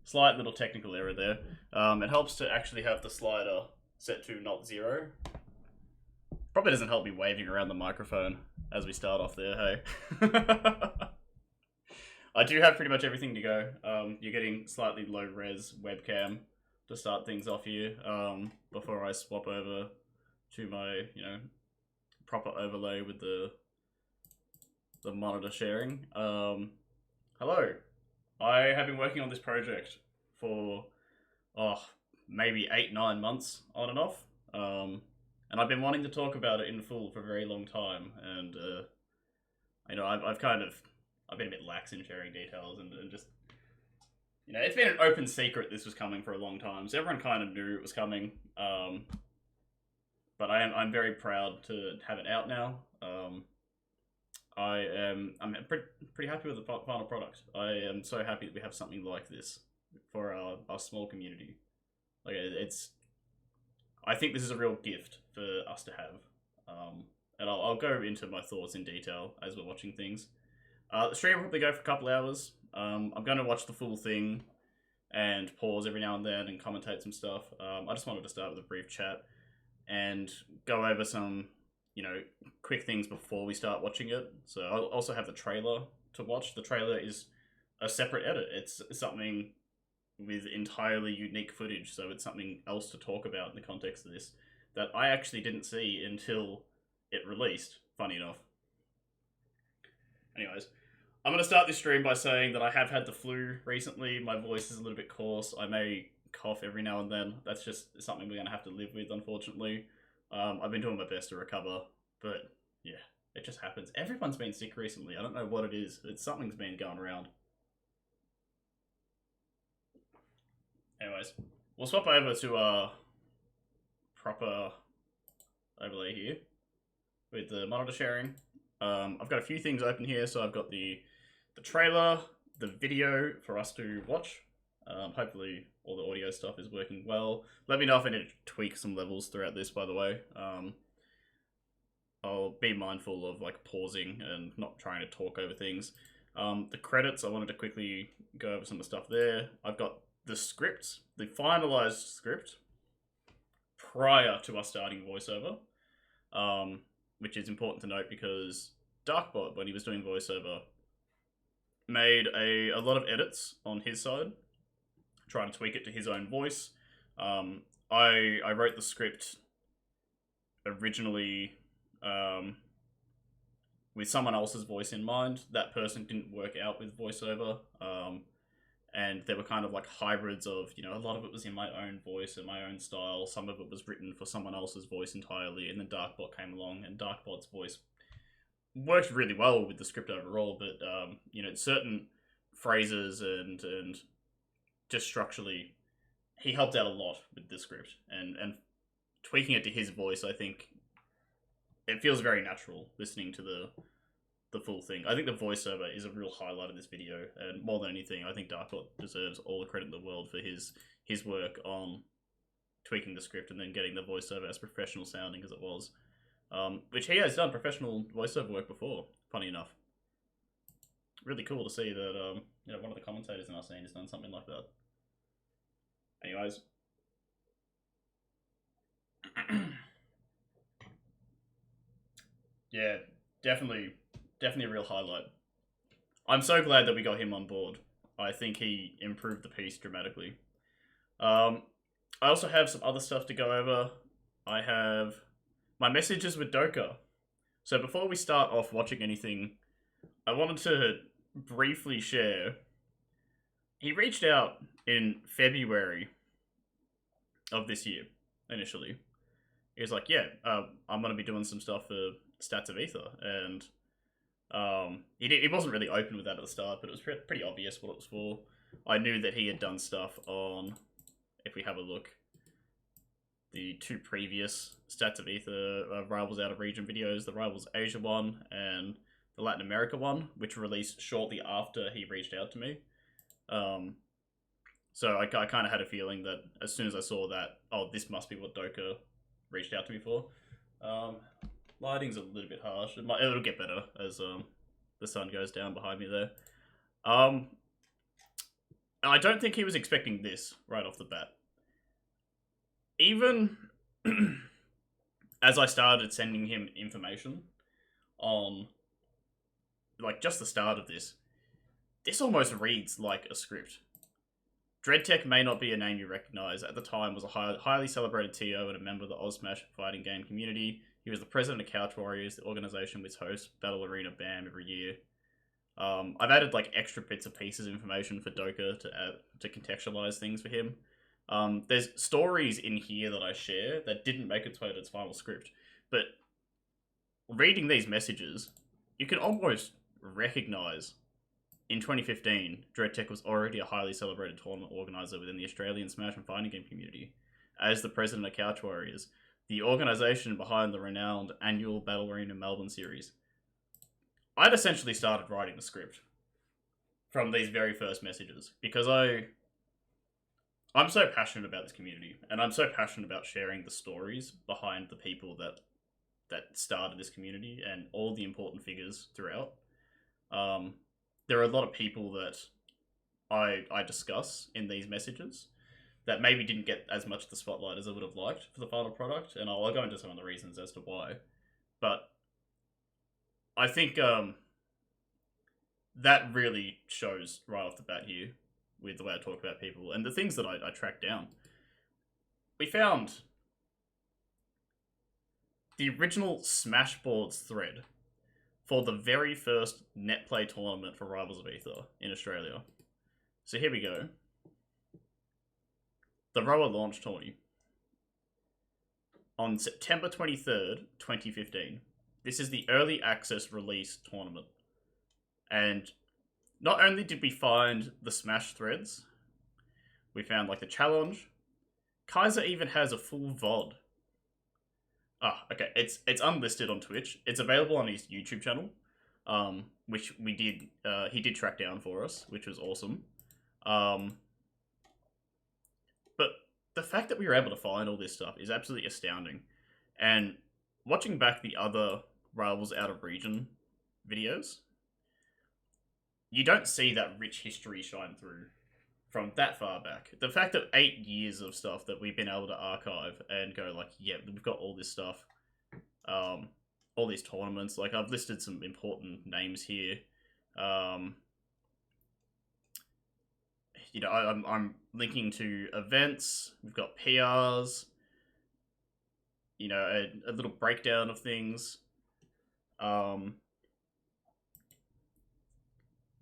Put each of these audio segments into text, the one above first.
Slight little technical error there. It helps to actually have the slider set to not 0. Probably doesn't help me waving around the microphone as we start off there, hey? I do have pretty much everything to go. You're getting slightly low res webcam to start things off here, before I swap over to my, proper overlay with the monitor sharing. Hello. I have been working on this project for, maybe 8-9 months on and off. And I've been wanting to talk about it in full for a very long time. And, I've been a bit lax in sharing details and just, it's been an open secret this was coming for a long time. So everyone kind of knew it was coming. But I'm very proud to have it out now. I'm pretty happy with the final product. I am so happy that we have something like this for our small community. Like I think this is a real gift for us to have. And I'll go into my thoughts in detail as we're watching things. The stream will probably go for a couple hours. I'm going to watch the full thing and pause every now and then and commentate some stuff. I just wanted to start with a brief chat and go over some, quick things before we start watching it. So I'll also have the trailer to watch. The trailer is a separate edit. It's something with entirely unique footage, so it's something else to talk about in the context of this that I actually didn't see until it released, funny enough. Anyways, I'm going to start this stream by saying that I have had the flu recently. My voice is a little bit coarse. I may cough every now and then. That's just something we're going to have to live with, unfortunately. I've been doing my best to recover, but yeah, it just happens. Everyone's been sick recently. I don't know what it is. Something's been going around. Anyways, we'll swap over to our proper overlay here with the monitor sharing. I've got a few things open here, so I've got the trailer, the video for us to watch. Hopefully all the audio stuff is working well. Let me know if I need to tweak some levels throughout this, by the way. I'll be mindful of pausing and not trying to talk over things. The credits, I wanted to quickly go over some of the stuff there. I've got the script, the finalized script, prior to us starting voiceover, which is important to note because Darkbot, when he was doing voiceover, made a lot of edits on his side, trying to tweak it to his own voice. I wrote the script originally with someone else's voice in mind. That person didn't work out with voiceover, and there were kind of hybrids of, a lot of it was in my own voice and my own style. Some of it was written for someone else's voice entirely, and then Darkbot came along, and Darkbot's voice worked really well with the script overall, but certain phrases and just structurally, he helped out a lot with the script, and tweaking it to his voice, I think it feels very natural listening to the full thing. I think the voiceover is a real highlight of this video, and more than anything, I think Darkbot deserves all the credit in the world for his work on tweaking the script and then getting the voiceover as professional sounding as it was. Which he has done professional voiceover work before, funny enough. Really cool to see that one of the commentators in our scene has done something like that. Anyways. Yeah, definitely a real highlight. I'm so glad that we got him on board. I think he improved the piece dramatically. I also have some other stuff to go over. I have my messages with Doka. So before we start off watching anything, I wanted to briefly share. He reached out in February of this year, initially. He was like, yeah, I'm going to be doing some stuff for Stats of Aether, and he wasn't really open with that at the start, but it was pretty obvious what it was for. I knew that he had done stuff on, if we have a look, the two previous Stats of Aether Rivals Out of Region videos, the Rivals Asia one and the Latin America one, which released shortly after he reached out to me. So I kind of had a feeling that as soon as I saw that, oh, this must be what Doka reached out to me for. Lighting's a little bit harsh. It'll get better as the sun goes down behind me there. I don't think he was expecting this right off the bat. Even as I started sending him information on, like, just the start of this almost reads like a script. Dreadtech may not be a name you recognize. At the time, was a highly celebrated TO and a member of the OzSmash fighting game community. He was the president of Couch Warriors, the organization which hosts Battle Arena BAM every year. I've added like extra bits and pieces of information for Doka to contextualize things for him. There's stories in here that I share that didn't make its way to its final script, but reading these messages, you can almost recognize in 2015, Dreadtech was already a highly celebrated tournament organizer within the Australian Smash and fighting game community. As the president of Couch Warriors, the organisation behind the renowned annual Battle Arena Melbourne series. I'd essentially started writing the script from these very first messages because I'm so passionate about this community, and I'm so passionate about sharing the stories behind the people that started this community and all the important figures throughout. There are a lot of people that I discuss in these messages that maybe didn't get as much of the spotlight as I would have liked for the final product, and I'll go into some of the reasons as to why. But I think that really shows right off the bat here with the way I talk about people and the things that I tracked down. We found the original Smashboards thread for the very first net play tournament for Rivals of Aether in Australia. So here we go. The Rower launch tourney. On September 23rd, 2015. This is the early access release tournament. And not only did we find the Smash threads, we found like the challenge. Kaiser even has a full VOD. Okay, it's unlisted on Twitch. It's available on his YouTube channel, which he did track down for us, which was awesome. But the fact that we were able to find all this stuff is absolutely astounding. And watching back the other Rivals out of region videos, you don't see that rich history shine through from that far back. The fact that 8 years of stuff that we've been able to archive and go like, yeah, we've got all this stuff, all these tournaments. Like I've listed some important names here. I'm linking to events. We've got PRs. A little breakdown of things.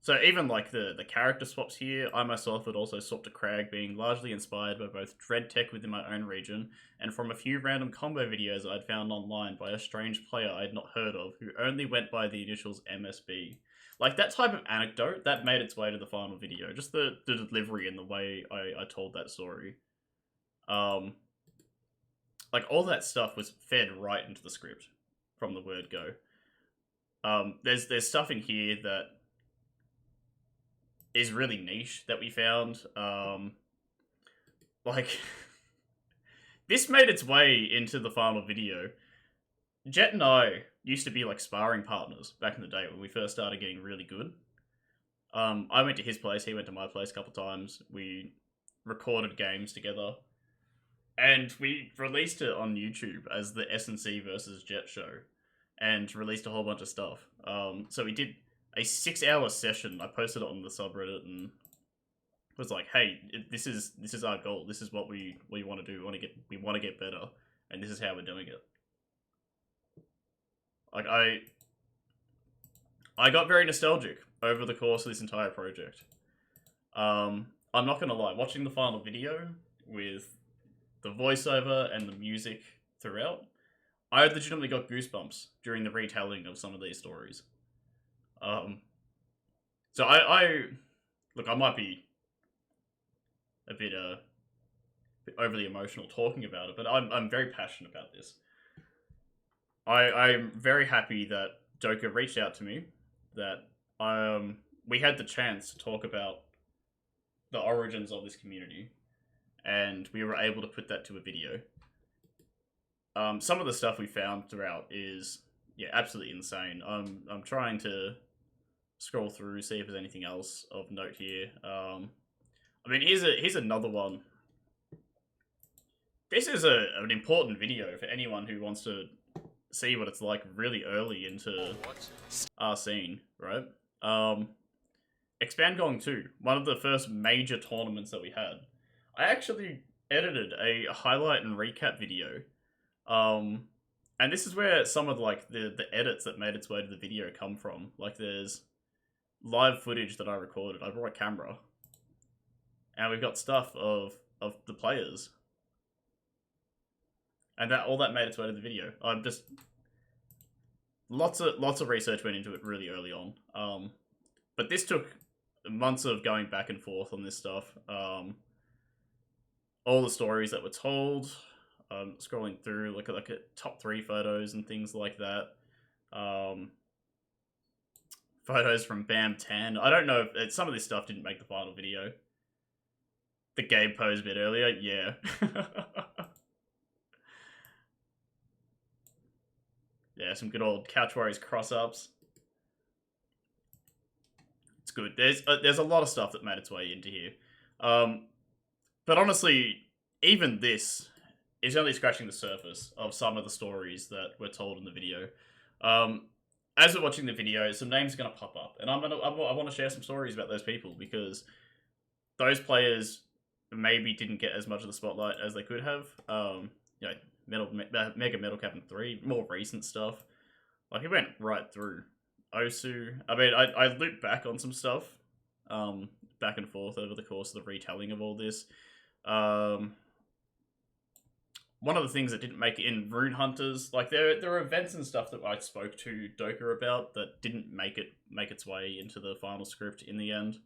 So even like the character swaps here, I myself would also swap to Crag, being largely inspired by both Dreadtech within my own region, and from a few random combo videos I'd found online by a strange player I'd not heard of, who only went by the initials MSB. Like, that type of anecdote, that made its way to the final video. Just the delivery and the way I told that story. Like, all that stuff was fed right into the script from the word go. There's stuff in here that is really niche that we found. Like, this made its way into the final video. Jet and I used to be like sparring partners back in the day when we first started getting really good. I went to his place, he went to my place a couple times. We recorded games together. And we released it on YouTube as the S&C versus Jet show. And released a whole bunch of stuff. So we did a 6-hour session. I posted it on the subreddit and was like, "Hey, this is our goal. This is what we want to do. We want to get better, and this is how we're doing it." Like I got very nostalgic over the course of this entire project. I'm not gonna lie, watching the final video with the voiceover and the music throughout, I legitimately got goosebumps during the retelling of some of these stories. So I look, I might be a bit overly emotional talking about it, but I'm very passionate about this. I'm very happy that Doka reached out to me, that we had the chance to talk about the origins of this community, and we were able to put that to a video. Some of the stuff we found throughout is, yeah, absolutely insane. I'm trying to scroll through, see if there's anything else of note here. I mean, here's another one. This is an important video for anyone who wants to see what it's like really early into our scene, right? Expand Gong 2, one of the first major tournaments that we had. I actually edited a highlight and recap video. And this is where some of like the edits that made its way to the video come from. Like there's live footage that I recorded. I brought a camera. And we've got stuff of the players. And that all that made its way to the video. I'm just lots of research went into it really early on. But this took months of going back and forth on this stuff. All the stories that were told, scrolling through, look at top 3 photos and things like that. Photos from BAM 10. I don't know if some of this stuff didn't make the final video. The Gabe pose a bit earlier, yeah. Yeah, some good old Couch Warriors cross-ups. It's good. There's a lot of stuff that made its way into here. But honestly, even this is only scratching the surface of some of the stories that were told in the video. As we're watching the video, some names are going to pop up, and I want to share some stories about those people, because those players maybe didn't get as much of the spotlight as they could have. You know, Mega Metal Captain 3, more recent stuff. Like, it went right through. Osu. I mean, I looped back on some stuff, back and forth over the course of the retelling of all this. One of the things that didn't make it in Rune Hunters, like there are events and stuff that I spoke to Doka about that didn't make its way into the final script in the end.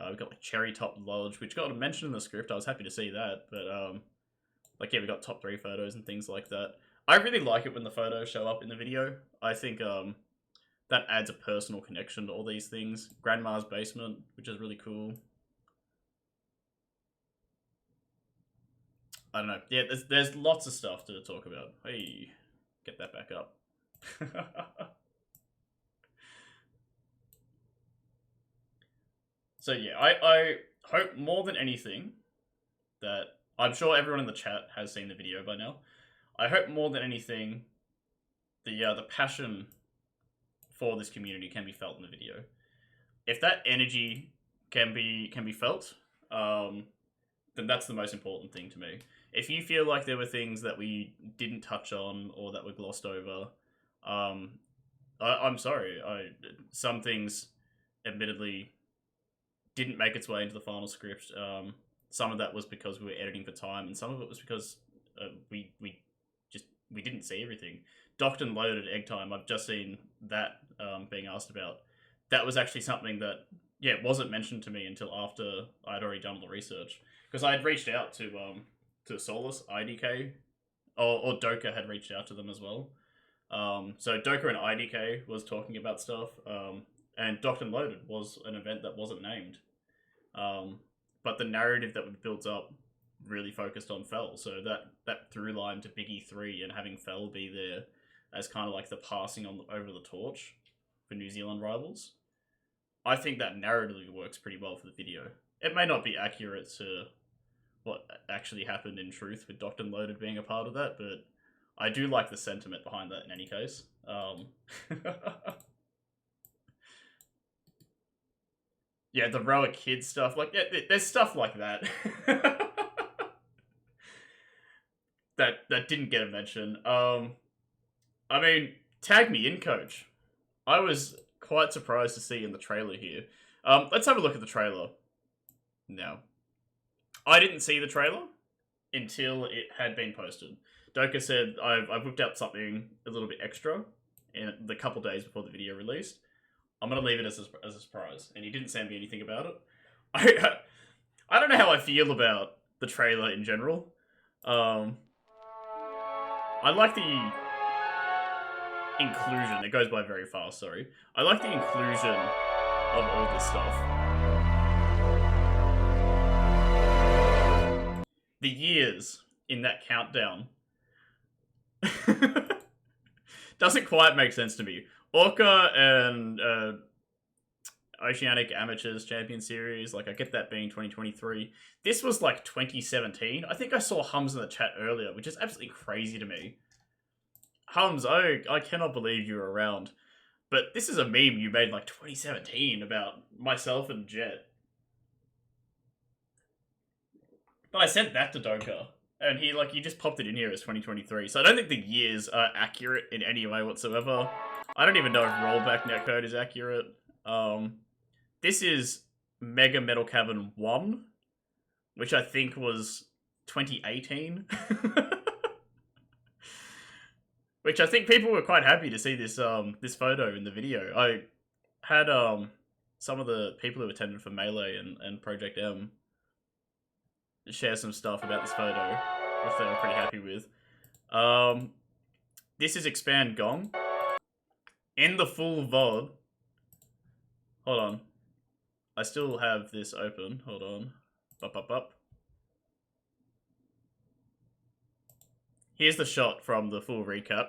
We've got like Cherry Top Lodge, which got mentioned in the script. I was happy to see that, but like, yeah, we got top 3 photos and things like that. I really like it when the photos show up in the video. I think that adds a personal connection to all these things. Grandma's basement, which is really cool. I don't know. Yeah, there's lots of stuff to talk about. Hey, get that back up. So yeah, I hope more than anything that, I'm sure everyone in the chat has seen the video by now. I hope more than anything the passion for this community can be felt in the video. If that energy can be felt, then that's the most important thing to me. If you feel like there were things that we didn't touch on or that were glossed over, I'm sorry. Some things, admittedly, didn't make its way into the final script. Some of that was because we were editing for time, and some of it was because we didn't see everything. Docked and loaded egg time. I've just seen that being asked about. That was actually something that, yeah, wasn't mentioned to me until after I'd already done all the research, because I had reached out to Solus, IDK, or Doka had reached out to them as well. So Doka and IDK was talking about stuff, and Docked and Loaded was an event that wasn't named. But the narrative that we built up really focused on Fell, so that through line to Biggie 3 and having Fell be there as kind of like the passing on over the torch for New Zealand Rivals, I think that narratively works pretty well for the video. It may not be accurate to what actually happened in truth with Docked and Loaded being a part of that, but I do like the sentiment behind that in any case. Yeah, the Roa Kid stuff, like, yeah, there's stuff like that. that didn't get a mention. I mean, tag me in, coach. I was quite surprised to see in the trailer here. Let's have a look at the trailer now. I didn't see the trailer until it had been posted. Doka said, I've whipped out something a little bit extra in the couple days before the video released. I'm going to leave it as a surprise. And he didn't send me anything about it. I don't know how I feel about the trailer in general. I like the inclusion. It goes by very fast, sorry. I like the inclusion of all this stuff. The years in that countdown doesn't quite make sense to me. Orca and Oceanic Amateurs Champion Series. Like, I get that being 2023. This was like 2017. I think I saw Hums in the chat earlier, which is absolutely crazy to me. Hums, I cannot believe you were around. But this is a meme you made like 2017 about myself and Jet. But I sent that to Doka. And he just popped it in here as 2023. So I don't think the years are accurate in any way whatsoever. I don't even know if rollback netcode is accurate. This is Mega Metal Cavern 1, which I think was 2018. Which I think people were quite happy to see this this photo in the video. I had some of the people who attended for Melee and Project M share some stuff about this photo, which they were pretty happy with. This is Expand Gong. In the full VOD. Hold on. I still have this open. Hold on. Up. Here's the shot from the full recap.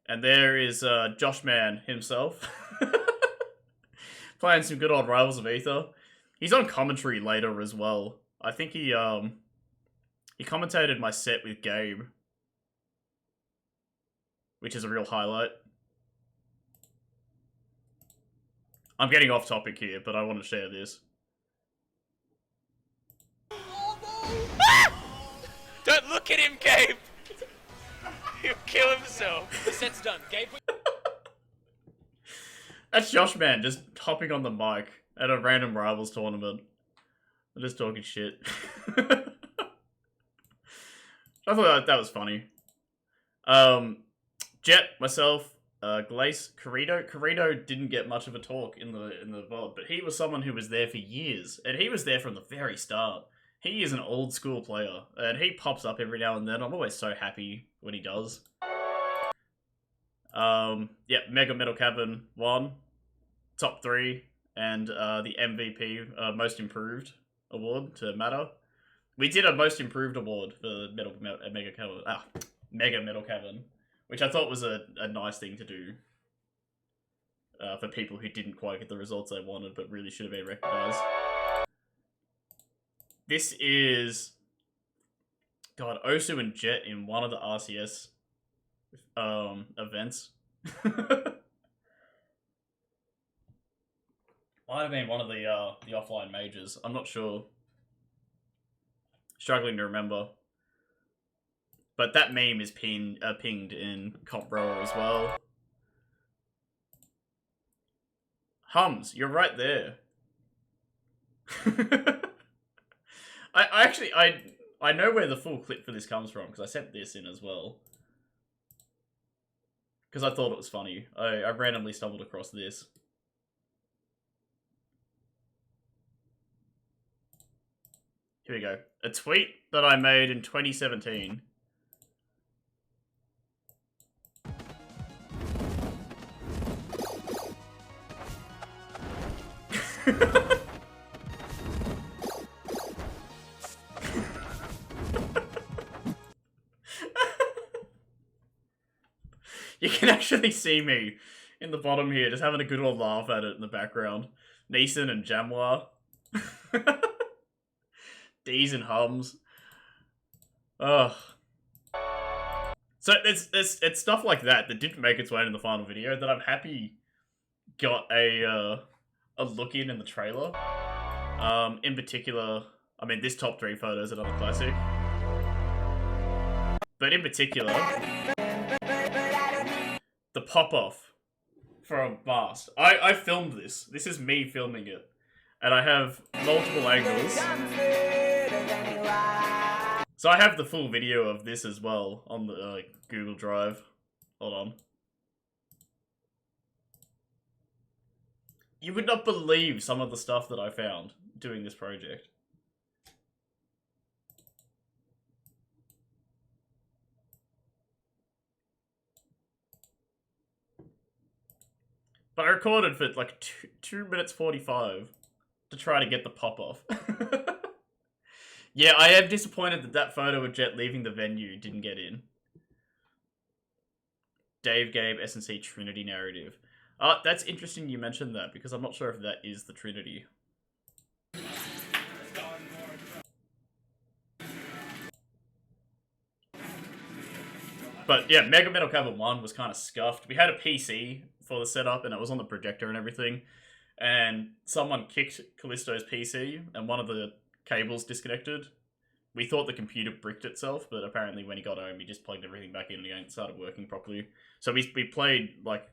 And there is Josh Man himself. Playing some good old Rivals of Aether. He's on commentary later as well. I think he commentated my set with Gabe, which is a real highlight. I'm getting off topic here, but I want to share this. Don't look at him, Gabe! He'll kill himself. The set's done. Gabe... That's Josh Man just hopping on the mic at a random Rivals tournament. I'm just talking shit. I thought that was funny. Jet, myself, Glace, Corrido didn't get much of a talk in the VOD, but he was someone who was there for years, and he was there from the very start. He is an old school player, and he pops up every now and then. I'm always so happy when he does. Yeah, Mega Metal Cavern 1, top 3, and the MVP, Most Improved award to Matter. We did a Most Improved award for Mega Metal Cavern, which I thought was a nice thing to do for people who didn't quite get the results they wanted, but really should have been recognized. This is... God, Osu and Jet in one of the RCS events. Might have been one of the offline majors. I'm not sure. Struggling to remember. But that meme is pinged in Comp Rower as well. Hums, you're right there. I know where the full clip for this comes from, because I sent this in as well. Because I thought it was funny. I randomly stumbled across this. Here we go. A tweet that I made in 2017. You can actually see me in the bottom here, just having a good old laugh at it in the background. Neeson and Jamwa. D's and Hums. Ugh. So it's stuff like that didn't make its way into the final video that I'm happy got a look in the trailer. In particular, I mean, this top 3 photo is another classic. But in particular, the pop-off from Mast. I filmed this. This is me filming it. And I have multiple angles. So I have the full video of this as well on the Google Drive. Hold on. You would not believe some of the stuff that I found doing this project. But I recorded for like 2 minutes 45 to try to get the pop-off. Yeah, I am disappointed that photo of Jet leaving the venue didn't get in. Dave Gabe, S&C Trinity narrative. That's interesting you mentioned that, because I'm not sure if that is the Trinity. But yeah, Mega Metal Cavern 1 was kind of scuffed. We had a PC for the setup, and it was on the projector and everything. And someone kicked Callisto's PC, and one of the cables disconnected. We thought the computer bricked itself, but apparently when he got home, he just plugged everything back in again and started working properly. So we played, like,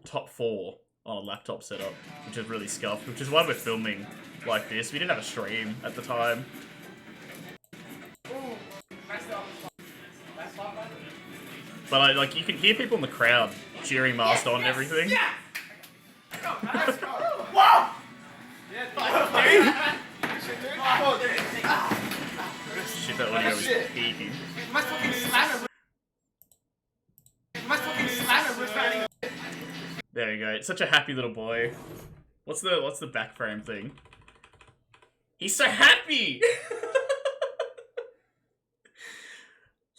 top 4 on a laptop setup, which is really scuffed, which is why we're filming like this. We didn't have a stream at the time. But like, you can hear people in the crowd cheering Master on and everything. Yeah. Whoa! Shit, that audio is peaking. There you go. It's such a happy little boy. What's the back frame thing? He's so happy!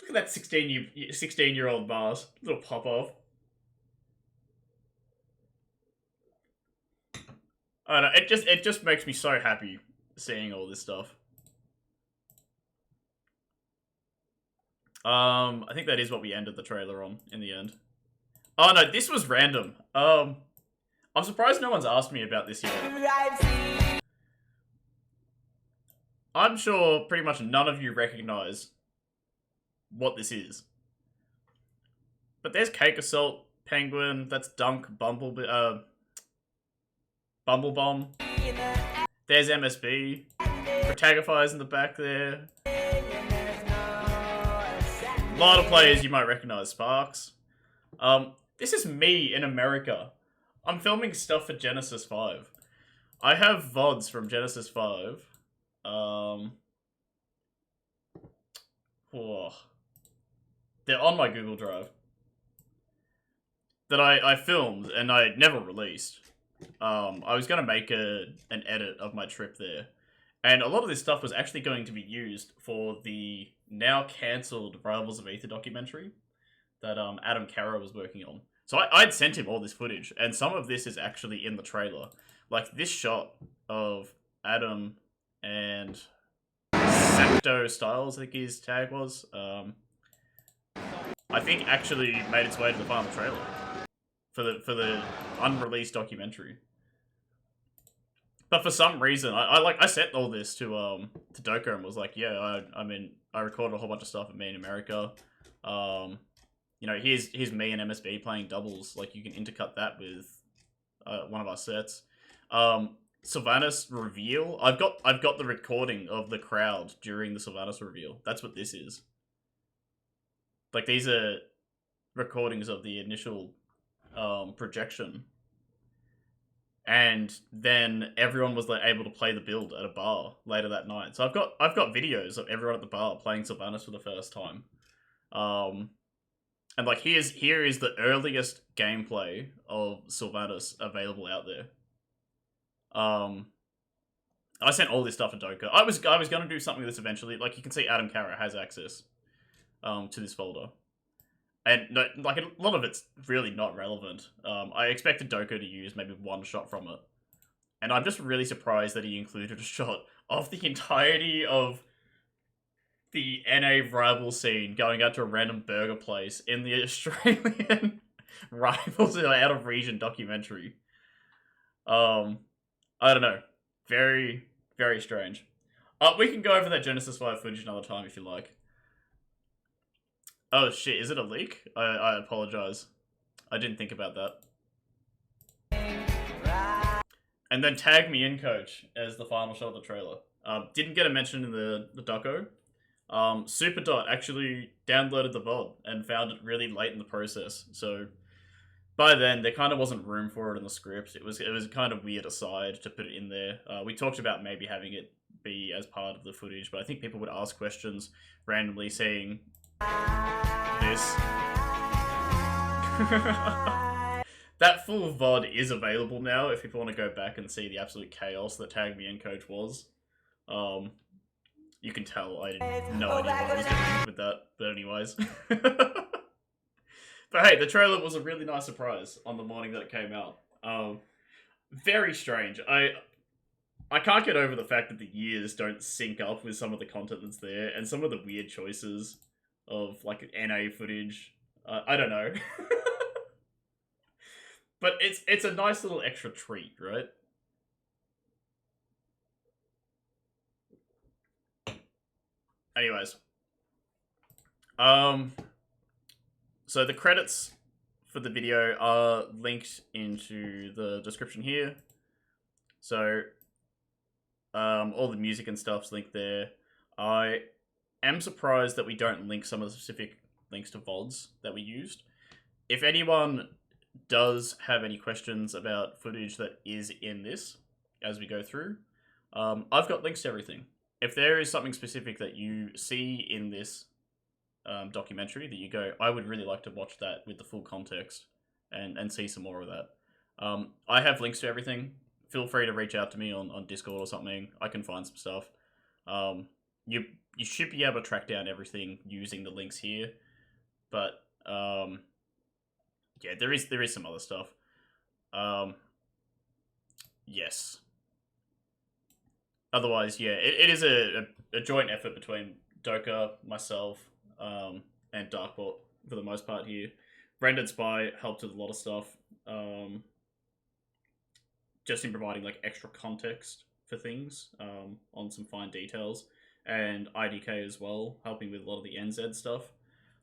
Look at that 16-year-old Mars. Little pop-off. I don't know, it just makes me so happy seeing all this stuff. I think that is what we ended the trailer on in the end. Oh no, this was random. I'm surprised no one's asked me about this yet. I'm sure pretty much none of you recognize what this is. But there's Cake Assault, Penguin, that's Dunk, Bumblebomb. There's MSB. Protagify's in the back there. A lot of players you might recognize. Sparks. This is me in America. I'm filming stuff for Genesis 5. I have VODs from Genesis 5. They're on my Google Drive. That I filmed and I never released. I was going to make an edit of my trip there. And a lot of this stuff was actually going to be used for the now cancelled Rivals of Aether documentary that Adam Carroll was working on. So I'd sent him all this footage, and some of this is actually in the trailer. Like this shot of Adam and Sapto Styles, I think his tag was, I think actually made its way to the final trailer for the unreleased documentary. But for some reason, I sent all this to Doka and was like, yeah, I recorded a whole bunch of stuff of me in America. You know, here's me and MSB playing doubles. Like, you can intercut that with one of our sets. Sylvanas reveal. I've got the recording of the crowd during the Sylvanas reveal. That's what this is. Like, these are recordings of the initial projection. And then everyone was like able to play the build at a bar later that night. So I've got videos of everyone at the bar playing Sylvanas for the first time. And like here is the earliest gameplay of Sylvanas available out there. I sent all this stuff to Doka. I was gonna do something with this eventually. Like, you can see Adam Carra has access to this folder. And no, like, a lot of it's really not relevant. I expected Doka to use maybe one shot from it. And I'm just really surprised that he included a shot of the entirety of the NA rival scene going out to a random burger place in the Australian Rivals Out of Region documentary. I don't know. Very, very strange. We can go over that Genesis 5 footage another time if you like. Oh shit, is it a leak? I apologize. I didn't think about that. And then tag me in, coach, as the final shot of the trailer. Didn't get a mention in the doco. Superdot actually downloaded the VOD and found it really late in the process. So by then, there kind of wasn't room for it in the script. It was kind of weird aside to put it in there. We talked about maybe having it be as part of the footage, but I think people would ask questions randomly saying this. That full VOD is available now if people want to go back and see the absolute chaos that Tag Me In Coach was. You can tell I had no idea what I was doing with that, but anyways. But hey, the trailer was a really nice surprise on the morning that it came out. Um, very strange. I can't get over the fact that the years don't sync up with some of the content that's there, and some of the weird choices of like NA footage. I don't know, but it's a nice little extra treat, right? Anyways, um, so the credits for the video are linked into the description here. So, all the music and stuff's linked there. I am surprised that we don't link some of the specific links to VODs that we used. If anyone does have any questions about footage that is in this as we go through, I've got links to everything. If there is something specific that you see in this documentary that you go, I would really like to watch that with the full context and see some more of that. I have links to everything. Feel free to reach out to me on Discord or something. I can find some stuff. You should be able to track down everything using the links here, but yeah, there is some other stuff. Yes. Otherwise, yeah, it is a joint effort between Doka, myself, and Darkbot for the most part here. Rendered Spy helped with a lot of stuff, just in providing like extra context for things on some fine details, and IDK as well, helping with a lot of the NZ stuff.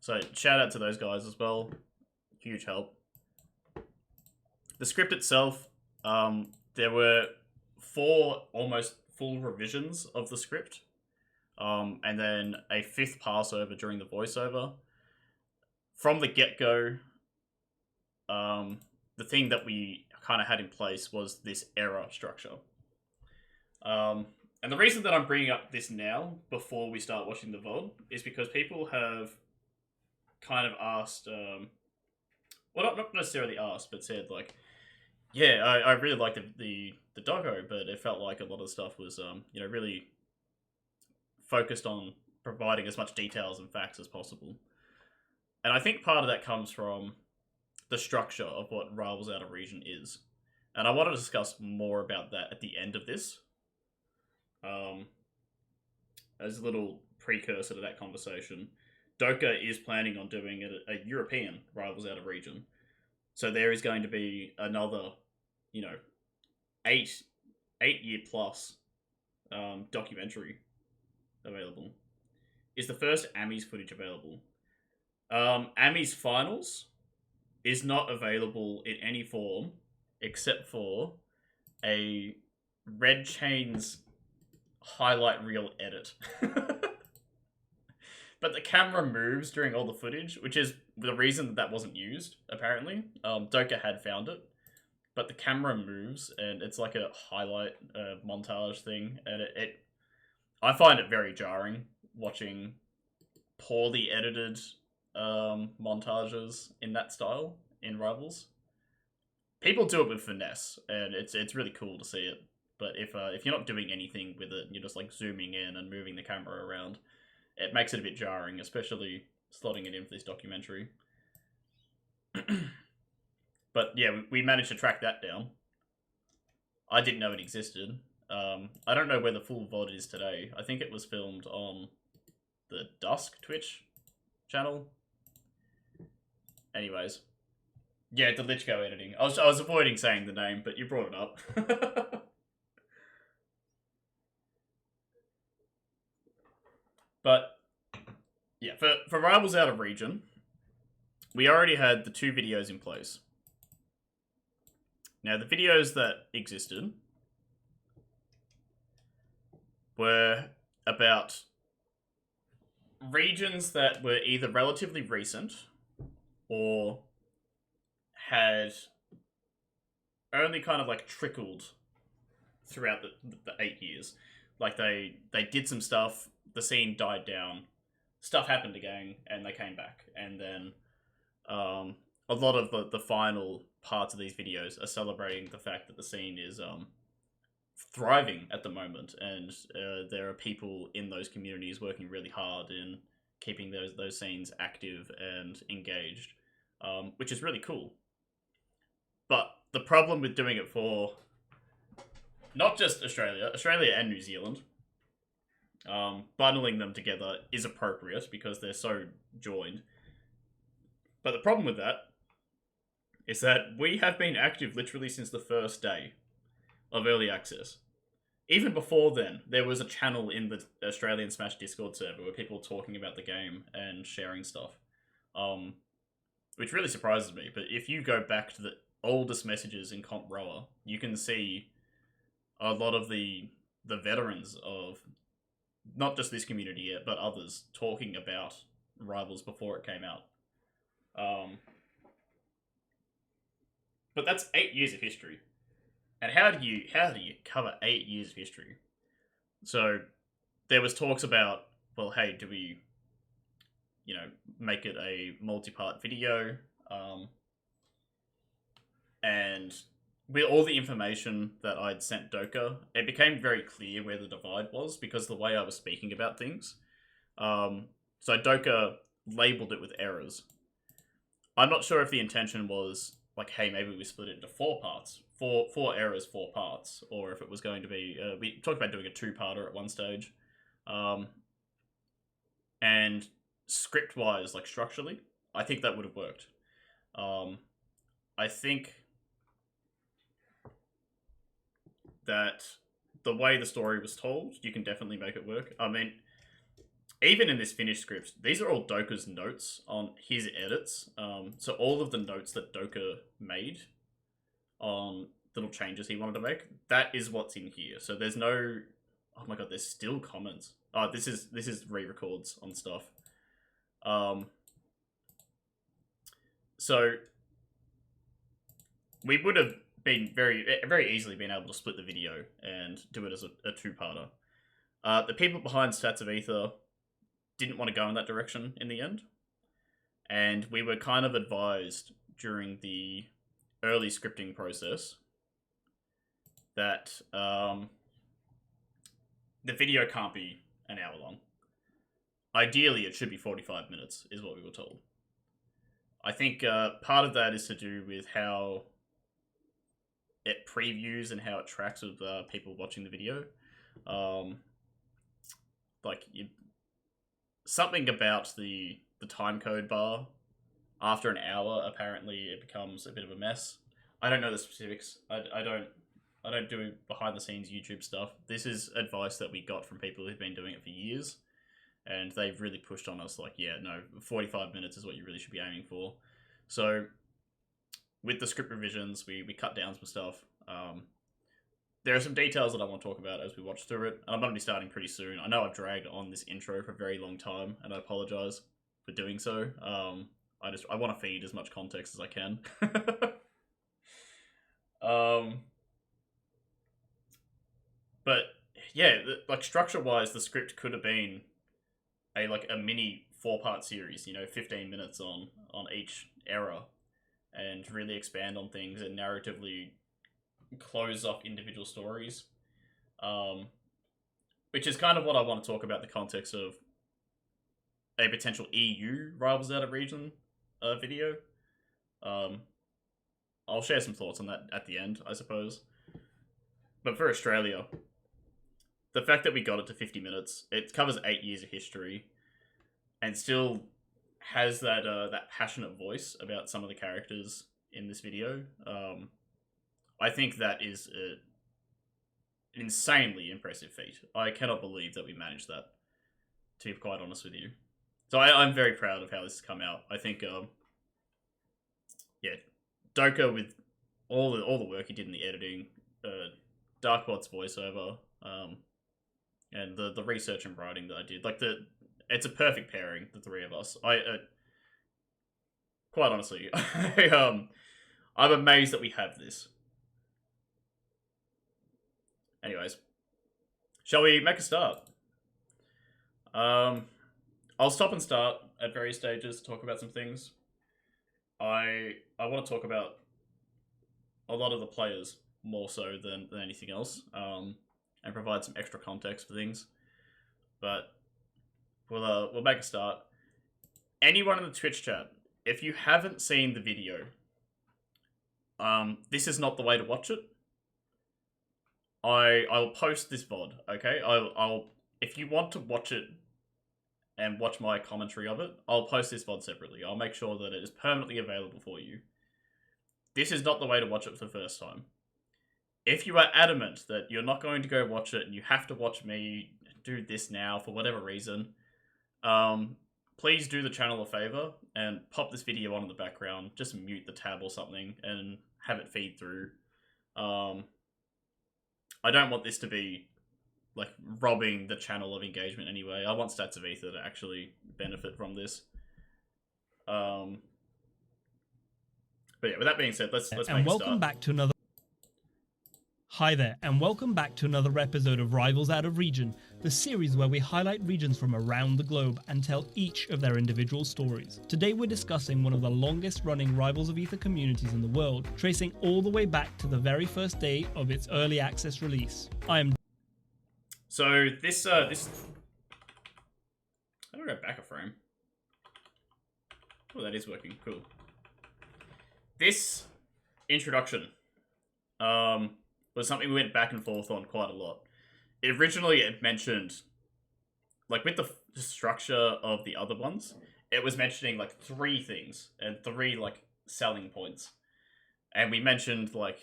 So shout out to those guys as well. Huge help. The script itself, there were 4 almost full revisions of the script, and then a 5th passover during the voiceover. From the get-go, the thing that we kind of had in place was this error structure. And the reason that I'm bringing up this now, before we start watching the VOD, is because people have kind of asked, well, not necessarily asked, but said, like, yeah, I really liked the doco, but it felt like a lot of stuff was, really focused on providing as much details and facts as possible. And I think part of that comes from the structure of what Rivals Out of Region is. And I want to discuss more about that at the end of this. As a little precursor to that conversation, Doka is planning on doing a European Rivals Out of Region. So there is going to be another, 8-year plus documentary available. Is the first Ami's footage available? Ami's finals is not available in any form except for a Red Chains highlight reel edit. But the camera moves during all the footage, which is the reason that wasn't used, apparently. Doka had found it. But the camera moves, and it's like a highlight montage thing, and I find it very jarring watching poorly edited montages in that style in Rivals. People do it with finesse, and it's really cool to see it. But if you're not doing anything with it, you're just like zooming in and moving the camera around, it makes it a bit jarring, especially slotting it in for this documentary. But yeah, we managed to track that down. I didn't know it existed. I don't know where the full VOD is today. I think it was filmed on the Dusk Twitch channel. Anyways. Yeah, the Lichko editing. I was avoiding saying the name, but you brought it up. But yeah, for Rivals Out of Region, we already had the 2 videos in place. Now, the videos that existed were about regions that were either relatively recent or had only kind of like trickled throughout the 8 years. Like they did some stuff, the scene died down, stuff happened again, and they came back. And then a lot of the final parts of these videos are celebrating the fact that the scene is thriving at the moment, and there are people in those communities working really hard in keeping those scenes active and engaged, which is really cool. But the problem with doing it for not just Australia and New Zealand, bundling them together is appropriate because they're so joined. But the problem with that is that we have been active literally since the first day of early access. Even before then, there was a channel in the Australian Smash Discord server where people were talking about the game and sharing stuff, which really surprises me. But if you go back to the oldest messages in Comp Rower, you can see a lot of the veterans of not just this community yet, but others talking about Rivals before it came out. But that's 8 years of history. And how do you cover 8 years of history? So there was talks about, well, hey, do we, make it a multi-part video? And with all the information that I'd sent Doka, it became very clear where the divide was because the way I was speaking about things. So Doka labeled it with errors. I'm not sure if the intention was like, hey, maybe we split it into 4 parts, four errors, 4 parts, or if it was going to be. We talked about doing a 2-parter at one stage, and script-wise, like structurally, I think that would have worked. I think that the way the story was told, you can definitely make it work. I mean, even in this finished script, these are all Doka's notes on his edits. So all of the notes that Doka made on little changes he wanted to make, that is what's in here. So there's no, oh my god, there's still comments. Oh, this is re-records on stuff. So we would have been very easily been able to split the video and do it as a 2-parter. The people behind Stats of Aether didn't want to go in that direction in the end, and we were kind of advised during the early scripting process that the video can't be an hour long. Ideally, it should be 45 minutes, is what we were told. I think part of that is to do with how it previews and how it tracks with people watching the video. Something about the time code bar after an hour, apparently it becomes a bit of a mess. I don't know the specifics. I don't do behind the scenes YouTube stuff. This is advice that we got from people who've been doing it for years, and they've really pushed on us like, yeah, no, 45 minutes is what you really should be aiming for. So with the script revisions, we cut down some stuff. There are some details that I want to talk about as we watch through it. I'm going to be starting pretty soon. I know I've dragged on this intro for a very long time, and I apologize for doing so. I want to feed as much context as I can. But yeah, like structure-wise, the script could have been a mini 4-part series. 15 minutes on each era, and really expand on things and narratively close off individual stories, which is kind of what I want to talk about the context of a potential EU Rivals Out of Region video. I'll share some thoughts on that at the end, I suppose. But for Australia, the fact that we got it to 50 minutes, it covers 8 years of history, and still has that passionate voice about some of the characters in this video. I think that is an insanely impressive feat. I cannot believe that we managed that, to be quite honest with you. So I'm very proud of how this has come out. I think, Doka, with all the work he did in the editing, Darkbot's voiceover, and the research and writing that I did, it's a perfect pairing, the three of us. Quite honestly, I'm amazed that we have this. Anyways, shall we make a start? I'll stop and start at various stages to talk about some things. I want to talk about a lot of the players more so than anything else, and provide some extra context for things. But we'll make a start. Anyone in the Twitch chat, if you haven't seen the video, This is not the way to watch it. I'll post this VOD, okay? I'll if you want to watch it and watch my commentary of it, I'll post this VOD separately. I'll make sure that it is permanently available for you. This is not the way to watch it for the first time. If you are adamant that you're not going to go watch it and you have to watch me do this now for whatever reason, please do the channel a favor and pop this video on in the background. Just mute the tab or something and have it feed through. I don't want this to be like robbing the channel of engagement anyway. I want Stats of Aether to actually benefit from this. But yeah, with that being said, let's make a start. And welcome back to another. Hi there, and welcome back to another episode of Rivals Out of Region, the series where we highlight regions from around the globe and tell each of their individual stories. Today we're discussing one of the longest running Rivals of Aether communities in the world, tracing all the way back to the very first day of its early access release. So this how do I go back a frame? Oh, that is working, cool. This introduction, was something we went back and forth on quite a lot. Originally, it mentioned, like with the structure of the other ones, it was mentioning like 3 things and 3 like selling points. And we mentioned like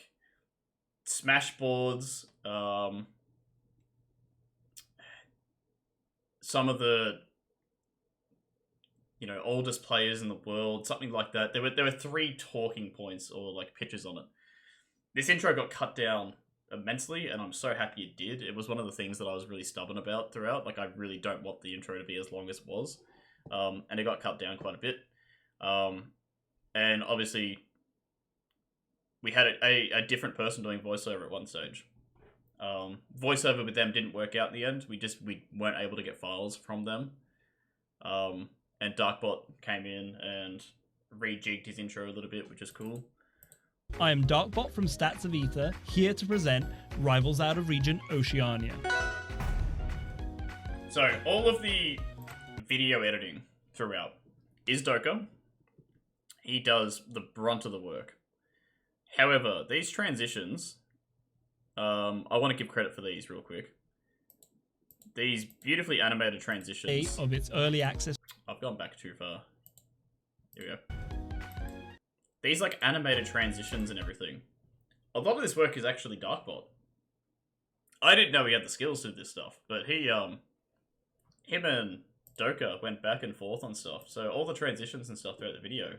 smash boards, some of the, you know, oldest players in the world, something like that. There were 3 talking points or like pitches on it. This intro got cut down immensely, and I'm so happy it did. It was one of the things that I was really stubborn about throughout. Like, I really don't want the intro to be as long as it was. And it got cut down quite a bit. And obviously, we had a different person doing voiceover at one stage. Voiceover with them didn't work out in the end. We weren't able to get files from them. And Darkbot came in and rejigged his intro a little bit, which is cool. I am Darkbot from Stats of Aether, here to present Rivals Out of Region Oceania. So, all of the video editing throughout is Doka. He does the brunt of the work. However, these transitions, I want to give credit for these real quick. These beautifully animated transitions Of its early access. I've gone back too far. Here we go. These like animated transitions and everything. A lot of this work is actually Darkbot. I didn't know he had the skills to do this stuff, but him and Doka went back and forth on stuff. So all the transitions and stuff throughout the video.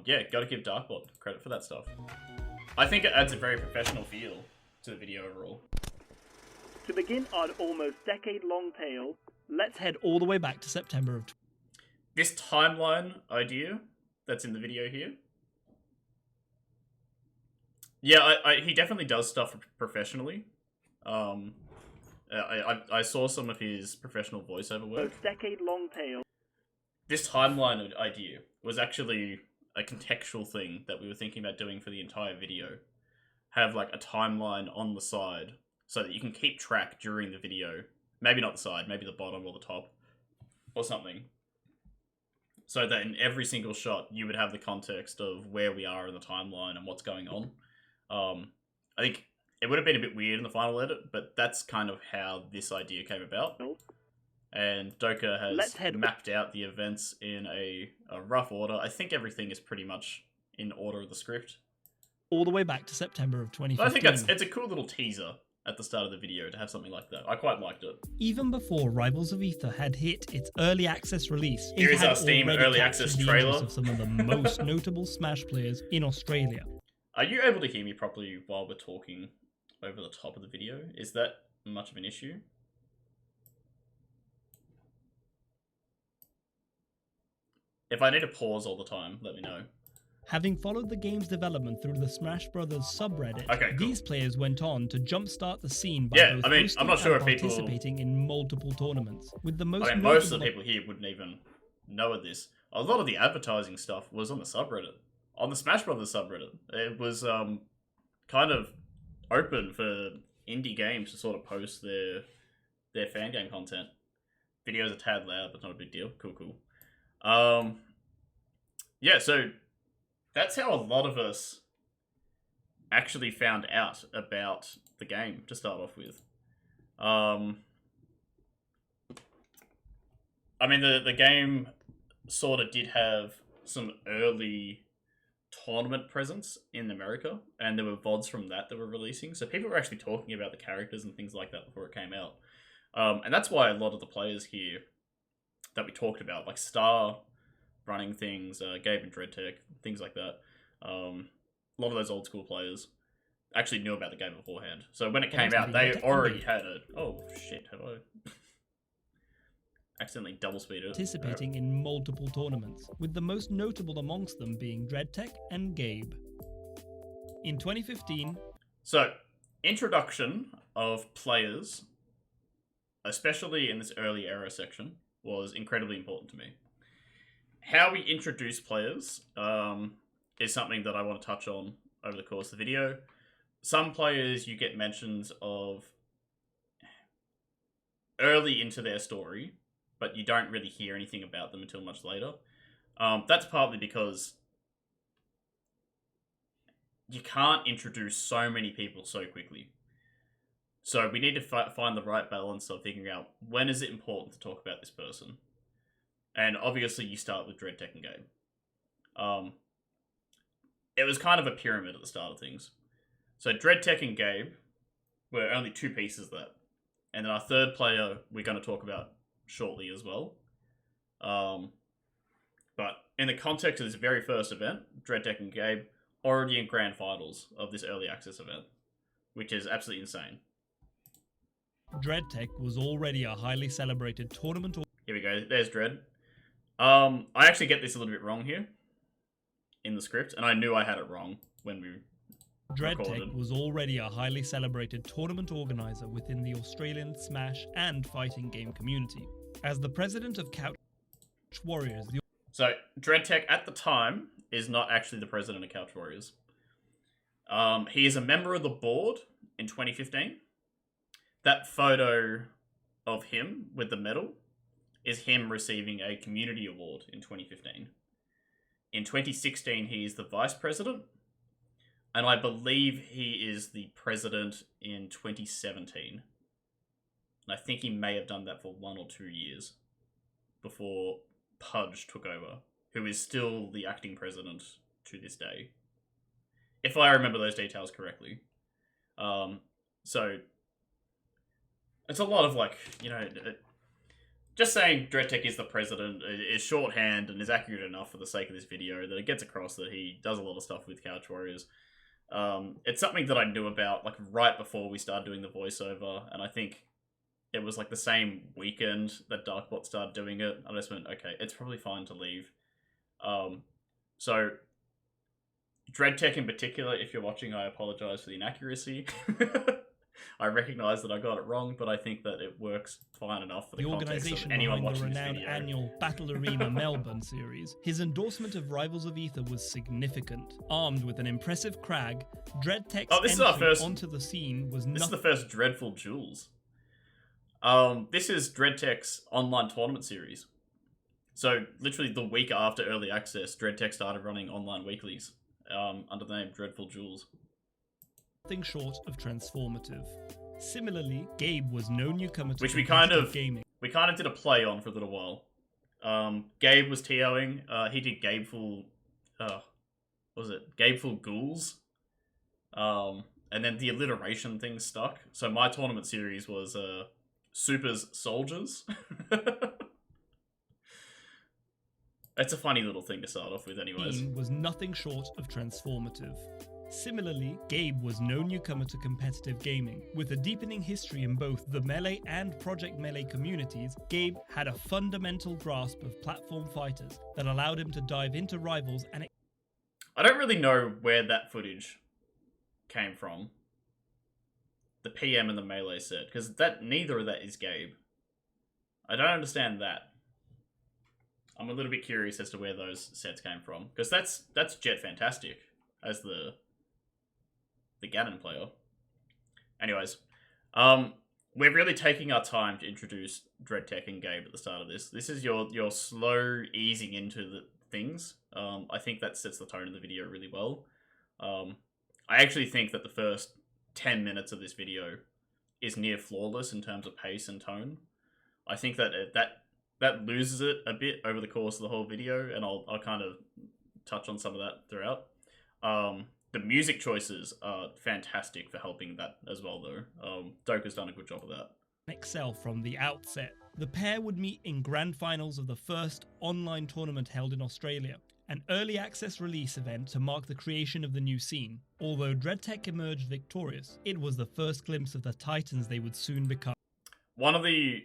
Yeah, gotta give Darkbot credit for that stuff. I think it adds a very professional feel to the video overall. To begin our almost decade-long tale, let's head all the way back to September of. This timeline idea that's in the video here. Yeah, he definitely does stuff professionally. I saw some of his professional voiceover work. Decade-long tale. This timeline idea was actually a contextual thing that we were thinking about doing for the entire video. Have like a timeline on the side so that you can keep track during the video. Maybe not the side, maybe the bottom or the top or something. So that in every single shot, you would have the context of where we are in the timeline and what's going on. I think it would have been a bit weird in the final edit, but that's kind of how this idea came about. And Doka has mapped out the events in a rough order. I think everything is pretty much in order of the script. All the way back to September of 2015. I think it's a cool little teaser at the start of the video to have something like that. I quite liked it. Even before Rivals of Aether had hit its early access release, here is our Steam early access trailer of some of the most notable Smash players in Australia. Are you able to hear me properly while we're talking over the top of the video? Is that much of an issue? If I need to pause all the time, let me know. Having followed the game's development through the Smash Brothers subreddit, okay, cool. These players went on to jumpstart the scene by both I'm not sure if participating in multiple tournaments. With the most most of the people here wouldn't even know of this. A lot of the advertising stuff was on the subreddit. On the Smash Brothers subreddit. It was kind of open for indie games to sort of post their fan game content. Videos are tad loud, but not a big deal. Cool. Yeah, so that's how a lot of us actually found out about the game to start off with. I mean, the game sort of did have some early tournament presence in America, and there were VODs from that were releasing, so people were actually talking about the characters and things like that before it came out. And that's why a lot of the players here that we talked about, like Star running things, Gabe and DreadTech, things like that, a lot of those old school players actually knew about the game beforehand. So when it came out, they already had it. Oh shit, have I accidentally double speeded it? Participating in multiple tournaments, with the most notable amongst them being DreadTech and Gabe. In 2015... So, introduction of players, especially in this early era section, was incredibly important to me. How we introduce players is something that I want to touch on over the course of the video. Some players you get mentions of early into their story, but you don't really hear anything about them until much later. That's partly because you can't introduce so many people so quickly. So we need to find the right balance of figuring out when is it important to talk about this person. And obviously you start with DreadTech and Gabe. It was kind of a pyramid at the start of things. So DreadTech and Gabe were only two pieces of that. And then our third player we're going to talk about shortly as well. But in the context of this very first event, DreadTech and Gabe already in grand finals of this early access event, which is absolutely insane. DreadTech was already a highly celebrated tournament. Here we go, there's Dread. I actually get this a little bit wrong here in the script, and I knew I had it wrong when we DreadTech was already a highly celebrated tournament organizer within the Australian Smash and fighting game community. As the president of Couch Warriors... So, DreadTech at the time is not actually the president of Couch Warriors. He is a member of the board in 2015. That photo of him with the medal is him receiving a community award in 2015. In 2016, he is the vice president. And I believe he is the president in 2017. And I think he may have done that for 1 or 2 years before Pudge took over, who is still the acting president to this day. If I remember those details correctly. So, it's a lot of, like, you know, just saying DreadTech is the president is shorthand and is accurate enough for the sake of this video that it gets across that he does a lot of stuff with Couch Warriors. It's something that I knew about, like, right before we started doing the voiceover, and I think it was, like, the same weekend that Darkbot started doing it. I just went, okay, it's probably fine to leave. So, DreadTech in particular, if you're watching, I apologize for the inaccuracy. I recognize that I got it wrong, but I think that it works fine enough for the context of anyone watching this video. The renowned annual Battle Arena Melbourne series, his endorsement of Rivals of Aether was significant. Armed with an impressive crag, DreadTech's entry onto the scene was This is the first Dreadful Jewels. This is DreadTech's online tournament series. So, literally the week after early access, DreadTech started running online weeklies under the name Dreadful Jewels. Nothing short of transformative. Similarly, Gabe was no newcomer to which we kind of gaming. We kind of did a play on for a little while. Gabe was TOing. He did Gabeful. What was it? Gabeful Ghouls. And then the alliteration thing stuck. So my tournament series was Super's Soldiers. It's a funny little thing to start off with, anyways. Was nothing short of transformative. Similarly, Gabe was no newcomer to competitive gaming. With a deepening history in both the Melee and Project Melee communities, Gabe had a fundamental grasp of platform fighters that allowed him to dive into Rivals and... I don't really know where that footage came from. The PM and the Melee set, because neither of that is Gabe. I don't understand that. I'm a little bit curious as to where those sets came from, because that's Jet Fantastic as the Ganon player. Anyways, we're really taking our time to introduce DreadTech and Gabe at the start of this. This is your slow easing into the things. I think that sets the tone of the video really well. I actually think that the first 10 minutes of this video is near flawless in terms of pace and tone. I think that that loses it a bit over the course of the whole video, and I'll kind of touch on some of that throughout. The music choices are fantastic for helping that as well, though. Doka's done a good job of that. Excel from the outset. The pair would meet in grand finals of the first online tournament held in Australia, an early access release event to mark the creation of the new scene. Although DreadTech emerged victorious, it was the first glimpse of the titans they would soon become. One of the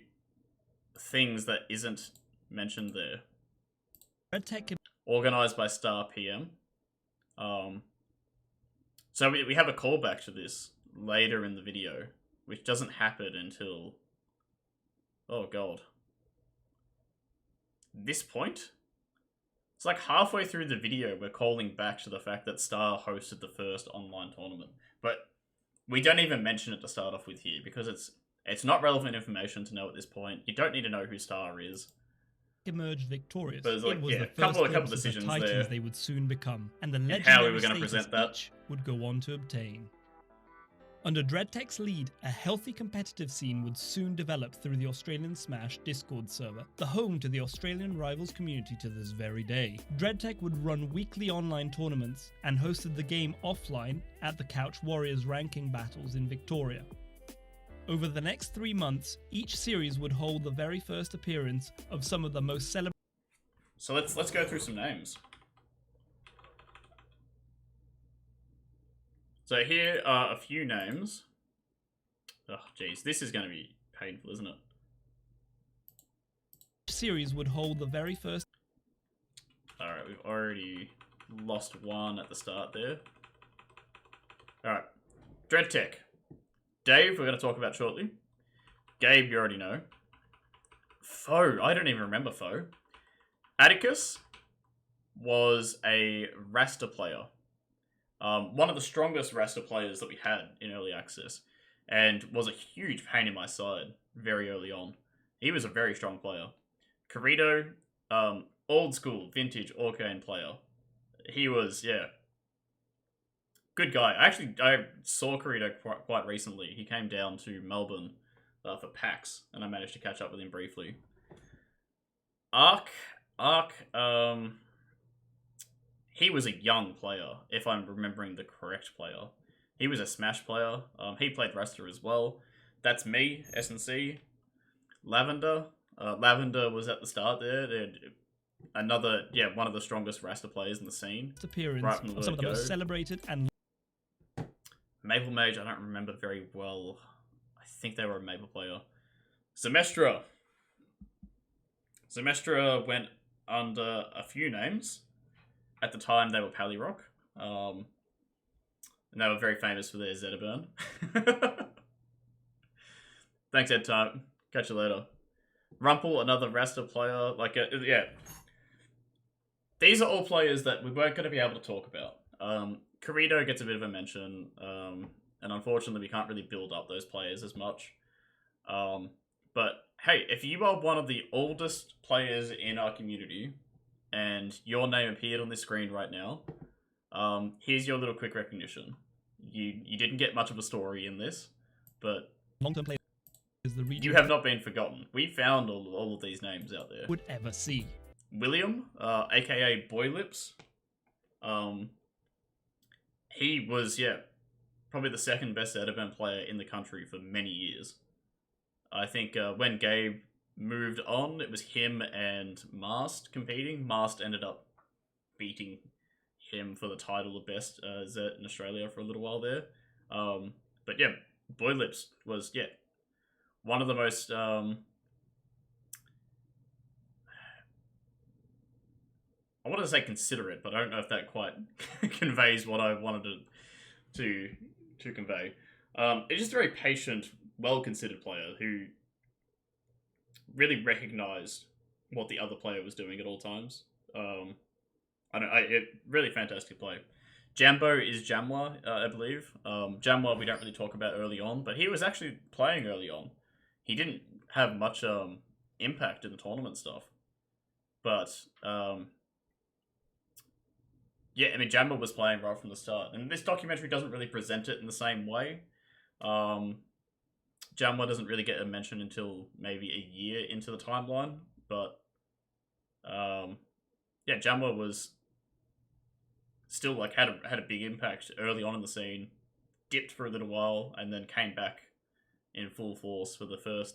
things that isn't mentioned there, DreadTech organized by Star PM. So we have a callback to this later in the video, which doesn't happen until, oh god, this point? It's like halfway through the video we're calling back to the fact that Star hosted the first online tournament. But we don't even mention it to start off with here, because it's not relevant information to know at this point. You don't need to know who Star is. Emerged victorious. But like, it was yeah, the a first couple glimpse decisions of the titans there. they would soon become, and the legendary how we were gonna status present that. each would go on to obtain. Under DreadTech's lead, a healthy competitive scene would soon develop through the Australian Smash Discord server, the home to the Australian Rivals community to this very day. DreadTech would run weekly online tournaments and hosted the game offline at the Couch Warriors ranking battles in Victoria. Over the next 3 months, each series would hold the very first appearance of some of the most celebrated. So let's go through some names. So here are a few names. Oh, jeez, this is going to be painful, isn't it? Series would hold the very first. Alright, we've already lost one at the start there. Alright, DreadTech. Dave, we're going to talk about shortly. Gabe, you already know. Foe, I don't even remember Foe. Atticus was a Rasta player. One of the strongest Rasta players that we had in early access, and was a huge pain in my side very early on. He was a very strong player. Corrido, old school, vintage Orcane player. He was, yeah, good guy. Actually, I saw Corrido quite recently. He came down to Melbourne for PAX, and I managed to catch up with him briefly. Ark, he was a young player, if I'm remembering the correct player. He was a Smash player. He played Rasta as well. That's me, S&C. Lavender. Lavender was at the start there. Another, yeah, one of the strongest Rasta players in the scene. Appearance Right from the of some of the word most go. celebrated and Maple Mage, I don't remember very well. I think they were a Maple player. Zemestra. Zemestra went under a few names. At the time, they were Pallyrock. And they were very famous for their Zetaburn. Thanks, Ed Time. Catch you later. Rumpel, another Rasta player. Yeah. These are all players that we weren't going to be able to talk about. Corrido gets a bit of a mention. And unfortunately, we can't really build up those players as much. But hey, if you are one of the oldest players in our community, and your name appeared on this screen right now, here's your little quick recognition. You didn't get much of a story in this, but long-term players the region you have not been forgotten. We found all of these names out there. would ever see. William, aka Boy Lips, he was, yeah, probably the second best Zetaburn player in the country for many years. I think when Gabe moved on, it was him and Mast competing. Mast ended up beating him for the title of best Zet in Australia for a little while there. But yeah, Boy Lips was, yeah, one of the most I wanted to say considerate, but I don't know if that quite conveys what I wanted to convey. It's just a very patient, well-considered player who really recognized what the other player was doing at all times. Really fantastic play. Jambo is Jamwa, I believe. Jamwa we don't really talk about early on, but he was actually playing early on. He didn't have much impact in the tournament stuff, but Yeah, I mean, Jammer was playing right from the start, and this documentary doesn't really present it in the same way. Jammer doesn't really get a mention until maybe a year into the timeline, but yeah, Jammer was still like had a big impact early on in the scene, dipped for a little while, and then came back in full force for the first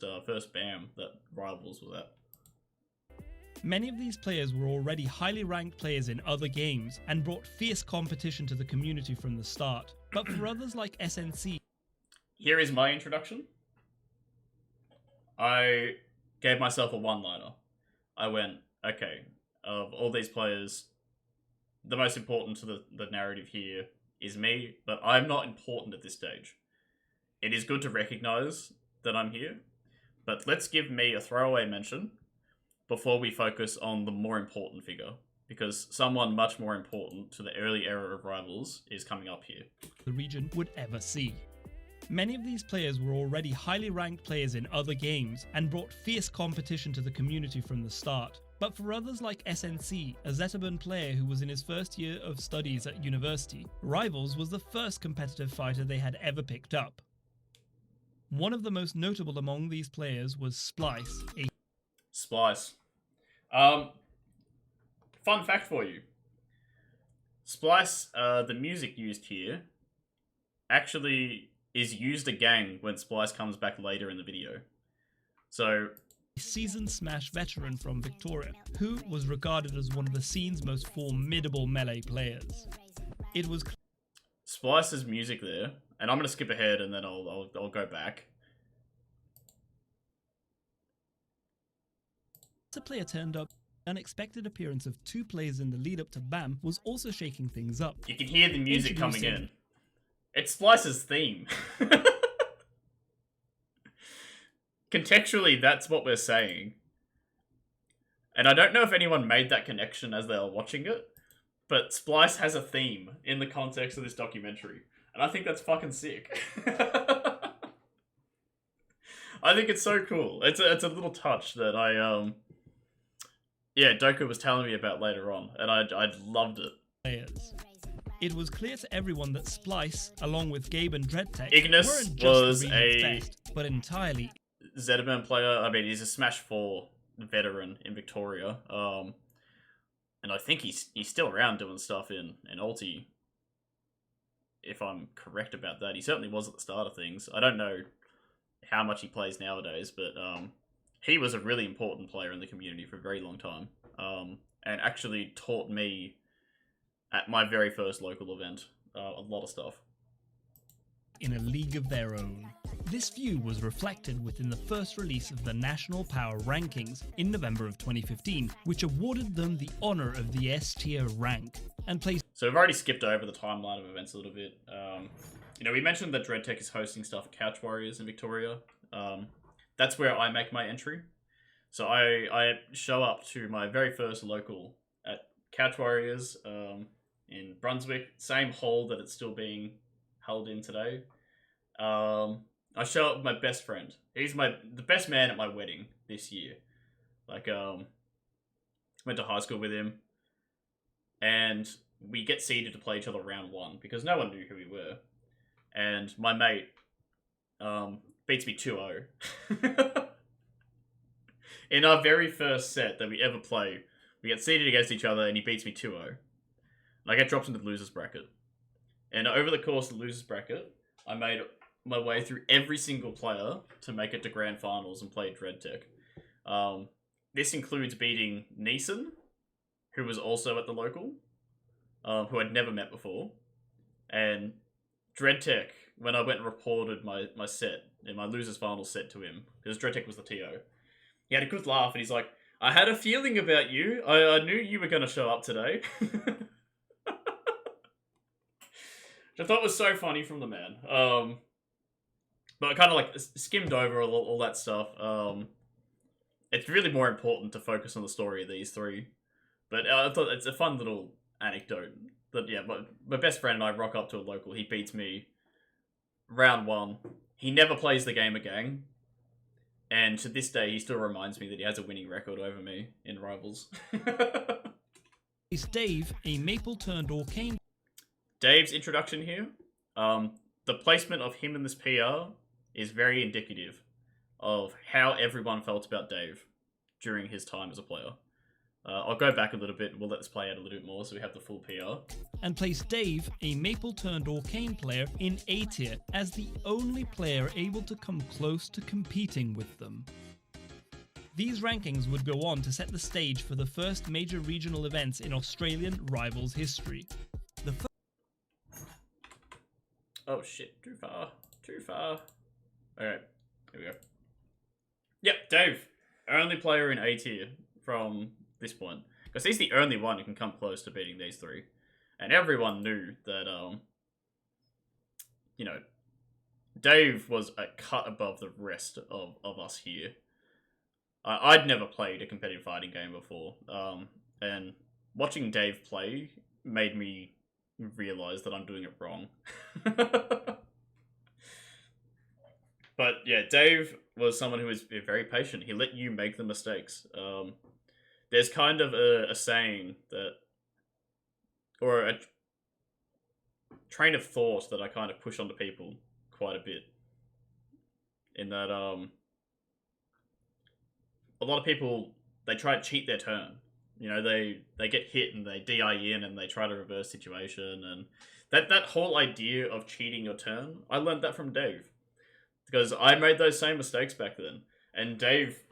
BAM that Rivals was at. Many of these players were already highly ranked players in other games and brought fierce competition to the community from the start. But for others like SNC, here is my introduction. I gave myself a one-liner. I went, okay, of all these players, the most important to the narrative here is me, but I'm not important at this stage. It is good to recognize that I'm here, but let's give me a throwaway mention before we focus on the more important figure, because someone much more important to the early era of Rivals is coming up here. The region would ever see. Many of these players were already highly ranked players in other games and brought fierce competition to the community from the start. But for others like SNC, a Zetterburn player who was in his first year of studies at university, Rivals was the first competitive fighter they had ever picked up. One of the most notable among these players was Splice, a Splice. Fun fact for you. Splice, the music used here, actually is used again when Splice comes back later in the video. So, seasoned Smash veteran from Victoria, who was regarded as one of the scene's most formidable melee players. It was Splice's music there, and I'm going to skip ahead and then I'll go back. The player turned up. Unexpected appearance of two players in the lead up to BAM was also shaking things up. You can hear the music coming in. It's Splice's theme. Contextually, that's what we're saying. And I don't know if anyone made that connection as they were watching it, but Splice has a theme in the context of this documentary. And I think that's fucking sick. I think it's so cool. It's a little touch that yeah, Doku was telling me about later on, and I loved it. Players. It was clear to everyone that Splice, along with Gabe and Dreadtech, Ignis weren't just was the a region's best, but entirely Zetterburn player. I mean, he's a Smash 4 veteran in Victoria, and I think he's still around doing stuff in Ulti, if I'm correct about that. He certainly was at the start of things. I don't know how much he plays nowadays, but he was a really important player in the community for a very long time, and actually taught me at my very first local event a lot of stuff. In a league of their own. This view was reflected within the first release of the National Power Rankings in November of 2015, which awarded them the honour of the S-tier rank, and placed... So we've already skipped over the timeline of events a little bit. You know, we mentioned that Dreadtech is hosting stuff at Couch Warriors in Victoria. That's where I make my entry. So I show up to my very first local at Couch Warriors in Brunswick, same hall that it's still being held in today. I show up with my best friend. He's the best man at my wedding this year. Like, went to high school with him, and we get seeded to play each other round one because no one knew who we were. And my mate beats me 2-0. In our very first set that we ever play, we get seeded against each other and he beats me 2-0. And I get dropped into the loser's bracket. And over the course of the loser's bracket, I made my way through every single player to make it to grand finals and play Dreadtech. This includes beating Neeson, who was also at the local, who I'd never met before. And Dreadtech, when I went and reported my set, in my loser's final set to him, because Dreadtech was the TO, he had a good laugh and he's like, I had a feeling about you. I knew you were going to show up today. Which I thought was so funny from the man. But I kind of like skimmed over all that stuff. It's really more important to focus on the story of these three. But I thought it's a fun little anecdote. That, yeah, my best friend and I rock up to a local. He beats me round one. He never plays the game again. And to this day, he still reminds me that he has a winning record over me in Rivals. Is Dave a maple turned arcane? Dave's introduction here, the placement of him in this PR is very indicative of how everyone felt about Dave during his time as a player. I'll go back a little bit and we'll let this play out a little bit more so we have the full PR. And place Dave, a maple turned arcane player, in A tier as the only player able to come close to competing with them. These rankings would go on to set the stage for the first major regional events in Australian Rivals history. Oh shit, too far. Too far. Alright, here we go. Yep, Dave. Only player in A tier from this point. Because he's the only one who can come close to beating these three. And everyone knew that, you know, Dave was a cut above the rest of us here. I'd never played a competitive fighting game before. And watching Dave play made me realize that I'm doing it wrong. But yeah, Dave was someone who was very patient. He let you make the mistakes. There's kind of a saying that, or a train of thought that I kind of push onto people quite a bit. In that, a lot of people, they try to cheat their turn. You know, they get hit and they DI in and they try to reverse situation. And that whole idea of cheating your turn, I learned that from Dave. Because I made those same mistakes back then. And Dave,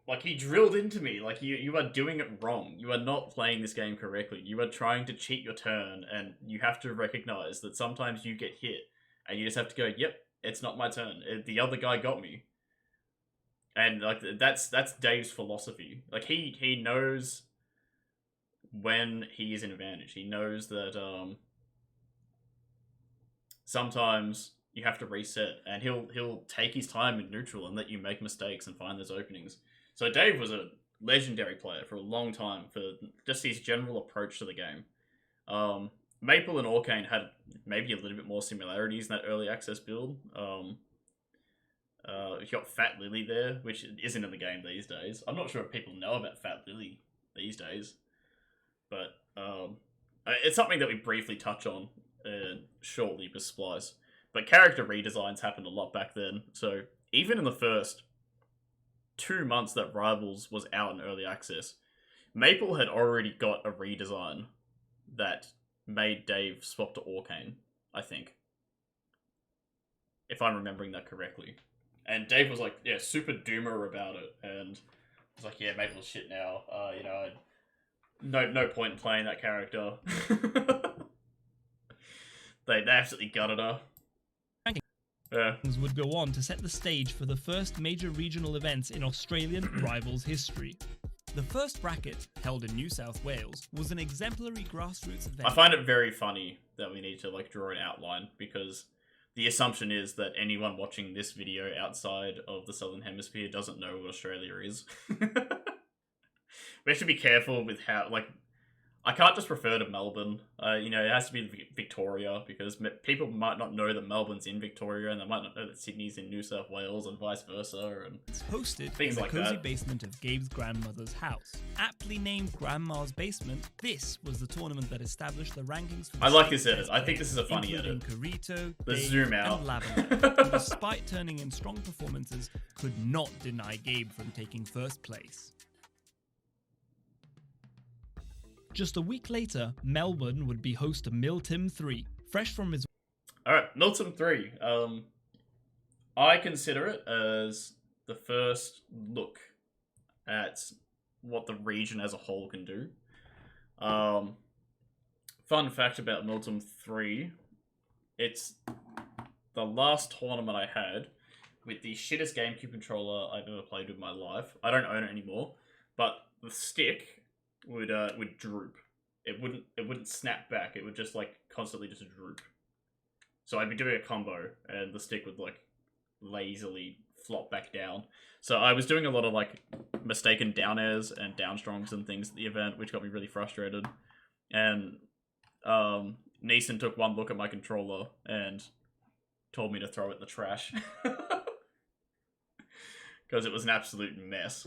like, he drilled into me, like, you are doing it wrong. You are not playing this game correctly. You are trying to cheat your turn, and you have to recognize that sometimes you get hit, and you just have to go, yep, it's not my turn. The other guy got me. And, like, that's Dave's philosophy. Like, he knows when he is in advantage. He knows that, sometimes you have to reset, and he'll take his time in neutral and let you make mistakes and find those openings. So Dave was a legendary player for a long time for just his general approach to the game. Maple and Arcane had maybe a little bit more similarities in that early access build. You got Fat Lily there, which isn't in the game these days. I'm not sure if people know about Fat Lily these days, but it's something that we briefly touch on shortly with Splice. But character redesigns happened a lot back then, so even in the first 2 months that Rivals was out in early access, Maple had already got a redesign that made Dave swap to Arcane, I think. If I'm remembering that correctly. And Dave was like, yeah, super doomer about it, and was like, yeah, Maple's shit now, you know, no point in playing that character. They absolutely gutted her. Yeah. Would go on to set the stage for the first major regional events in Australian Rivals history. The first bracket, held in New South Wales, was an exemplary grassroots event. I find it very funny that we need to like draw an outline, because the assumption is that anyone watching this video outside of the Southern Hemisphere doesn't know what Australia is. We have to be careful with how, like, I can't just refer to Melbourne. You know, it has to be Victoria, because people might not know that Melbourne's in Victoria, and they might not know that Sydney's in New South Wales, and vice versa. And it's hosted things in the like cozy that. basement of Gabe's grandmother's house. Aptly named Grandma's Basement, this was the tournament that established the rankings for the I like this state edit. I think this is a funny including edit. Carito, The Dave, zoom out. and Lavender, who, despite turning in strong performances, could not deny Gabe from taking first place. Just a week later, Melbourne would be host to Miltim 3, fresh from his... Alright, Miltim 3. I consider it as the first look at what the region as a whole can do. Fun fact about Miltim 3, it's the last tournament I had with the shittest GameCube controller I've ever played with in my life. I don't own it anymore, but the stick would droop. It wouldn't snap back. It would just like constantly just droop. So I'd be doing a combo, and the stick would like lazily flop back down. So I was doing a lot of like mistaken down airs and down strongs and things at the event, which got me really frustrated. And Neeson took one look at my controller and told me to throw it in the trash because it was an absolute mess.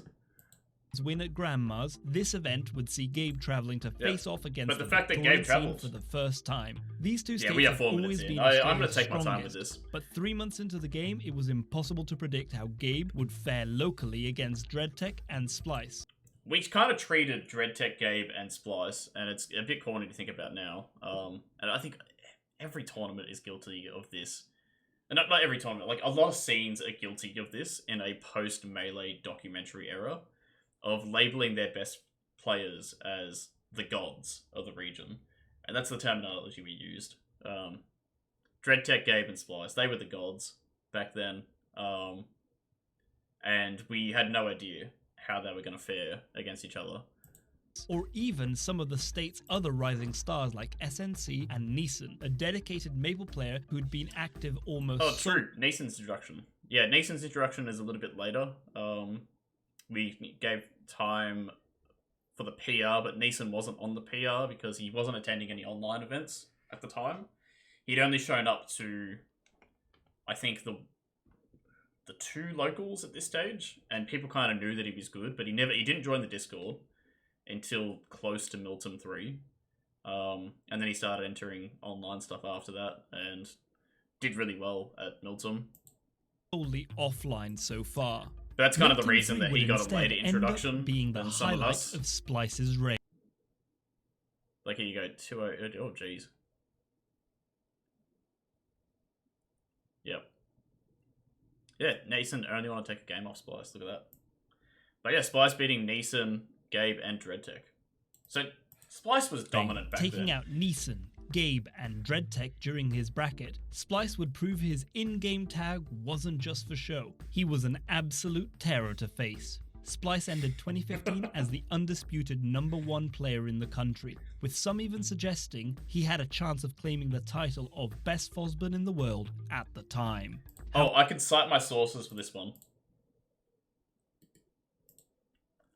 win at Grandma's, this event would see Gabe traveling to face off against but the the fact that Victorian Gabe scene travelled for the first time. These two states we are have 4 minutes always in. been I'm going Australia's to take my time with strongest, this. but 3 months into the game, it was impossible to predict how Gabe would fare locally against DreadTech and Splice. We kind of treated DreadTech, Gabe, and Splice, and it's a bit corny to think about now. And I think every tournament is guilty of this. And not every tournament, like a lot of scenes are guilty of this in a post-Melee documentary era of labeling their best players as the gods of the region. And that's the terminology we used. DreadTech, Gabe, and Splice, they were the gods back then. And we had no idea how they were going to fare against each other. Or even some of the state's other rising stars like SNC and Neeson, a dedicated Maple player who'd been active almost... Oh, true. Neeson's introduction. Yeah, Neeson's introduction is a little bit later. We gave time for the PR, but Neeson wasn't on the PR because he wasn't attending any online events at the time. He'd only shown up to, I think, the 2 locals at this stage, and people kind of knew that he was good, but he didn't join the Discord until close to Milton 3. And then he started entering online stuff after that, and did really well at Milton. Solely offline so far. But that's kind of the Milton reason 3 that he would got a instead later end up introduction being the than some of highlight us. of Splice's reign. Like, here you go, 2-0, oh jeez. Yep. Yeah, Neeson only want to take a game off Splice, look at that. But yeah, Splice beating Neeson, Gabe, and DreadTech. So, Splice was dominant back then. Taking out Neeson, Gabe, and DreadTech during his bracket, Splice would prove his in-game tag wasn't just for show. He was an absolute terror to face. Splice ended 2015 as the undisputed #1 player in the country, with some even suggesting he had a chance of claiming the title of best Fosburn in the world at the time. Oh, I can cite my sources for this one.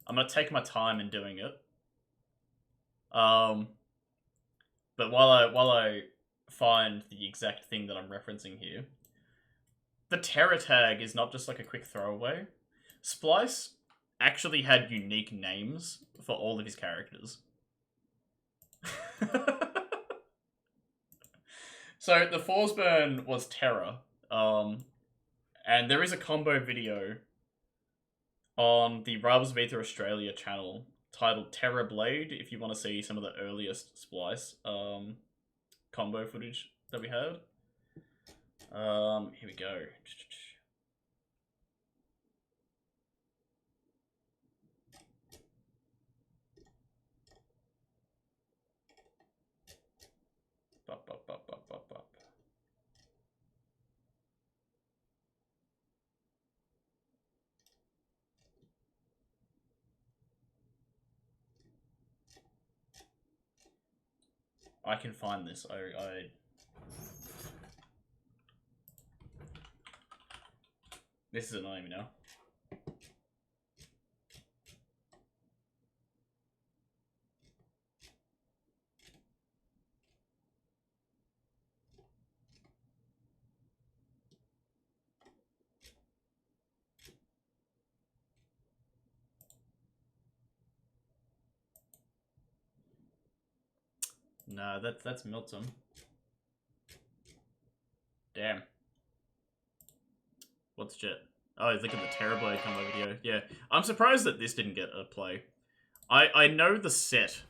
I'm going to take my time in doing it. But while I find the exact thing that I'm referencing here, the terror tag is not just like a quick throwaway. Splice actually had unique names for all of his characters. So the Forsburn was Terror, and there is a combo video on the Rivals of Aether Australia channel titled Terror Blade, if you want to see some of the earliest Splice combo footage that we had. Here we go. I can find this. This is annoying me now. No, that's Milton. Damn. What's Jet? Oh, look at the Terrorblade combo video. Yeah, I'm surprised that this didn't get a play. I know the set.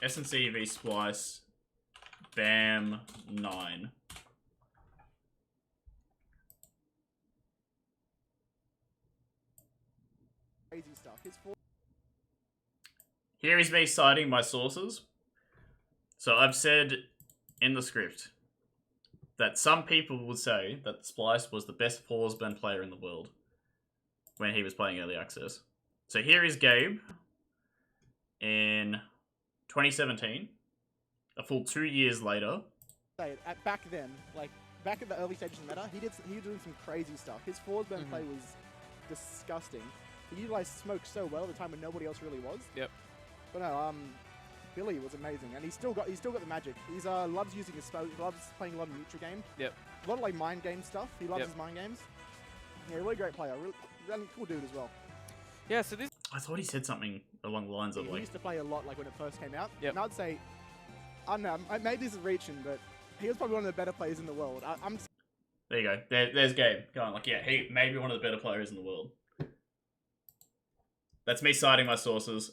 SNC v Splice. Bam 9. Crazy stuff. Here is me citing my sources. So I've said in the script that some people would say that Splice was the best Forsburn player in the world when he was playing early access. So here is Gabe in 2017, a full 2 years later. Back then, like back at the early stages of meta, he was doing some crazy stuff. His Forsburn play was disgusting. He utilized smoke so well at the time when nobody else really was. Yep. But no, Billy was amazing, and he's still got the magic. He's loves using his spell. He loves playing a lot of neutral game. Yep. A lot of like mind game stuff. He loves his mind games. Yeah, really great player. Really cool dude as well. Yeah. So this. I thought he said something along the lines of He like, used to play a lot like when it first came out. Yep. And I'd say, I don't know, maybe this is reaching, but he was probably one of the better players in the world. I'm there you go. There's Gabe going like, yeah, he may be one of the better players in the world. That's me citing my sources.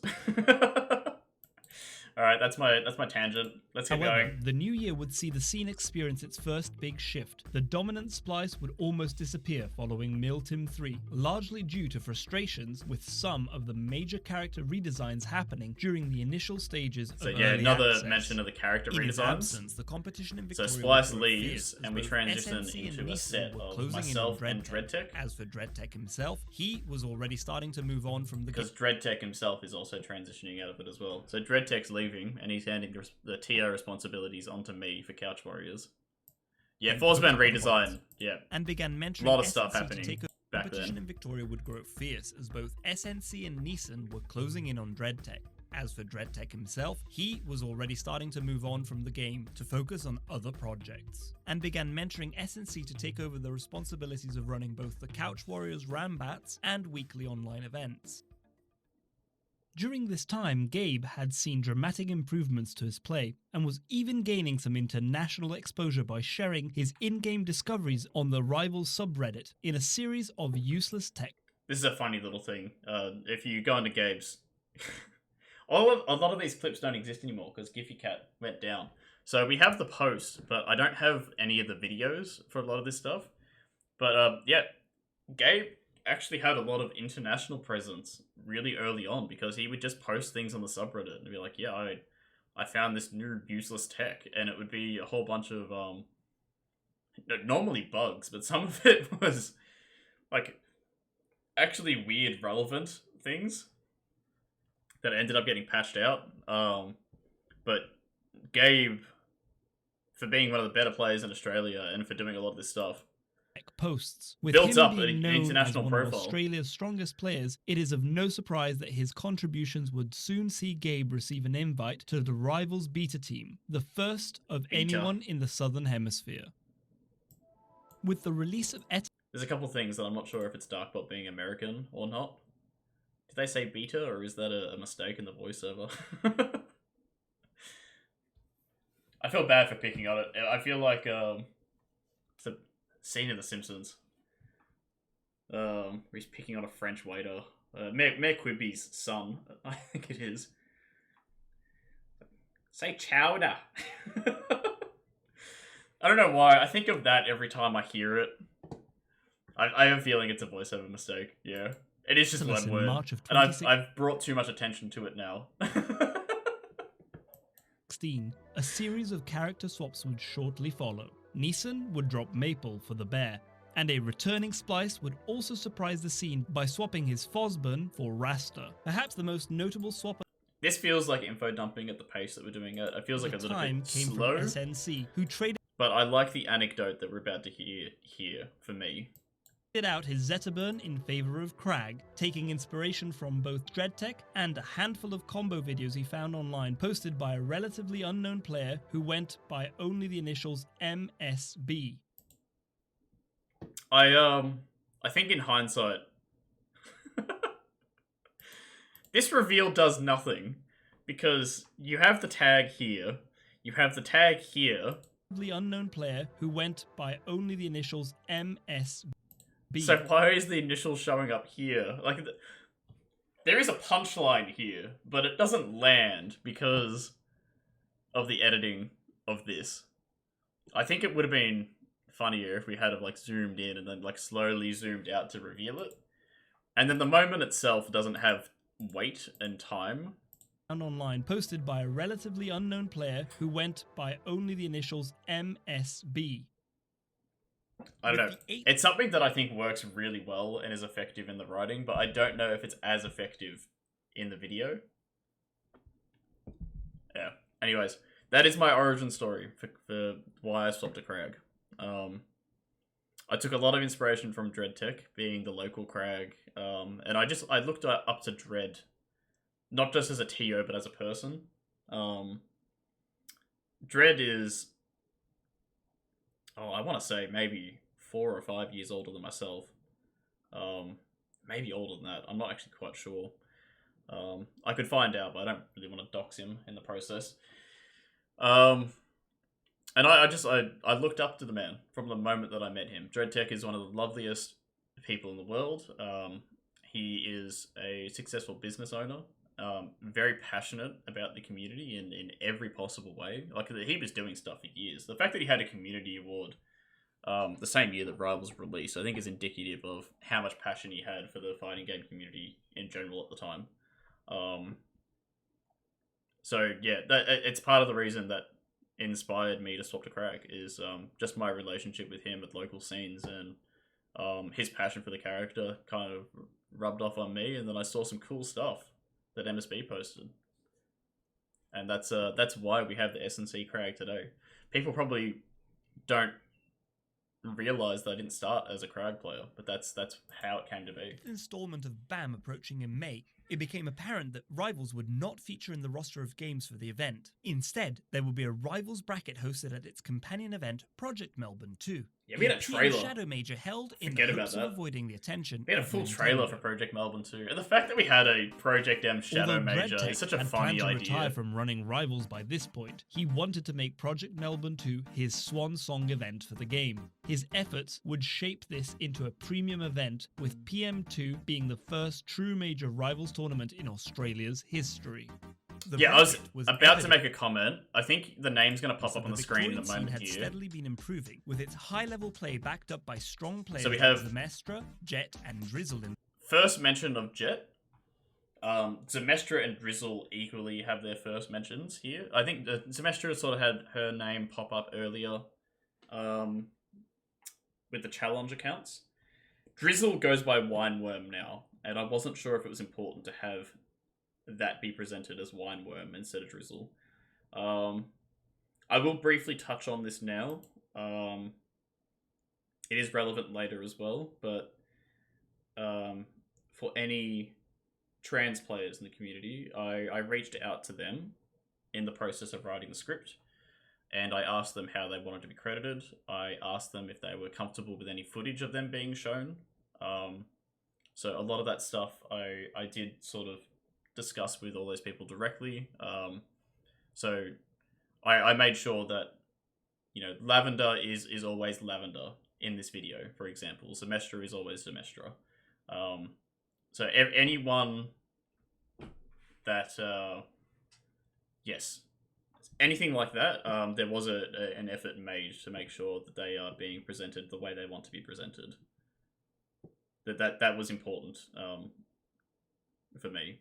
All right, that's my tangent. Let's get However, going. the new year would see the scene experience its first big shift. The dominant splice would almost disappear following Miltim 3, largely due to frustrations with some of the major character redesigns happening during the initial stages So of yeah, early another access. mention of the character In its redesigns. absence, the competition in So Victoria Splice would grow leaves, fierce as and we both transition SNC and into a Neeson set were of closing in on myself and Dreadtech. Dreadtech. As for Dreadtech himself, he was already starting to move on from the Because Dreadtech himself is also transitioning out of it as well. So Dreadtech's leaving, and he's handing the TO responsibilities onto me for Couch Warriors. Yeah, Forsman redesign. Yeah, and began mentoring a lot of stuff SNC to happening take over. back Competition then. in Victoria would grow fierce as both SNC and Neeson were closing in on Dreadtech. As for Dreadtech himself, he was already starting to move on from the game to focus on other projects, and began mentoring SNC to take over the responsibilities of running both the Couch Warriors Rambats and weekly online events. During this time, Gabe had seen dramatic improvements to his play, and was even gaining some international exposure by sharing his in-game discoveries on the Rivals subreddit in a series of useless tech. This is a funny little thing. If you go into Gabe's, a lot of these clips don't exist anymore because GiphyCat went down. So we have the post, but I don't have any of the videos for a lot of this stuff. But yeah, Gabe actually had a lot of international presence really early on because he would just post things on the subreddit and be like, yeah, I found this new useless tech, and it would be a whole bunch of normally bugs, but some of it was like actually weird relevant things that ended up getting patched out. But Gabe, for being one of the better players in Australia and for doing a lot of this stuff, Posts. With built him up being an known international as one profile. of Australia's strongest players, it is of no surprise that his contributions would soon see Gabe receive an invite to the Rivals beta team, the first of Beta. anyone in the Southern Hemisphere. With the release of There's a couple things that I'm not sure if it's Darkbot being American or not. Did they say beta, or is that a mistake in the voiceover? I feel bad for picking on it. I feel like it's a scene in The Simpsons. Where he's picking on a French waiter. Mayor Quimby's son, I think it is. Say chowder. I don't know why. I think of that every time I hear it. I have a feeling it's a voiceover mistake. Yeah, it is just one in word, March of and I've brought too much attention to it now. 2016, a series of character swaps would shortly follow. Neeson would drop Maple for the bear, and a returning Splice would also surprise the scene by swapping his Fosburn for Rasta. Perhaps the most notable swap This feels like info dumping at the pace that we're doing it. It feels like a of the little time bit came slow, from SNC, who traded but I like the anecdote that we're about to hear here for me. out his Zetterburn in favor of Crag, taking inspiration from both Dreadtech and a handful of combo videos he found online posted by a relatively unknown player who went by only the initials MSB. I think in hindsight, this reveal does nothing because you have the tag here, you have the tag here. The unknown player who went by only the initials MSB. So why is the initial showing up here? Like, there is a punchline here, but it doesn't land because of the editing of this. I think it would have been funnier if we had it like zoomed in and then like slowly zoomed out to reveal it. And then the moment itself doesn't have weight and time. Online posted by a relatively unknown player who went by only the initials MSB. I don't know. With the It's something that I think works really well and is effective in the writing, but I don't know if it's as effective in the video. Yeah. Anyways, that is my origin story for why I swapped to Crag. I took a lot of inspiration from Dreadtech, being the local Crag, and I looked up to Dread, not just as a TO, but as a person. Dread is, I want to say maybe 4 or 5 years older than myself. Maybe older than that. I'm not actually quite sure. I could find out, but I don't really want to dox him in the process. And I looked up to the man from the moment that I met him. DreadTech is one of the loveliest people in the world. He is a successful business owner, very passionate about the community in every possible way. Like, he was doing stuff for years. The fact that he had a community award the same year that Rivals released, I think is indicative of how much passion he had for the fighting game community in general at the time. So yeah, it's part of the reason that inspired me to swap to Crag is just my relationship with him at local scenes, and his passion for the character kind of rubbed off on me, and then I saw some cool stuff that MSB posted, and that's why we have the S&C Crag today. People probably don't realize that I didn't start as a Crag player, but that's how it came to be. With the installment of BAM approaching in May, it became apparent that Rivals would not feature in the roster of games for the event. Instead, there would be a Rivals bracket hosted at its companion event, Project Melbourne 2. Yeah, we had a trailer. Shadow Major held in Forget the about hopes that. of avoiding the attention. We had a full trailer for Project Melbourne 2, and the fact that we had a Project M Shadow Although Major DreadTech is such a had funny planned to retire idea. from running Rivals by this point, he wanted to make Project Melbourne 2 his swan song event for the game. His efforts would shape this into a premium event, with PM2 being the first true major Rivals tournament in Australia's history. Yeah, I was about to evident make a comment. I think the name's going to pop that up on the the screen in a Victorian scene moment had here. steadily been improving, with its high-level play backed up by strong players So we like have- Zemestra, Jet, and Drizzle in First mention of Jet. Zemestra and Drizzle equally have their first mentions here. I think Zemestra sort of had her name pop up earlier with the challenge accounts. Drizzle goes by Wineworm now, and I wasn't sure if it was important to have that be presented as Wineworm instead of Drizzle. I will briefly touch on this now. It is relevant later as well, but for any trans players in the community, I reached out to them in the process of writing the script, and I asked them how they wanted to be credited. I asked them if they were comfortable with any footage of them being shown. So a lot of that stuff I did sort of discuss with all those people directly. So I made sure that, you know, Lavender is always Lavender in this video, for example. Zemestra is always Zemestra. So anyone that, yes, anything like that, there was an effort made to make sure that they are being presented the way they want to be presented. That was important for me.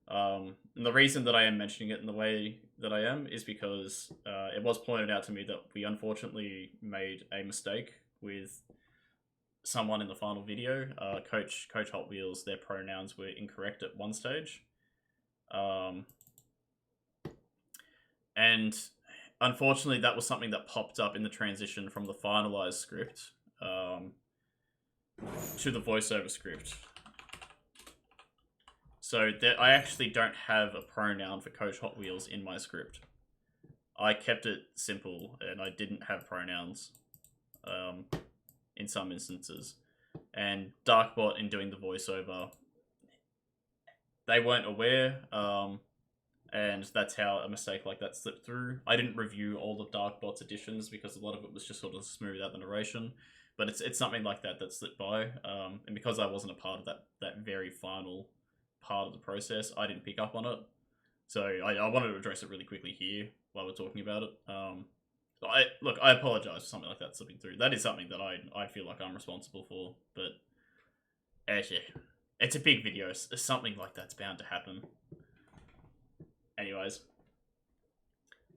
And the reason that I am mentioning it in the way that I am is because it was pointed out to me that we unfortunately made a mistake with someone in the final video. Coach Hot Wheels, their pronouns were incorrect at one stage. And unfortunately, that was something that popped up in the transition from the finalized script to the voiceover script. So I actually don't have a pronoun for Coach Hot Wheels in my script. I kept it simple, and I didn't have pronouns in some instances. And Darkbot, in doing the voiceover, they weren't aware, and that's how a mistake like that slipped through. I didn't review all of Darkbot's additions because a lot of it was just sort of smooth out the narration, but it's something like that slipped by, and because I wasn't a part of that very final part of the process, I didn't pick up on it. So I wanted to address it really quickly here while we're talking about it. I apologize for something like that slipping through. That is something that I feel like I'm responsible for, but actually, it's a big video. Something like that's bound to happen. Anyways,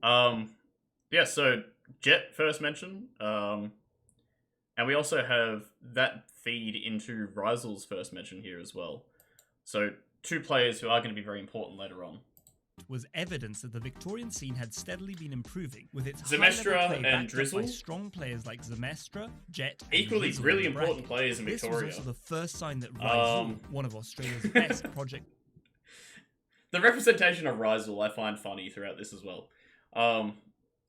yeah. So Jet first mention, and we also have that feed into Risel's first mention here as well. So two players who are going to be very important later on. Was evidence that the Victorian scene had steadily been improving, with its Zemestra high-level play and backed up Drizzle. by strong players like Zemestra, Jet, and Equally Drizzle really in the important bracket. players in Victoria. This was also the first sign that Rizal, one of Australia's best project... The representation of Rizal I find funny throughout this as well.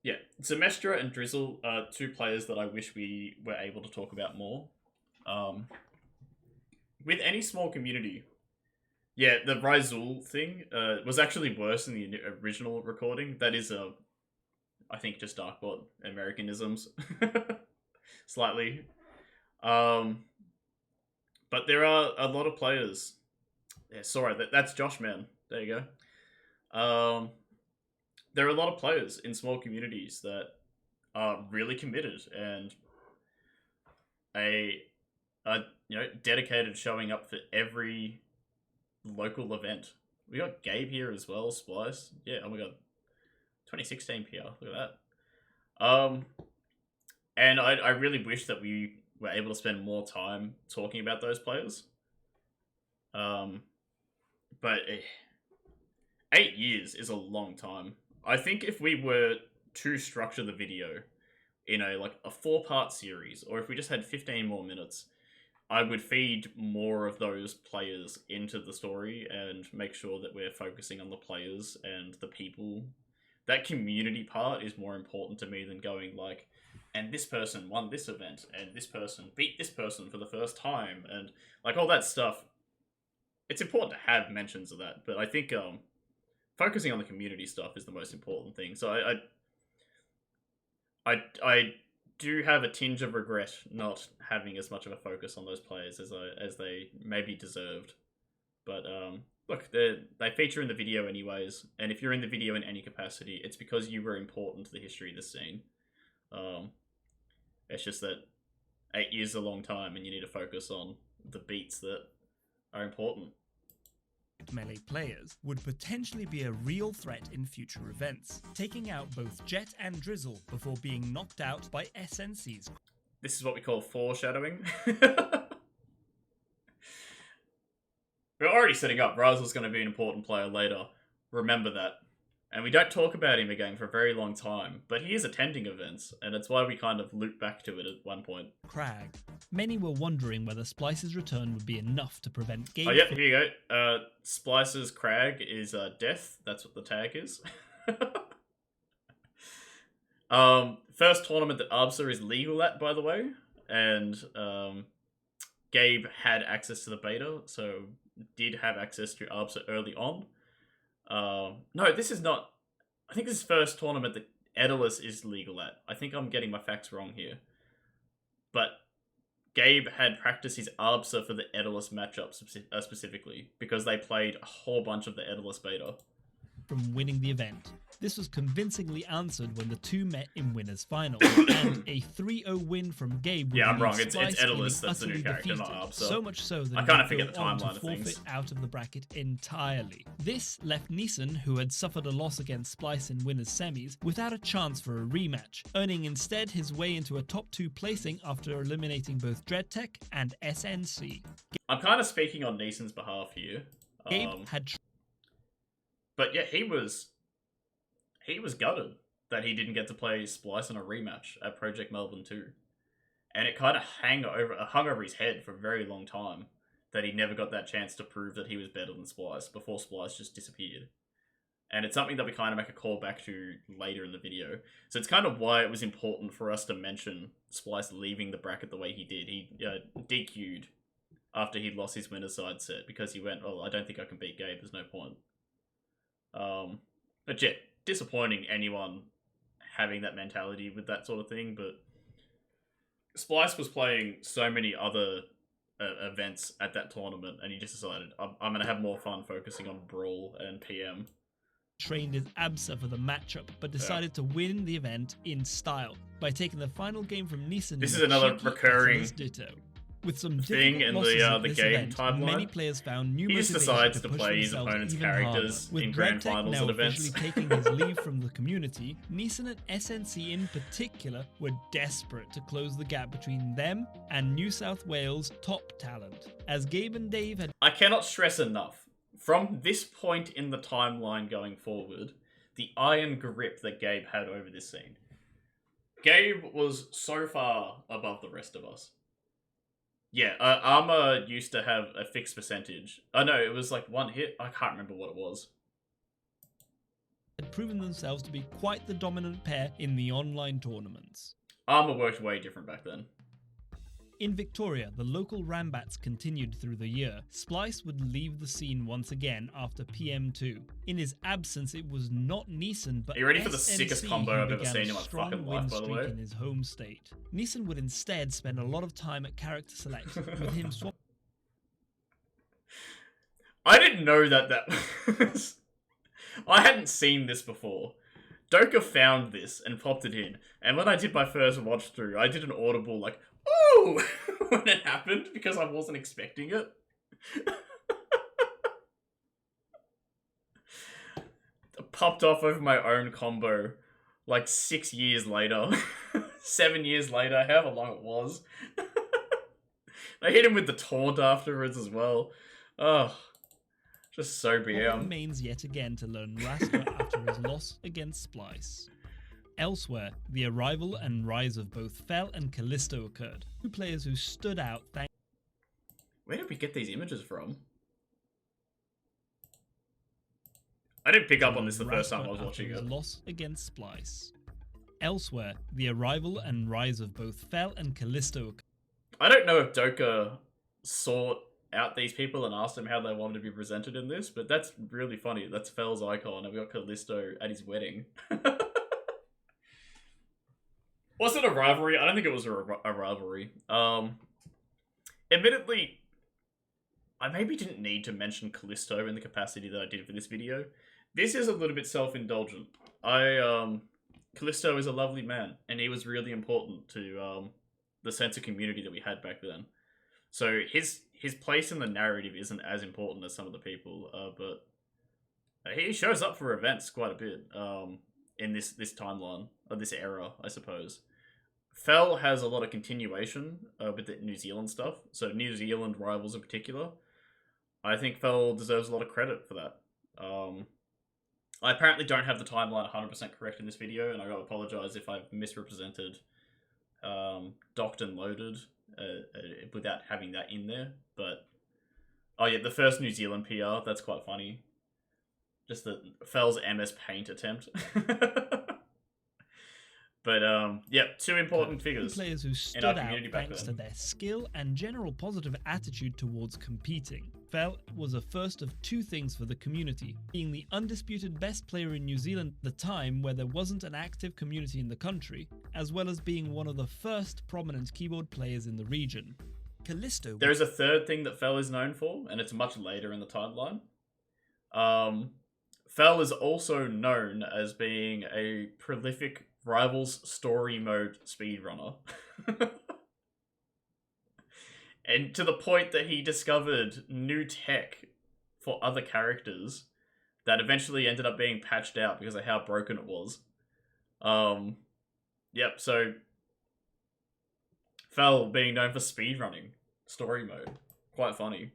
Yeah, Zemestra and Drizzle are two players that I wish we were able to talk about more. With any small community, Yeah, the Rizul thing was actually worse than the original recording. That is, I think, just Darkbot Americanisms. Slightly. But there are a lot of players. Yeah, sorry, that's Josh, man. There you go. There are a lot of players in small communities that are really committed and a dedicated showing up for every local event. We got Gabe here as well, Splice. Yeah, oh my god. 2016 PR, look at that. And I really wish that we were able to spend more time talking about those players. But 8 years is a long time. I think if we were to structure the video in a 4-part series, or if we just had 15 more minutes, I would feed more of those players into the story and make sure that we're focusing on the players and the people. That community part is more important to me than going and this person won this event, and this person beat this person for the first time, and all that stuff. It's important to have mentions of that, but I think focusing on the community stuff is the most important thing. So I do have a tinge of regret not having as much of a focus on those players as they maybe deserved. But look, they feature in the video anyways, and if you're in the video in any capacity, it's because you were important to the history of the scene. It's just that 8 years is a long time, and you need to focus on the beats that are important. Melee players would potentially be a real threat in future events, taking out both Jet and Drizzle before being knocked out by SNC's. This is what we call foreshadowing. We're already setting up. Razel's going to be an important player later. Remember that. And we don't talk about him again for a very long time, but he is attending events, and it's why we kind of loop back to it at one point. Crag. Many were wondering whether Splice's return would be enough to prevent game. Oh, yep, here you go. Splice's Crag is death. That's what the tag is. First tournament that Arbser is legal at, by the way, and Gabe had access to the beta, so did have access to Arbser early on. No, this is not. I think this is the first tournament that Daedalus is legal at. I think I'm getting my facts wrong here. But Gabe had practiced his Arbser for the Daedalus matchup specifically, because they played a whole bunch of the Daedalus beta. From winning the event. This was convincingly answered when the two met in winners' final, and a 3-0 win from Gabe. Yeah, I'm wrong. It's Daedalus that's the new character, not Arbser. So much so that I kind of forget the timeline of things. Out of the bracket entirely. This left Neeson, who had suffered a loss against Splice in winners' semis, without a chance for a rematch, earning instead his way into a top 2 placing after eliminating both DreadTech and SNC. I'm kind of speaking on Neeson's behalf here. Gabe had. But yeah, he was gutted that he didn't get to play Splice in a rematch at Project Melbourne 2. And it kind of hung over his head for a very long time that he never got that chance to prove that he was better than Splice before Splice just disappeared. And it's something that we kind of make a call back to later in the video. So it's kind of why it was important for us to mention Splice leaving the bracket the way he did. He DQ'd after he lost his winner's side set because he went, oh, I don't think I can beat Gabe, there's no point. But yeah, disappointing anyone having that mentality with that sort of thing, but Splice was playing so many other events at that tournament, and he just decided, I'm going to have more fun focusing on Brawl and PM. Trained his Absa for the matchup, but decided to win the event in style by taking the final game from Neeson. This is another recurring ditto. With some thing in the game event, timeline. Many players found new he just decides to push play his opponent's characters in grand finals now at events. Officially taking his leave from the community, Neeson and SNC in particular were desperate to close the gap between them and New South Wales top talent. As Gabe and Dave had. I cannot stress enough, from this point in the timeline going forward, the iron grip that Gabe had over this scene. Gabe was so far above the rest of us. Yeah, Armor used to have a fixed percentage. Oh no, it was like one hit. I can't remember what it was. Had proven themselves to be quite the dominant pair in the online tournaments. Armor worked way different back then. In Victoria, the local Rambats continued through the year. Splice would leave the scene once again after PM2. In his absence, it was not Neeson, but Are you ready for the SNC sickest combo who I've ever began seen a in my strong fucking win life, by the streak way? in his home state. Neeson would instead spend a lot of time at character select, with him swapping I didn't know that was... I hadn't seen this before. Doka found this and popped it in, and when I did my first watch through, I did an audible like, "Ooh!" when it happened, because I wasn't expecting it. Popped off over my own combo, like 6 years later. 7 years later, however long it was. I hit him with the taunt afterwards as well. Oh, just so BM. remains yet again to learn Rasta after his loss against Splice. Elsewhere, the arrival and rise of both Fel and Callisto occurred, two players who stood out thanks Where did we get these images from? I didn't pick up on this the first time I was watching his it. loss against Splice. Elsewhere, the arrival and rise of both Fel and Callisto occurred. I don't know if Doka sought out these people and asked them how they wanted to be presented in this, but that's really funny. That's Fel's icon, and we got Callisto at his wedding. Was it a rivalry? I don't think it was a rivalry. Admittedly, I maybe didn't need to mention Callisto in the capacity that I did for this video. This is a little bit self-indulgent. Callisto is a lovely man, and he was really important to the sense of community that we had back then. So his place in the narrative isn't as important as some of the people, but he shows up for events quite a bit in this timeline, or this era, I suppose. Fel has a lot of continuation with the New Zealand stuff, so New Zealand rivals in particular. I think Fel deserves a lot of credit for that. I apparently don't have the timeline 100% correct in this video, and I gotta apologize if I've misrepresented Docked and Loaded without having that in there. But oh yeah, the first New Zealand PR, that's quite funny. Just the Fel's MS Paint attempt. But yeah, two important figures Players who stood in our out community back thanks to then. their skill and general positive attitude towards competing. Fel was a first of two things for the community, being the undisputed best player in New Zealand at the time where there wasn't an active community in the country, as well as being one of the first prominent keyboard players in the region. Callisto. There is a third thing that Fel is known for, and it's much later in the timeline. Fel is also known as being a prolific Rivals story mode speedrunner. And to the point that he discovered new tech for other characters that eventually ended up being patched out because of how broken it was. Yep, so Fel being known for speedrunning story mode. Quite funny.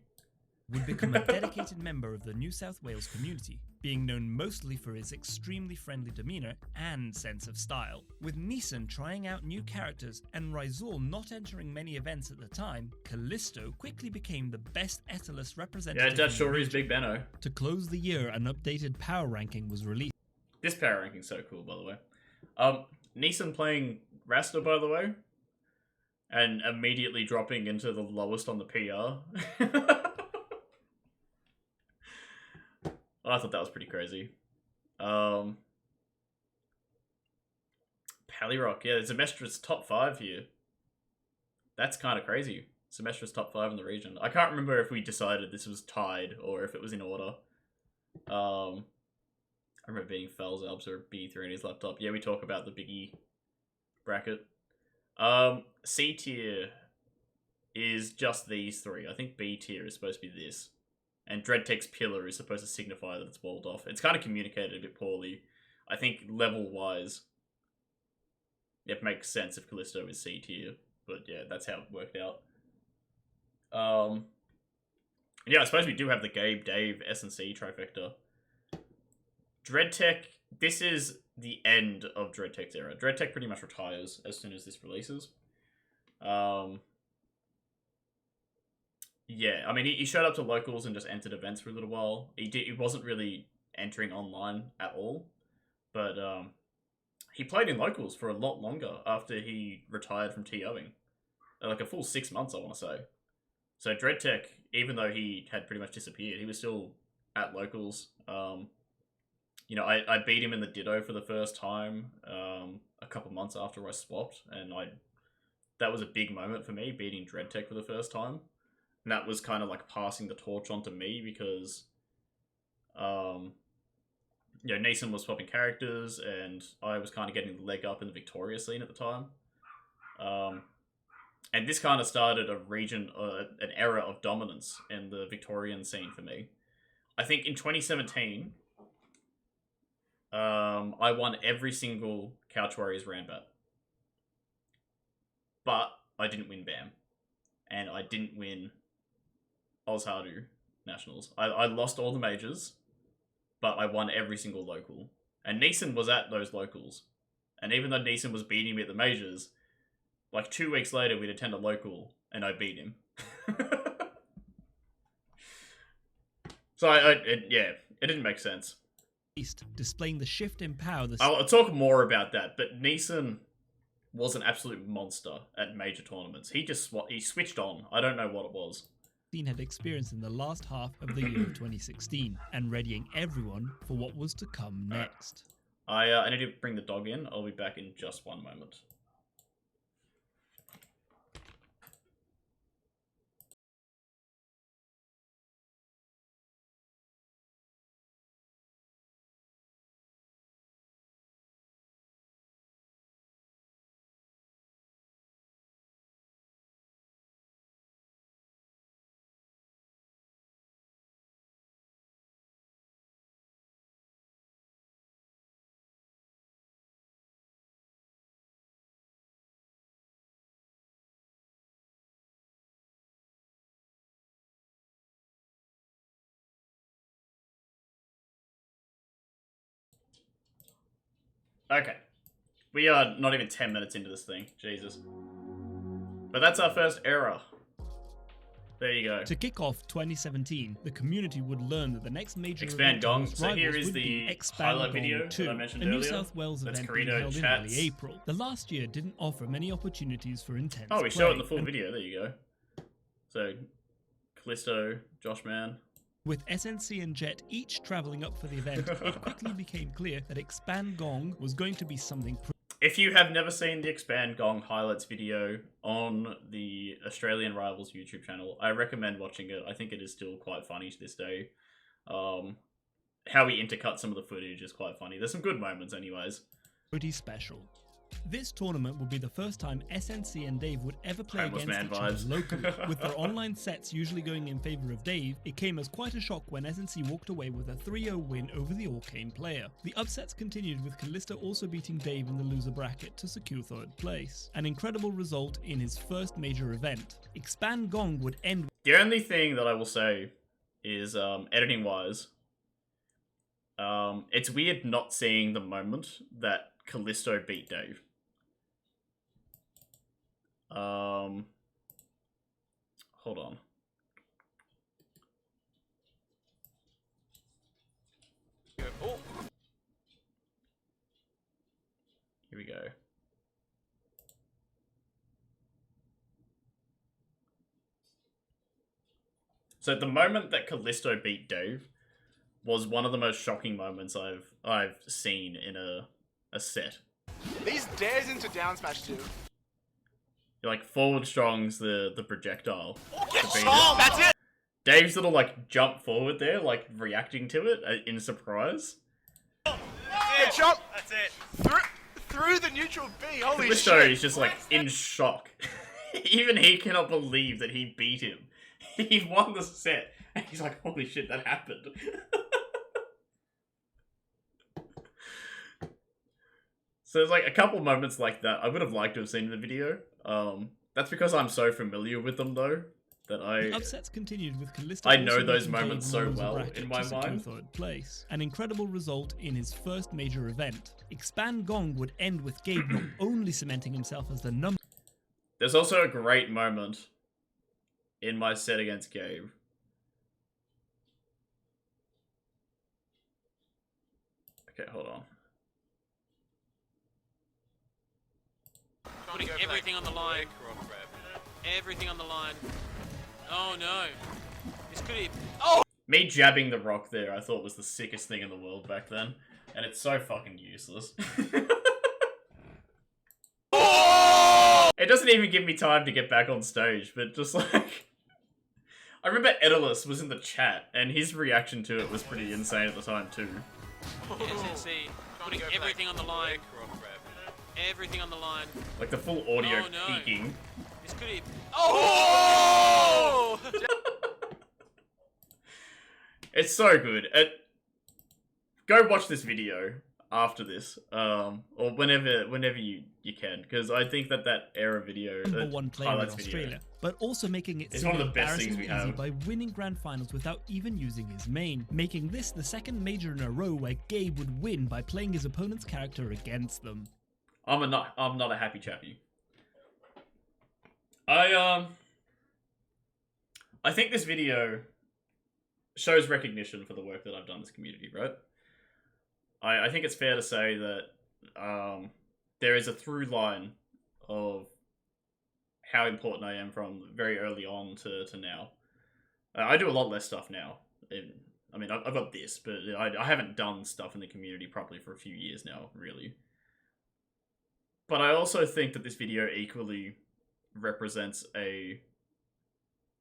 Would become a dedicated member of the New South Wales community, being known mostly for his extremely friendly demeanour and sense of style. With Neeson trying out new characters and Rizal not entering many events at the time, Callisto quickly became the best Aetherless representative. Yeah, Dad Shorey's Big Benno. To close the year, an updated power ranking was released. This power ranking's so cool, by the way. Neeson playing Rasta, by the way, and immediately dropping into the lowest on the PR. I thought that was pretty crazy. Pallyrock, yeah, Zemestra's top 5 here. That's kind of crazy. Zemestra's top 5 in the region. I can't remember if we decided this was tied or if it was in order. I remember being Fel's Alps or B3 on his laptop. Yeah, we talk about the Biggie bracket. C tier is just these three. I think B tier is supposed to be this. And Dreadtech's pillar is supposed to signify that it's walled off. It's kind of communicated a bit poorly. I think level-wise, it makes sense if Callisto is C tier. But yeah, that's how it worked out. Yeah, I suppose we do have the Gabe, Dave, S&C trifecta. Dreadtech, this is the end of Dreadtech's era. Dreadtech pretty much retires as soon as this releases. Yeah, I mean, he showed up to locals and just entered events for a little while. He wasn't really entering online at all, but he played in locals for a lot longer after he retired from TOing. like a full 6 months, I want to say. So DreadTech, even though he had pretty much disappeared, he was still at locals. You know, I beat him in the Ditto for the first time a couple months after I swapped, and that was a big moment for me, beating DreadTech for the first time. And that was kind of like passing the torch on to me because, you know, Neeson was swapping characters, and I was kind of getting the leg up in the Victoria scene at the time. And this kind of started an era of dominance in the Victorian scene for me. I think in 2017, I won every single Couch Warriors Rambat. But I didn't win BAM. And I didn't win Ozhardu Nationals. I lost all the majors, but I won every single local. And Neeson was at those locals. And even though Neeson was beating me at the majors, like 2 weeks later we'd attend a local, and I beat him. So it didn't make sense. Displaying the shift in power. I'll talk more about that, but Neeson was an absolute monster at major tournaments. He switched on. I don't know what it was. Scene had experienced in the last half of the year of 2016, and readying everyone for what was to come next. I need to bring the dog in. I'll be back in just one moment. Okay. We are not even 10 minutes into this thing. Jesus. But that's our first era. There you go. To kick off 2017, the community would learn that the next major Expand event Gong. to host So here Rivals is would be the Expand highlight Gong video 2, that I mentioned a New earlier. South Wales That's event being Carino held in chats. early April. The last year didn't offer many opportunities for intense Oh, we show it in the play, full video. There you go. So, Callisto, Joshman. With SNC and Jet each travelling up for the event, it quickly became clear that Expand Gong was going to be something If you have never seen the Expand Gong highlights video on the Australian Rivals YouTube channel, I recommend watching it. I think it is still quite funny to this day. How we intercut some of the footage is quite funny. There's some good moments anyways. pretty special. This tournament would be the first time SNC and Dave would ever play Homeless against man each other vibes. locally. With their online sets usually going in favour of Dave, it came as quite a shock when SNC walked away with a 3-0 win over the Orcane player. The upsets continued with Callisto also beating Dave in the loser bracket to secure 3rd place. An incredible result in his first major event. Expand Gong would end. The only thing that I will say is, editing wise, it's weird not seeing the moment that Callisto beat Dave. Hold on. Oh. Here we go. So the moment that Callisto beat Dave was one of the most shocking moments I've seen in a set. These dares into down smash too. Like forward strong's the projectile. to beat it. That's it! Dave's little like jump forward there, like reacting to it in surprise. Good jump That's it. through the neutral B. Holy Callisto shit! is just like in shock. Even he cannot believe that he beat him. He won the set, and he's like, "Holy shit, that happened!" So there's like a couple moments like that I would have liked to have seen in the video. That's because I'm so familiar with them though that The upsets continued with Callisto. I know also those beating moments Dave so in the loser well bracket in my to secure mind. 3rd place. An incredible result in his first major event. Expand Gong would end with Gabe not only cementing himself as the number. There's also a great moment in my set against Gabe. Okay, hold on. Putting everything on the line. Everything on the line. Oh no. This could be. Oh! Me jabbing the rock there, I thought was the sickest thing in the world back then, and it's so fucking useless. Oh! It doesn't even give me time to get back on stage, but just like... I remember Edalus was in the chat, and his reaction to it was pretty insane at the time too. SNC. Putting everything on the line. Everything on the line. Like the full audio Oh, no. peaking. This could be. Oh! It's so good. Go watch this video after this, or whenever you can, because I think that era video, Number one player in highlights Australia, video, but also making it It's seem one of the best things embarrassingly we easy have. by winning grand finals without even using his main, making this the second major in a row where Gabe would win by playing his opponent's character against them. I'm not a happy chappy. I think this video shows recognition for the work that I've done in this community, right? I think it's fair to say that there is a through line of how important I am from very early on to now. I do a lot less stuff now. I mean, I've got this, but I haven't done stuff in the community properly for a few years now, really. But I also think that this video equally represents a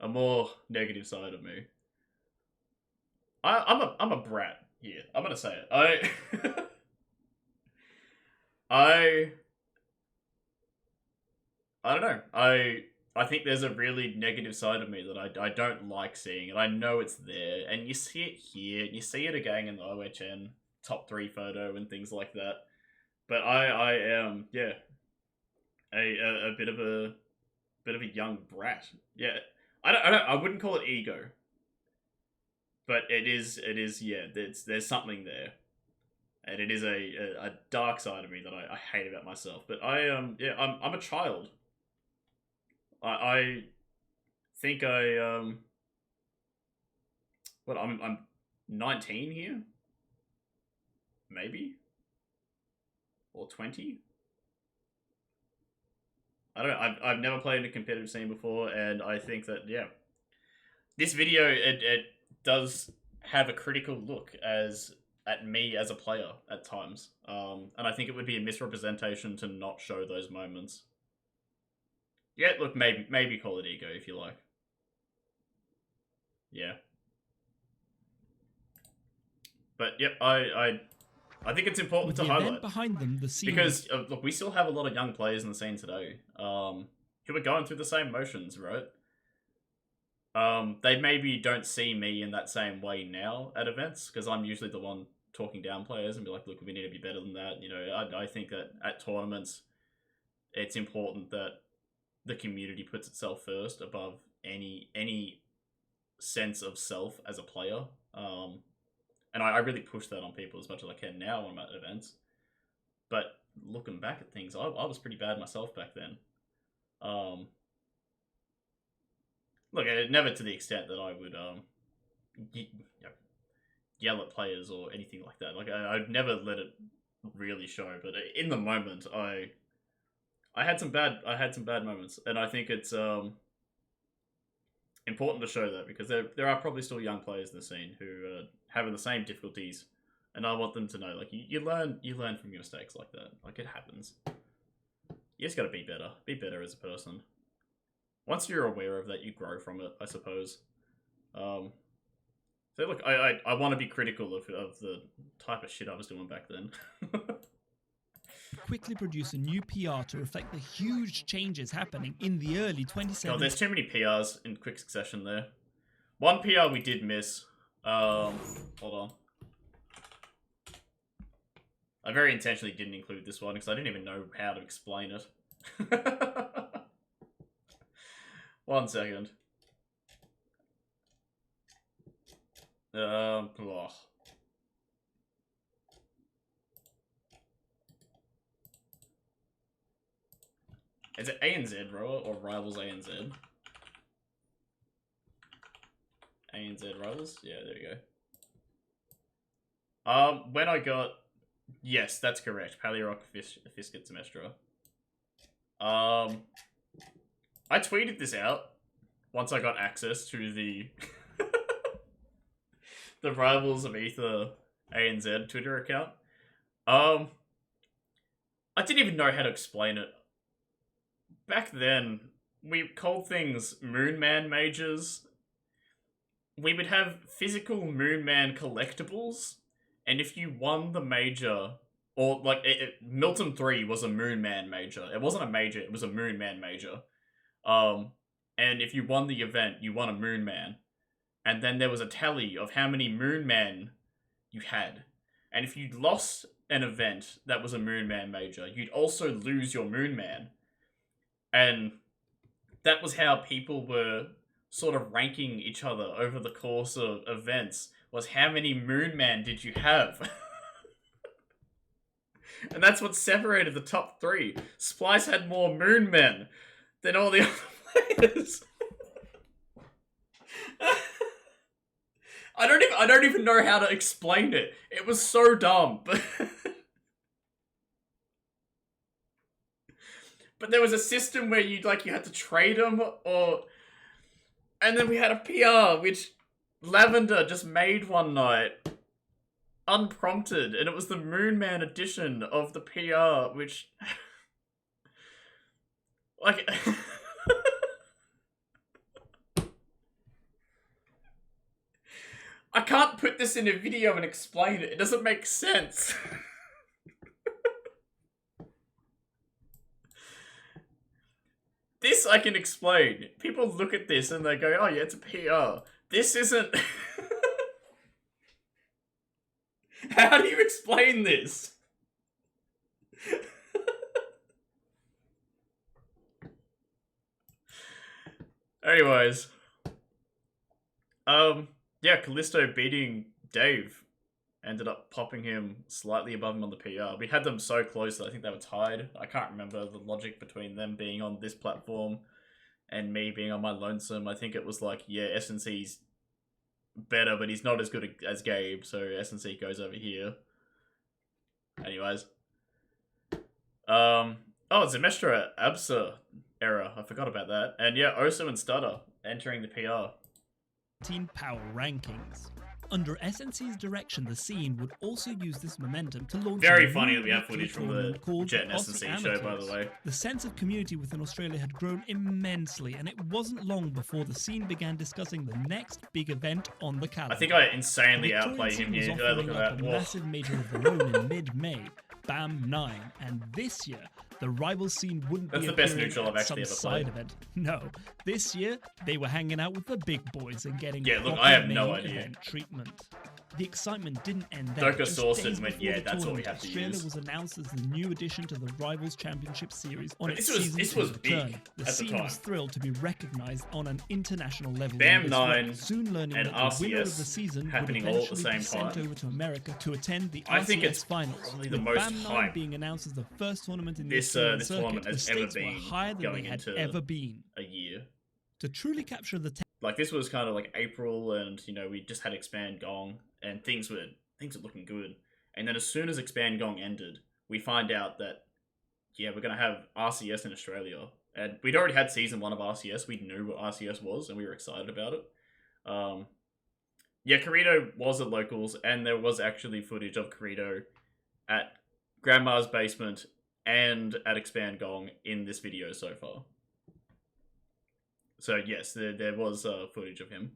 more negative side of me. I'm a brat here. I'm gonna say it. I don't know. I think there's a really negative side of me that I don't like seeing, and I know it's there. And you see it here, and you see it again in the OHN top 3 photo and things like that. But I am, yeah, a bit of a young brat. Yeah, I wouldn't call it ego, but it is yeah. There's something there, and it is a dark side of me that I hate about myself. But I'm a child. I think I'm 19 here, maybe, or 20. I don't know. I've never played in a competitive scene before, and I think that, yeah, this video it does have a critical look at me as a player at times, and I think it would be a misrepresentation to not show those moments. Yeah, look, maybe call it ego if you like. Yeah. But yep, I think it's important With to the highlight event behind them, the scene because look, we still have a lot of young players in the scene today, who are going through the same motions, right? They maybe don't see me in that same way now at events because I'm usually the one talking down players and be like, look, we need to be better than that. You know, I think that at tournaments, it's important that the community puts itself first above any sense of self as a player. And I really push that on people as much as I can now when I'm at events. But looking back at things, I was pretty bad myself back then. Look, never to the extent that I would yell at players or anything like that. Like I'd never let it really show. But in the moment, I had some bad moments, and I think it's important to show that because there are probably still young players in the scene who are having the same difficulties, and I want them to know, like, you learn from your mistakes like that. Like, it happens. You just gotta be better as a person. Once you're aware of that, you grow from it, I suppose. So look, I want to be critical of the type of shit I was doing back then. quickly produce a new PR to reflect the huge changes happening in the early 2017s. God, there's too many PRs in quick succession there. One PR we did miss. Hold on. I very intentionally didn't include this one because I didn't even know how to explain it. 1 second. Oh. Is it ANZ, Roa, or Rivals ANZ? ANZ Rivals? Yeah, there you go. When I got... Yes, that's correct. Paleorock Fisket Semestra. I tweeted this out once I got access to the the Rivals of Aether ANZ Twitter account. I didn't even know how to explain it. Back then, we called things Moonman majors. We would have physical Moonman collectibles, and if you won the major, or like Milton 3 was a Moonman major. It wasn't a major, it was a Moonman major. And if you won the event, you won a Moonman. And then there was a tally of how many Moonman you had. And if you lost an event that was a Moonman major, you'd also lose your Moonman. And that was how people were sort of ranking each other over the course of events, was how many Moonman did you have? And that's what separated the top 3. Splice had more Moonmen than all the other players. I don't even know how to explain it. It was so dumb, but there was a system where you had to trade them, and then we had a PR which Lavender just made one night, unprompted, and it was the Moonman edition of the PR, which like. I can't put this in a video and explain it. It doesn't make sense. This I can explain. People look at this and they go, oh yeah, it's a PR. This isn't... How do you explain this? Anyways. Yeah, Callisto beating Dave ended up popping him slightly above him on the PR. We had them so close that I think they were tied. I can't remember the logic between them being on this platform and me being on my lonesome. I think it was like, yeah, SNC's better, but he's not as good as Gabe, so SNC goes over here. Anyways. Zemestra Absa era. I forgot about that. And yeah, Osu and Stutter entering the PR. Team Power Rankings. Under SNC's direction, the scene would also use this momentum to launch. Very funny that we have footage from the Jet and SNC show, by the way. The sense of community within Australia had grown immensely, and it wasn't long before the scene began discussing the next big event on the calendar. I think I insanely outplay him here. Look at that. A massive major of their own in mid-May, BAM 9, and this year the rival scene wouldn't be the best neutral I've some actually ever side played. event. No, this year they were hanging out with the big boys and getting I have no main idea. event treatment. The excitement didn't end there. Doka Just Sawson days went, before yeah, the that's what we tournament, have to Australia use. was announced as the new addition to the Rivals Championship Series on But its this season was two big return. The at the scene time. was thrilled to be recognised on an international level. BAM in this way, 9 soon learning and that the winner of RCS the season would happening all at the eventually same be sent time. over to America to attend the I think RCS it's finals. probably the With most BAM 9 hype being announced as the first tournament in the this Australian this circuit, tournament the has ever stakes were been higher than going they had into ever been. a year. To truly capture the Like, this was kind of like April, and we just had Expand Gong, and things were looking good. And then as soon as Expand Gong ended, we find out that we're gonna have RCS in Australia, and we'd already had season 1 of RCS. We knew what RCS was, and we were excited about it. Carito was at locals, and there was actually footage of Carito at Grandma's basement and at Expand Gong in this video so far. So yes, there was footage of him.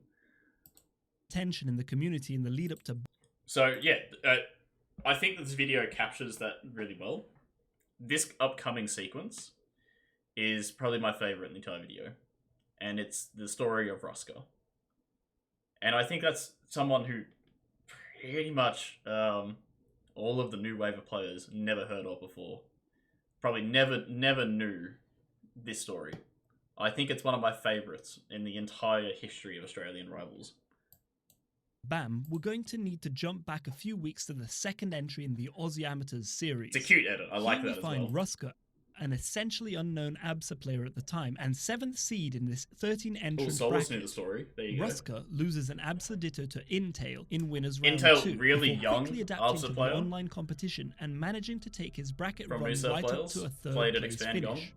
tension in the community in the lead up to. So yeah, I think that this video captures that really well. This upcoming sequence is probably my favorite in the entire video, and it's the story of Ruska. And I think that's someone who pretty much all of the new wave of players never heard of before. Probably never knew this story. I think it's one of my favourites in the entire history of Australian Rivals. BAM, we're going to need to jump back a few weeks to the second entry in the Aussie Amateurs series. It's a cute edit. I like Here that we as find well. Ruska, an essentially unknown ABSA player at the time, and 7th seed in this 13 Oh, entrant Solus knew bracket. the story. There you go. Ruska loses an ABSA Ditto to Intail in winners round Intail, 2, really before young quickly adapting ABSA to player. the online competition and managing to take his bracket From run New South right up Wales, to a third played at place Expand Gong. finish.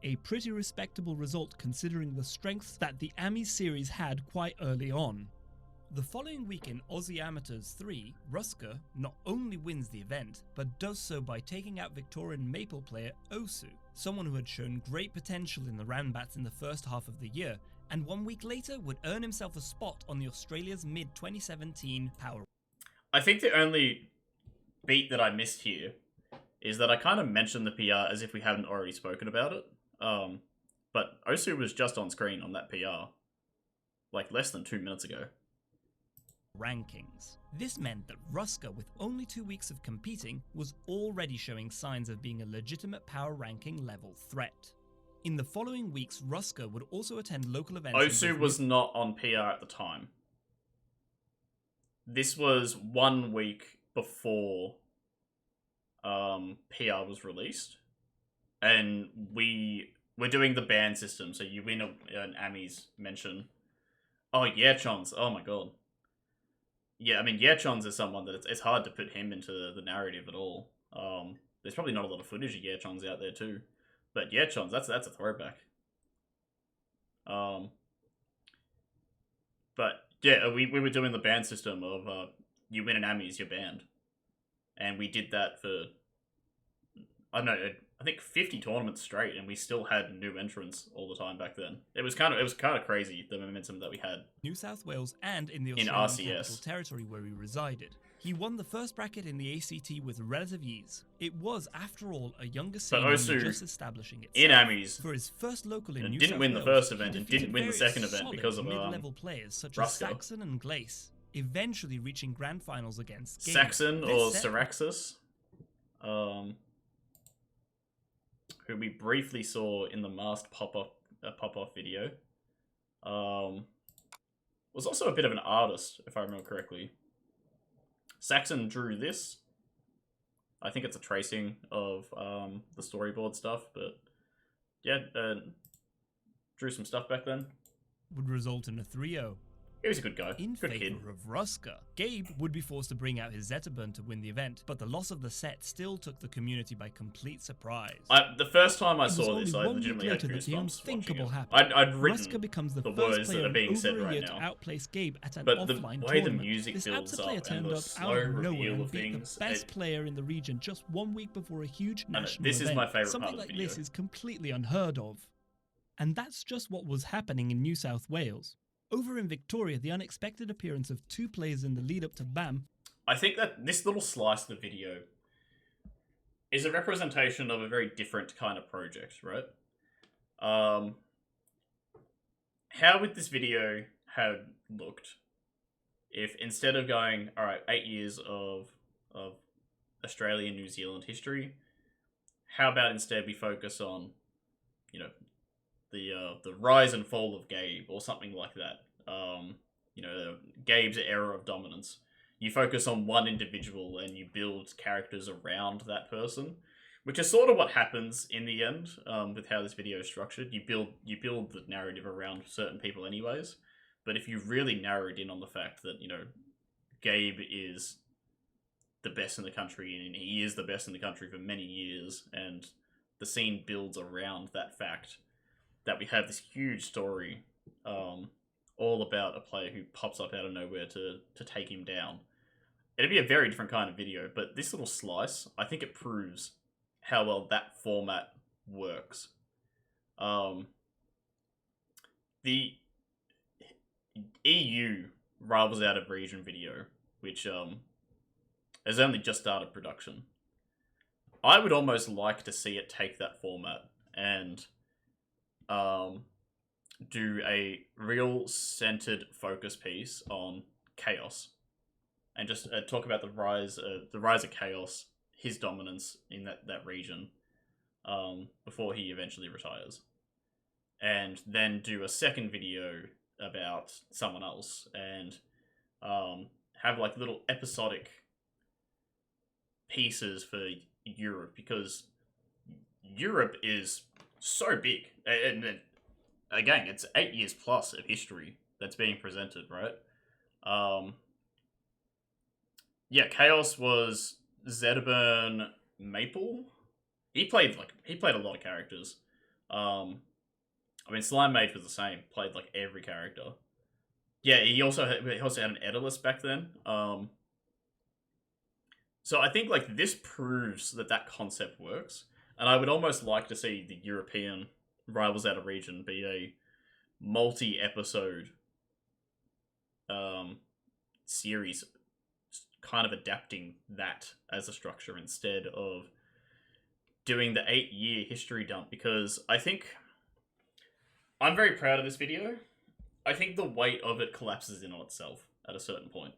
a pretty respectable result considering the strengths that the Ami series had quite early on. The following week in Aussie Amateurs 3, Ruska not only wins the event, but does so by taking out Victorian Maple player Osu, someone who had shown great potential in the Ranbats in the first half of the year, and 1 week later would earn himself a spot on the Australia's mid-2017 Power. I think the only beat that I missed here is that I kind of mentioned the PR as if we hadn't already spoken about it. But Osu was just on screen on that PR, like less than 2 minutes ago. Rankings. This meant that Ruska, with only 2 weeks of competing, was already showing signs of being a legitimate power ranking level threat. In the following weeks, Ruska would also attend local events. Osu was not on PR at the time. This was 1 week before PR was released, and we're doing the ban system, so you win an Ami's mention. Oh, Yerchons. Oh my god. Yeah, I mean, Yerchons is someone that it's hard to put him into the narrative at all. There's probably not a lot of footage of Yerchons out there too, but Yerchons, that's a throwback. But yeah, we were doing the ban system of you win an Ami's, you're banned, and we did that for I don't know, I think 50 tournaments straight, and we still had new entrants all the time back then. It was kind of crazy, the momentum that we had. New South Wales and in the Australian RCS. Capital Territory where he resided. He won the first bracket in the ACT with relative ease. It was, after all, a younger scene Osu, just establishing itself. in Amis, for his first local in New didn't South win the Wales, first event he and didn't win the defeated second event very because of solid mid-level players such as Ruska. Saxon and Glace, eventually reaching grand finals against Gabe. Saxon This or set- Syraxis, who we briefly saw in the masked pop-off video, was also a bit of an artist, if I remember correctly. Saxon drew this. I think it's a tracing of the storyboard stuff, but yeah, drew some stuff back then. would result in a 3-0. He was a good guy, In good kid. favour of Ruska, Gabe would be forced to bring out his Zetterburn to win the event, but the loss of the set still took the community by complete surprise. The first time I It was saw only this, I 1 week legitimately had later that the goosebumps unthinkable watching it. happened. I'd written Ruska becomes the the first words player that are being in said over a right year now. to outplace Gabe at an But the offline way the tournament. music This builds Apta player up and turned the up slow out of nowhere reveal and of beat things, the best player in the region just 1 week before a huge national this is event. my favourite Something part of the like this video. is completely unheard of. And that's just what was happening in New South Wales. Over in Victoria, the unexpected appearance of 2 players in the lead up to BAM. I think that this little slice of the video is a representation of a very different kind of project, right? How would this video have looked if instead of going, all right, 8 years of Australia and New Zealand history, how about instead we focus on, you know, the rise and fall of Gabe or something like that? You know, Gabe's era of dominance. You focus on one individual and you build characters around that person, which is sort of what happens in the end with how this video is structured. You build the narrative around certain people anyways, but if you really narrowed in on the fact that, you know, Gabe is the best in the country and he is the best in the country for many years, and the scene builds around that fact that we have this huge story all about a player who pops up out of nowhere to take him down. It'd be a very different kind of video, but this little slice, I think it proves how well that format works. The EU Rivals Out of Region video, which has only just started production, I would almost like to see it take that format and do a real centered focus piece on Chaos, and just talk about the rise of Chaos, his dominance in that region, before he eventually retires, and then do a second video about someone else, and have like little episodic pieces for Europe, because Europe is so big, and again, it's 8 years plus of history that's being presented, right? Yeah, Chaos was Zetterburn Maple. He played a lot of characters. I mean, Slime Mage was the same. Played like every character. Yeah, he also had an Edalus back then. So I think like this proves that concept works, and I would almost like to see the European Rivals Out of Region be a multi-episode series, kind of adapting that as a structure instead of doing the 8-year history dump, because I think I'm very proud of this video. I think the weight of it collapses in on itself at a certain point.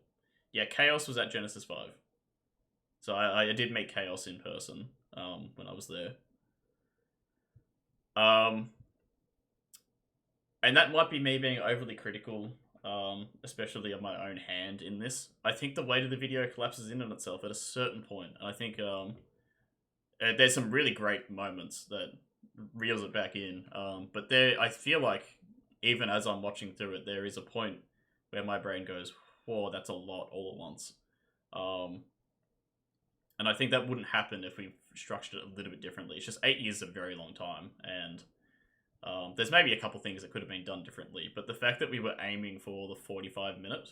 Yeah, Chaos was at Genesis 5. So I did meet Chaos in person when I was there. And that might be me being overly critical, especially of my own hand in this. I think the weight of the video collapses in on itself at a certain point. And I think there's some really great moments that reels it back in. But I feel like, even as I'm watching through it, there is a point where my brain goes, whoa, that's a lot all at once. And I think that wouldn't happen if we structured it a little bit differently. It's just 8 years is a very long time, and there's maybe a couple things that could have been done differently, but the fact that we were aiming for the 45-minute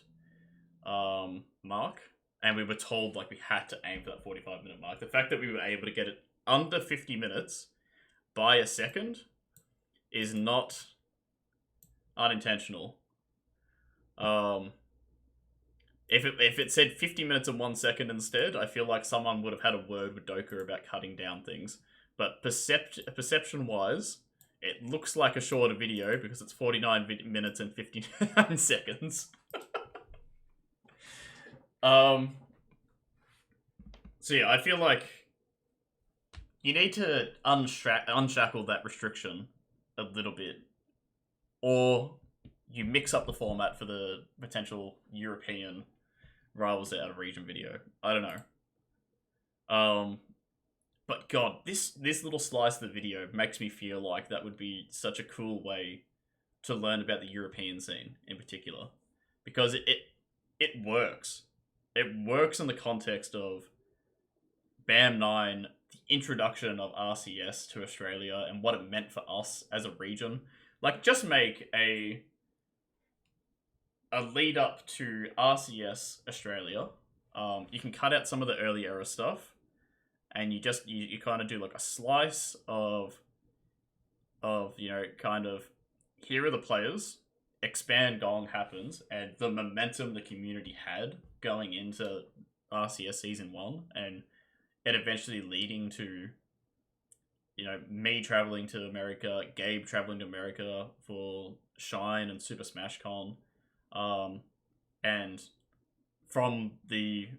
mark, and we were told like we had to aim for that 45-minute mark, the fact that we were able to get it under 50 minutes by a second is not unintentional. If it said 50 minutes and 1 second instead, I feel like someone would have had a word with Doka about cutting down things. But perception-wise, it looks like a shorter video because it's 49 minutes and 59 seconds. So yeah, I feel like you need to unshackle that restriction a little bit, or you mix up the format for the potential European Rivals Out of Region video. I don't know. But God, this little slice of the video makes me feel like that would be such a cool way to learn about the European scene in particular, because it works. It works in the context of BAM 9, the introduction of RCS to Australia, and what it meant for us as a region. Like, just make a lead up to RCS Australia. You can cut out some of the early era stuff, and you kind of do like a slice of kind of, here are the players, expand Gong happens, and the momentum the community had going into RCS Season 1, and it eventually leading to, me traveling to America, Gabe traveling to America for Shine and Super Smash Con. And from the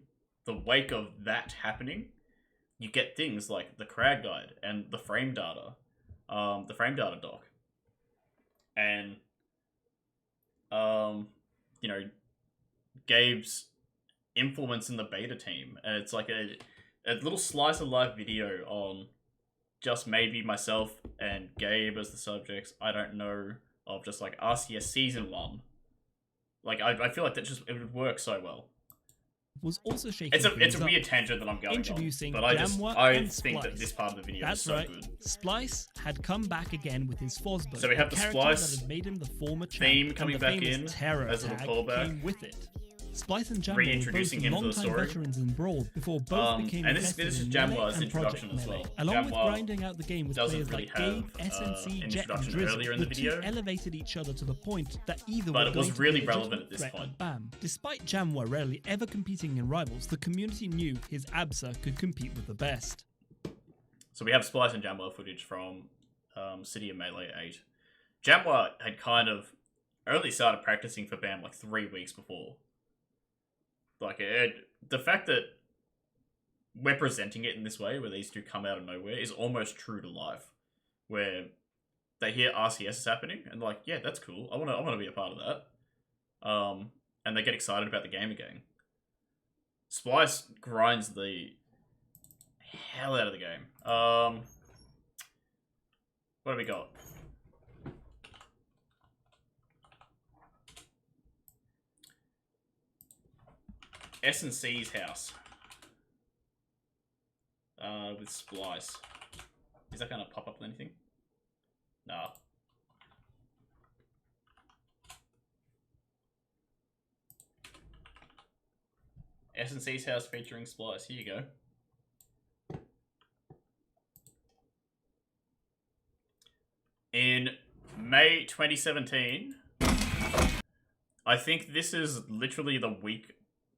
wake of that happening, you get things like the Crag Guide and the frame data doc. And, Gabe's influence in the beta team. And it's like a little slice of life video on just maybe myself and Gabe as the subjects, I don't know, of just like RCS Season 1. Like, I feel like it would work so well. Was also shaking. It's a weird tangent that I'm going introducing on, but I think Splice. that this part of the video That's is so right. good. Splice had come back again with his Fosbury. So we have the Splice that had made him the former theme champ, coming and the back famous in terror as a little tag callback. came with it. Splice and Jamwa Reintroducing were him both to the longtime story. veterans in Brawl before both became and this invested is in Jamwa's Melee and Project introduction as Melee. well. Along with Jamwa grinding out the game with doesn't players really like Gabe, have, SNC, Jet, and introduction Drizzle, earlier in the the video. two elevated each other to the point that either But were it was going really to be a relevant legitimate at this threat point. at BAM. Despite Jamwa rarely ever competing in Rivals, the community knew his ABSA could compete with the best. So we have Splice and Jamwa footage from City of Melee 8. Jamwa had kind of only started practicing for BAM like 3 weeks before. Like, the fact that we're presenting it in this way, where these two come out of nowhere, is almost true to life. Where they hear RCS is happening, and like, yeah, that's cool. I want to be a part of that. And they get excited about the game again. Splice grinds the hell out of the game. What have we got? S&C's house. With Splice. Is that going to pop up with anything? Nah. S&C's house featuring Splice. Here you go. In May 2017, I think this is literally the week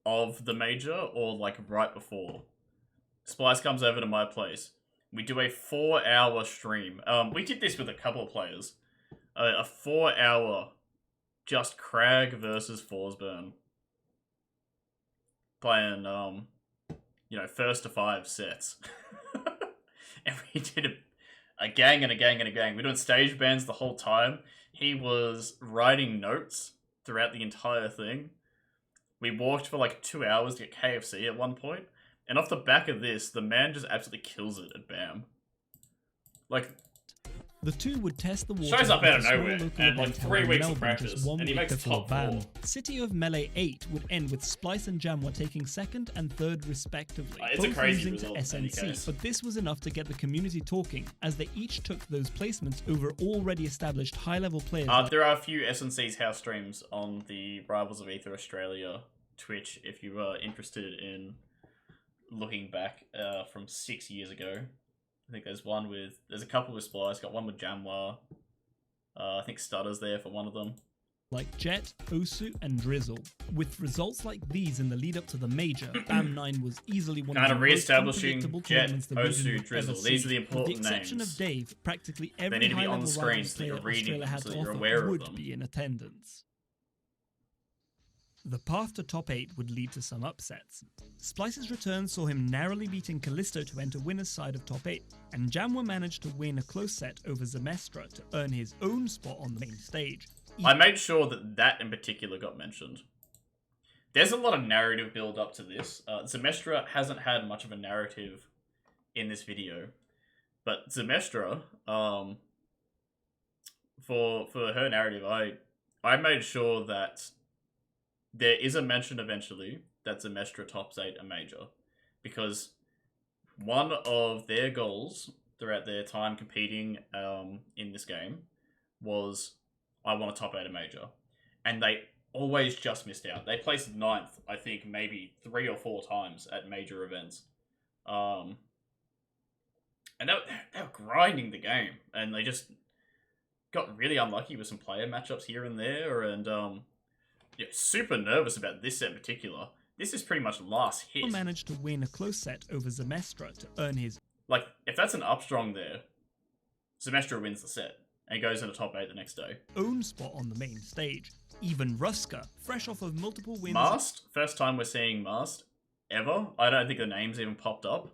of the major, or like right before. Splice comes over to my place. We do a 4-hour stream. We did this with a couple of players. A 4-hour just Crag versus Forsburn. Playing, you know, first to 5 sets. And we did a gang and a gang and a gang. We're doing stage bands the whole time. He was writing notes throughout the entire thing. We walked for like 2 hours to get KFC at one point. And off the back of this, the man just absolutely kills it at BAM. Like, The two would test the waters shows up at out of a small nowhere, local and like event 3 held in weeks of Melbourne practice, just 1 and he week makes before top BAM. 4. City of Melee 8 would end with Splice and Jamwa taking second and third respectively, It's a both crazy losing result to in any SNC, case. but this was enough to get the community talking, as they each took those placements over already established high-level players like There are a few S&C's house streams on the Rivals of Aether Australia Twitch if you are interested in looking back from 6 years ago. I think there's a couple with Splice, got one with Jamwa. I think Stutter's there for one of them. like Jet, Osu, and Drizzle. With results like these in the lead up to the major, BAM 9 was easily one Kind of of the most re-establishing unpredictable Jet, tournaments the region Osu, would Drizzle. ever These are the see. important With the exception names. of Dave, practically They every need to be on high-level the screen Rivals so that you're player reading Australia them had so to that you're offer aware of would them. be in attendance. The path to top 8 would lead to some upsets. Splice's return saw him narrowly beating Callisto to enter winner's side of top 8, and Jamwa managed to win a close set over Zemestra to earn his own spot on the main stage. I made sure that in particular got mentioned. There's a lot of narrative build up to this. Zemestra hasn't had much of a narrative in this video, but Zemestra, for her narrative, I made sure that there is a mention eventually that Zemestra tops 8 a major, because one of their goals throughout their time competing in this game was, I want to top 8 a major. And they always just missed out. They placed 9th, I think, maybe 3 or 4 times at major events. And they were grinding the game, and they just got really unlucky with some player matchups here and there, and yeah, super nervous about this set in particular. This is pretty much last hit. Managed to win a close set over Zemestra to earn his Like, if that's an upstrong there, Zemestra wins the set and goes into top 8 the next day. own spot on the main stage. Even Ruska, fresh off of multiple wins Mast, first time we're seeing Mast ever. I don't think the name's even popped up.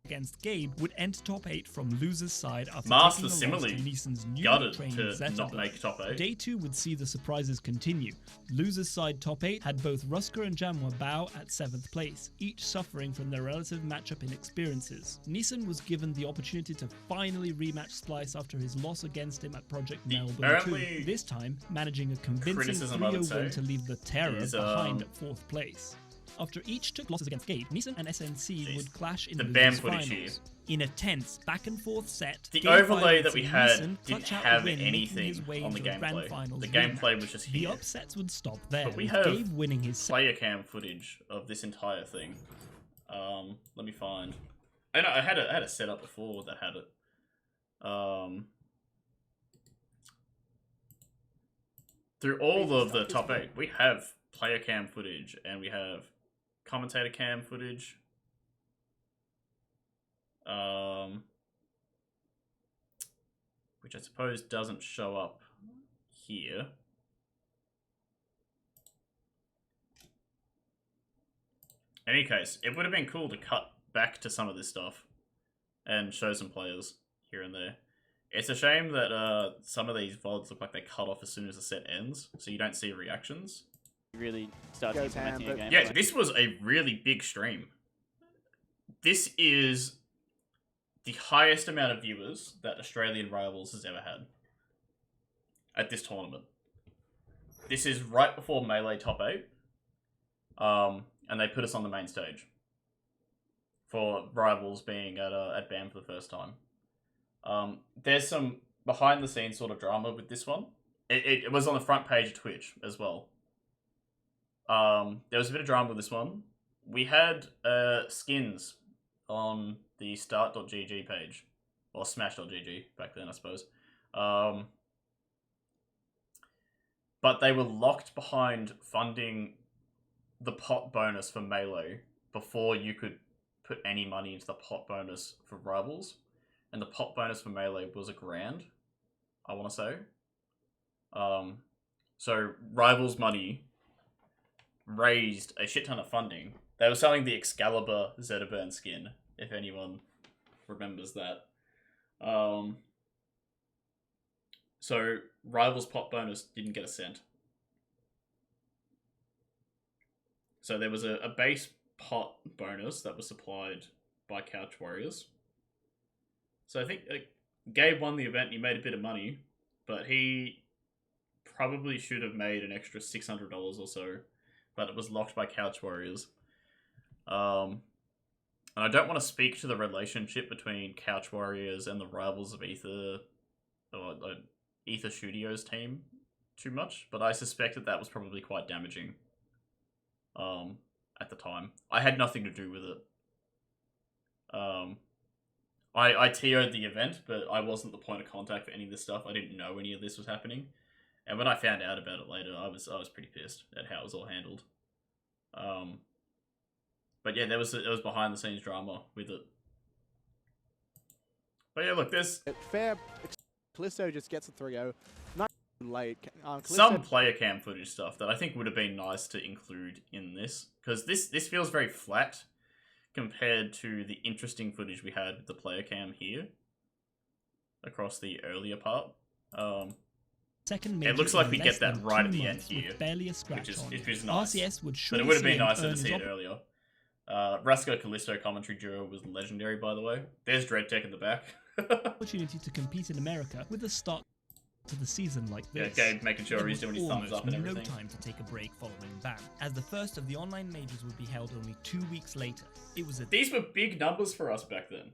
against Gabe, would enter top 8 from loser's side after Mast taking was a loss to similarly Neeson's new gutted trained to Zetterberg. not make top 8. Day 2 would see the surprises continue. Loser's side top 8 had both Rusker and Jamwa bow at 7th place, each suffering from their relative matchup inexperiences. Neeson was given the opportunity to finally rematch Splice after his loss against him at Project The Melbourne 2, only this time managing a convincing criticism I would 3-0 win say to leave the Terror is, behind at 4th place. After each took losses against Gabe, Neeson and SNC Jeez. would clash in The the BAM losers' footage finals. In a tense back-and-forth set, The Game overlay 5 that we would see had Neeson didn't clutch out a have win, making anything his way on the into a grand gameplay. finals The gameplay rematch. was just The here. upsets would stop there, But we with have Gabe winning his Player cam footage of this entire thing. Let me find. I know I had a setup before that had it. Through all of the top 8, we have player cam footage and we have commentator cam footage. Which I suppose doesn't show up here. In any case, it would have been cool to cut back to some of this stuff and show some players here and there. It's a shame that some of these VODs look like they cut off as soon as the set ends, so you don't see reactions. Really started Goes ham, implementing a but- game. Yeah, this was a really big stream. This is the highest amount of viewers that Australian Rivals has ever had at this tournament. This is right before Melee top 8. And they put us on the main stage for Rivals being at BAM for the first time. There's some behind the scenes sort of drama with this one. It was on the front page of Twitch as well. There was a bit of drama with this one. We had skins on the start.gg page, or smash.gg back then, I suppose. But they were locked behind funding the pot bonus for Melee before you could put any money into the pot bonus for Rivals. And the pot bonus for Melee was $1,000, I want to say. So Rivals money raised a shit ton of funding. They were selling the Excalibur Zetaburn skin, if anyone remembers that. So Rivals pot bonus didn't get a cent. So there was a base pot bonus that was supplied by Couch Warriors. So I think Gabe won the event. He made a bit of money, but he probably should have made an extra $600 or so. But it was locked by Couch Warriors. And I don't want to speak to the relationship between Couch Warriors and the Rivals of Aether, or Aether Studios team too much, but I suspect that was probably quite damaging at the time. I had nothing to do with it. I TO'd the event, but I wasn't the point of contact for any of this stuff. I didn't know any of this was happening. And when I found out about it later, I was pretty pissed at how it was all handled. But yeah, there was behind the scenes drama with it. But yeah, look, there's Fair. Callisto just gets a 3-0. Not late. some player cam footage stuff that I think would have been nice to include in this, because this feels very flat compared to the interesting footage we had with the player cam here across the earlier part. It looks like we get that right at the end here, which is nice. RCS would but it would have been nicer to see it earlier. Rasco Callisto commentary duo was legendary, by the way. There's Dread Tech in the back. Opportunity to compete in America with a start to the season like this. Yeah, Gabe making sure he's doing his thumbs up and everything. No time to take a break following ban, as the first of the online majors would be held only 2 weeks later. It was These were big numbers for us back then.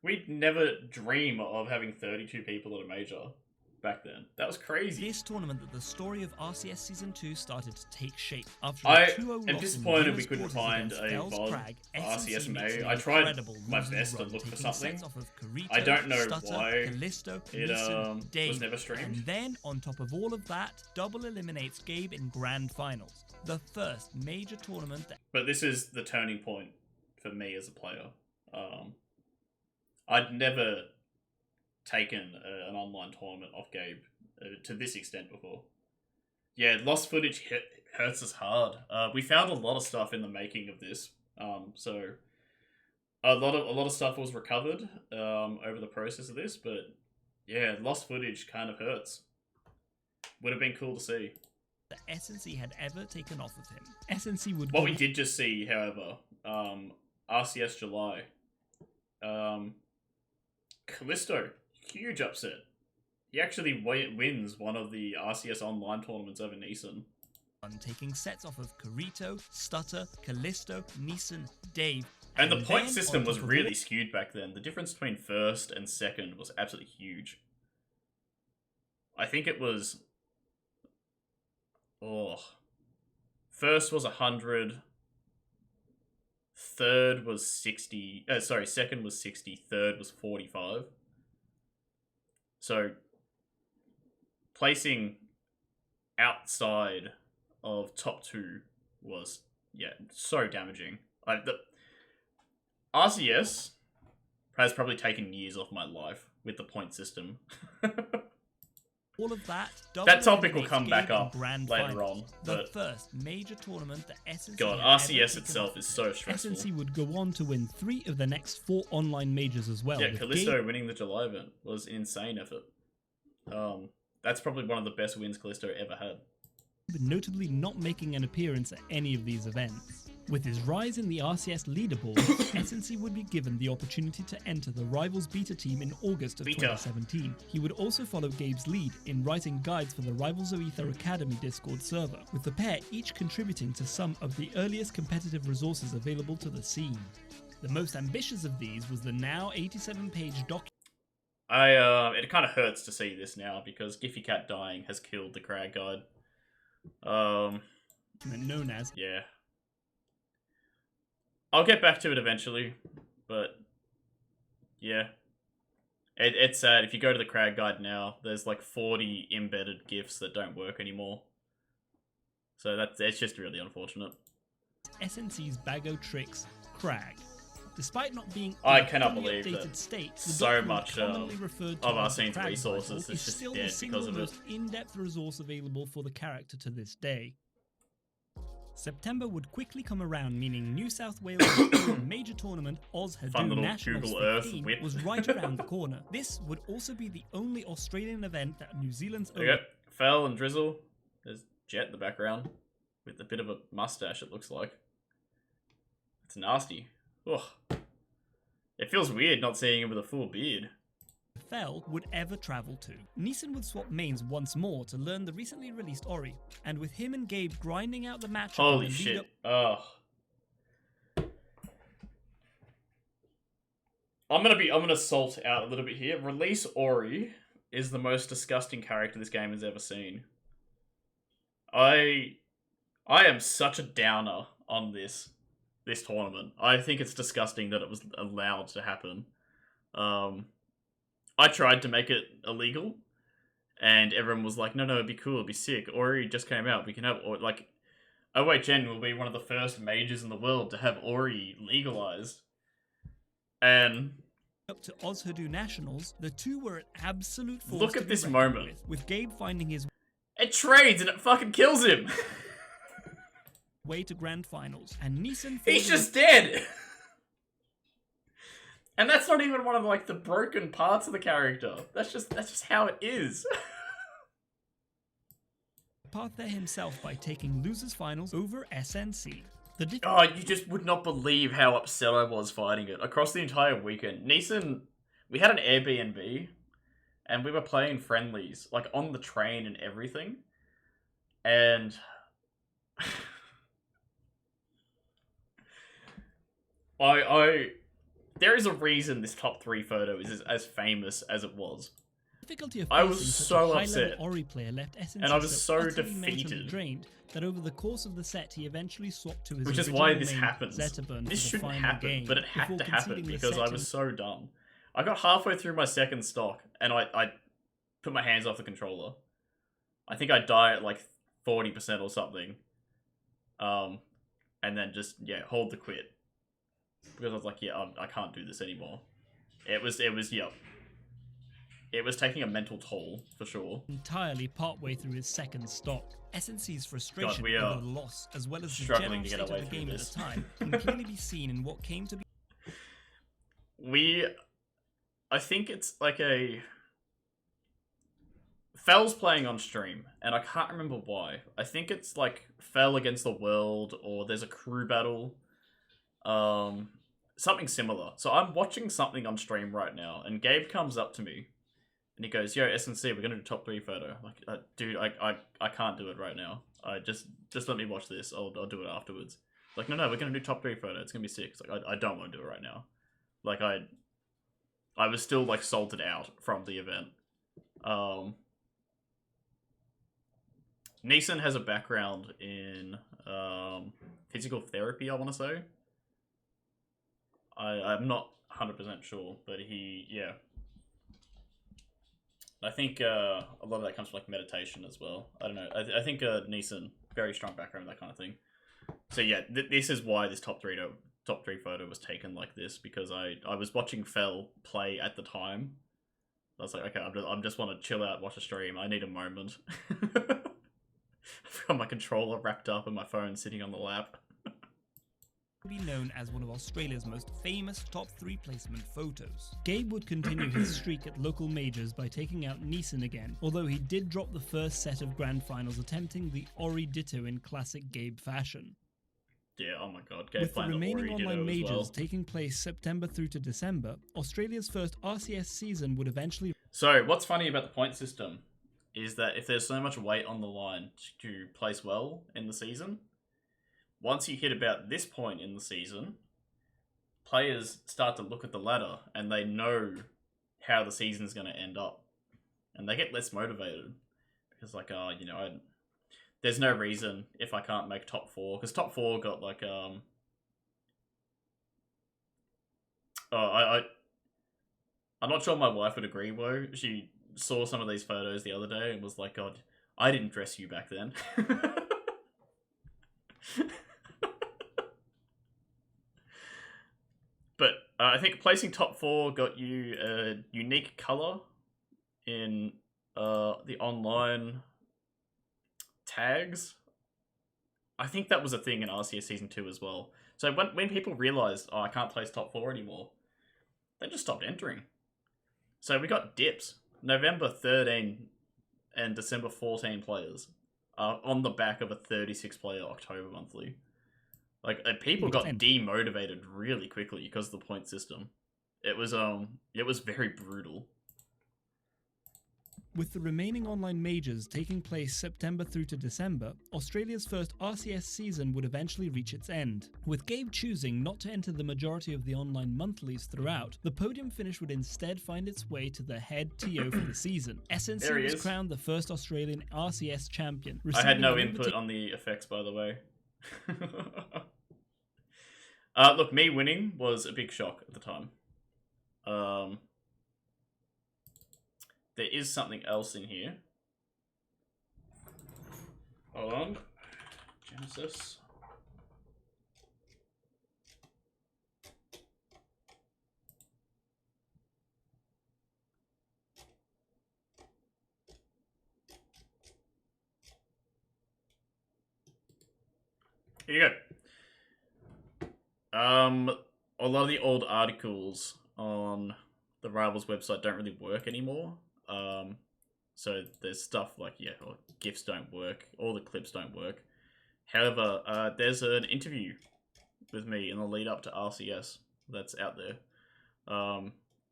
We'd never dream of having 32 people at a major back then. That was crazy. This tournament that the story of RCS Season 2 started to take shape. After I a 2-0 am disappointed we couldn't find a VOD RCS May. I tried my best to look for something. I don't know why Callisto, it Dave, was never streamed. And then, on top of all of that, Double eliminates Gabe in Grand Finals. The first major tournament that... But this is the turning point for me as a player. I'd never taken an online tournament off Gabe to this extent before. Yeah, lost footage hurts us hard. We found a lot of stuff in the making of this, so a lot of stuff was recovered over the process of this. But yeah, lost footage kind of hurts. Would have been cool to see. The SNC had ever taken off of him. SNC would. What we did just see, however, RCS July, Callisto. Huge upset. He actually wins one of the RCS online tournaments over Neeson. Taking sets off of Kirito, Stutter, Callisto, Neeson, Dave. And the point system was really skewed back then. The difference between first and second was absolutely huge. I think it was... First was 100. Third was 60. Second was 60. Third was 45. So, placing outside of top 2 was, yeah, so damaging. The RCS has probably taken years off my life with the point system. All of that topic will come back up later on. The first major tournament that SNC God, RCS itself is so stressful. SNC would go on to win 3 of the next 4 online majors as well. Yeah, Callisto winning the July event was an insane effort. That's probably one of the best wins Callisto ever had. Notably not making an appearance at any of these events. With his rise in the RCS leaderboard, SNC would be given the opportunity to enter the Rivals beta team in August of 2017. He would also follow Gabe's lead in writing guides for the Rivals of Aether Academy Discord server, with the pair each contributing to some of the earliest competitive resources available to the scene. The most ambitious of these was the now 87-page document. It kind of hurts to see this now because Giffy Cat dying has killed the crag guide. Known as Yeah. I'll get back to it eventually, but yeah. It's sad. If you go to the crag guide now, there's like 40 embedded GIFs that don't work anymore. So it's just really unfortunate. SNC's Bago Tricks Crag. Despite not being I in a cannot fully believe updated that state, the so document much commonly referred to of our as the scene's Crag resources Bible is is just still dead the single because of it. most in-depth resource available for the character to this day. September would quickly come around, meaning New South Wales' major tournament, Oz Fun Hadoop little Nationals Google Earth 15, whip. was right around the corner. This would also be the only Australian event that New Zealand's There you go. Fell and Drizzle. There's Jet in the background with a bit of a mustache, it looks like. It's nasty. Ugh. It feels weird not seeing him with a full beard. Fell would ever travel to. Neeson would swap mains once more to learn the recently released Ori, and with him and Gabe grinding out the matchup Holy in the lead shit. Ugh. I'm gonna salt out a little bit here. Release Ori is the most disgusting character this game has ever seen. I am such a downer on this tournament. I think it's disgusting that it was allowed to happen. I tried to make it illegal, and everyone was like, no, it'd be cool, it'd be sick. Ori just came out, we can have, or like, OHN will be one of the first majors in the world to have Ori legalized. And up to Oz Hadoop Nationals, the two were an absolute force look to at be this reckoned moment. with Gabe finding his It trades and it fucking kills him. way to grand finals, and Neeson He's just dead. And that's not even one of like the broken parts of the character. That's just how it is. path there himself by taking losers finals over SNC. Oh, you just would not believe how upset I was fighting it across the entire weekend. Neeson, we had an Airbnb, and we were playing friendlies, like on the train and everything. And there is a reason this top 3 photo is as famous as it was. Difficulty of I was facing such so a upset. high-level Ori player left SNC And I was so utterly mentally defeated. drained that over the course of the set he eventually swapped to his Which is original why this main, happens. Zetterburn, This for the shouldn't final happen, game, but it had before to happen conceding the because set I was so dumb. I got halfway through my second stock, and I put my hands off the controller. I think I die at like 40% or something. And then just, yeah, hold the quit. Because I was like, yeah, I can't do this anymore. It was, yep. It was taking a mental toll, for sure. entirely partway through his second stock. SNC's frustration we are over the loss, as well as the struggling general to get state away of the through game at this. the time, can clearly be seen in what came to be I think it's like a... Fell's playing on stream, and I can't remember why. I think it's like Fell against the world, or there's a crew battle. Something similar. So I'm watching something on stream right now, and Gabe comes up to me, and he goes, "Yo, SNC, we're gonna do top 3 photo." I'm like, dude, I can't do it right now. I just let me watch this. I'll do it afterwards. Like, no, we're gonna do top 3 photo. It's gonna be sick. It's like, I don't want to do it right now. Like, I was still like salted out from the event. Neeson has a background in physical therapy, I want to say. I'm not 100% sure, but yeah. I think a lot of that comes from like meditation as well. I don't know. I think Neeson, very strong background, that kind of thing. So yeah, this is why this top three photo was taken like this, because I was watching Fell play at the time. I was like, okay, I just want to chill out, watch a stream. I need a moment. I've got my controller wrapped up and my phone sitting on the lap. be known as one of Australia's most famous top 3 placement photos. Gabe would continue his streak at local majors by taking out Neeson again, although he did drop the first set of grand finals attempting the Ori Ditto in classic Gabe fashion. Yeah, oh my god, Gabe With the playing the remaining Ori online Ditto as majors well. taking place September through to December, Australia's first RCS season would eventually... So, what's funny about the point system is that if there's so much weight on the line to place well in the season, once you hit about this point in the season, players start to look at the ladder and they know how the season's going to end up. And they get less motivated. Because, like, you know, there's no reason if I can't make top 4. Because top 4 got, like, I'm not sure my wife would agree, though. She saw some of these photos the other day and was like, God, I didn't dress you back then. But I think placing top 4 got you a unique color in the online tags. I think that was a thing in RCS Season 2 as well. So when people realized, oh, I can't place top 4 anymore, they just stopped entering. So we got dips. November 13 and December 14 players on the back of a 36-player October monthly. Like, people got demotivated really quickly because of the point system. It was very brutal. With the remaining online majors taking place September through to December, Australia's first RCS season would eventually reach its end. With Gabe choosing not to enter the majority of the online monthlies throughout, the podium finish would instead find its way to the head TO for the season. SNC was crowned the first Australian RCS champion. I had no input on the effects, by the way. Look, me winning was a big shock at the time. There is something else in here. Hold on. Genesis. Here you go. A lot of the old articles on the Rivals website don't really work anymore. So there's stuff like, GIFs don't work, all the clips don't work. However, there's an interview with me in the lead up to RCS that's out there.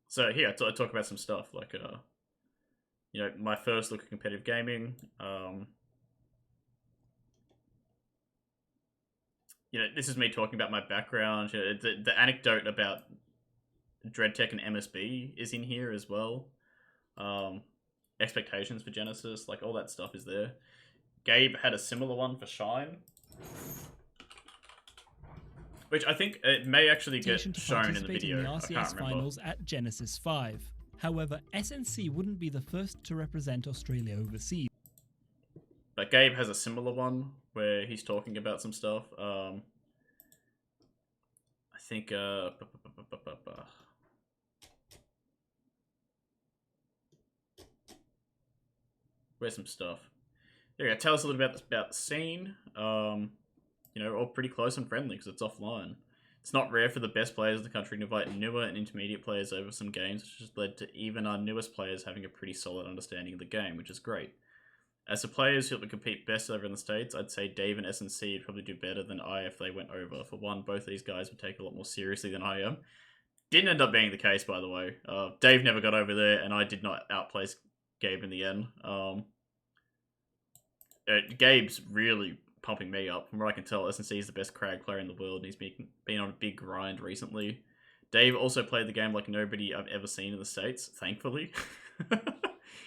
So here, I talk about some stuff like, my first look at competitive gaming. This is me talking about my background. The anecdote about DreadTech and MSB is in here as well. Expectations for Genesis, like all that stuff is there. Gabe had a similar one for Shine, which I think it may actually get shown in the video. In the RCS finals at Genesis 5. However, SNC wouldn't be the first to represent Australia overseas. But Gabe has a similar one where he's talking about some stuff. I think where's some stuff? There you go. Tell us a little bit about the scene. All pretty close and friendly because it's offline. It's not rare for the best players in the country to invite newer and intermediate players over some games, which has led to even our newest players having a pretty solid understanding of the game, which is great. As the players who compete best over in the States, I'd say Dave and SNC would probably do better than I if they went over. For one, both these guys would take it a lot more seriously than I am. Didn't end up being the case, by the way. Dave never got over there, and I did not outplace Gabe in the end. Gabe's really pumping me up. From what I can tell, SNC is the best Crag player in the world, and he's been on a big grind recently. Dave also played the game like nobody I've ever seen in the States, thankfully.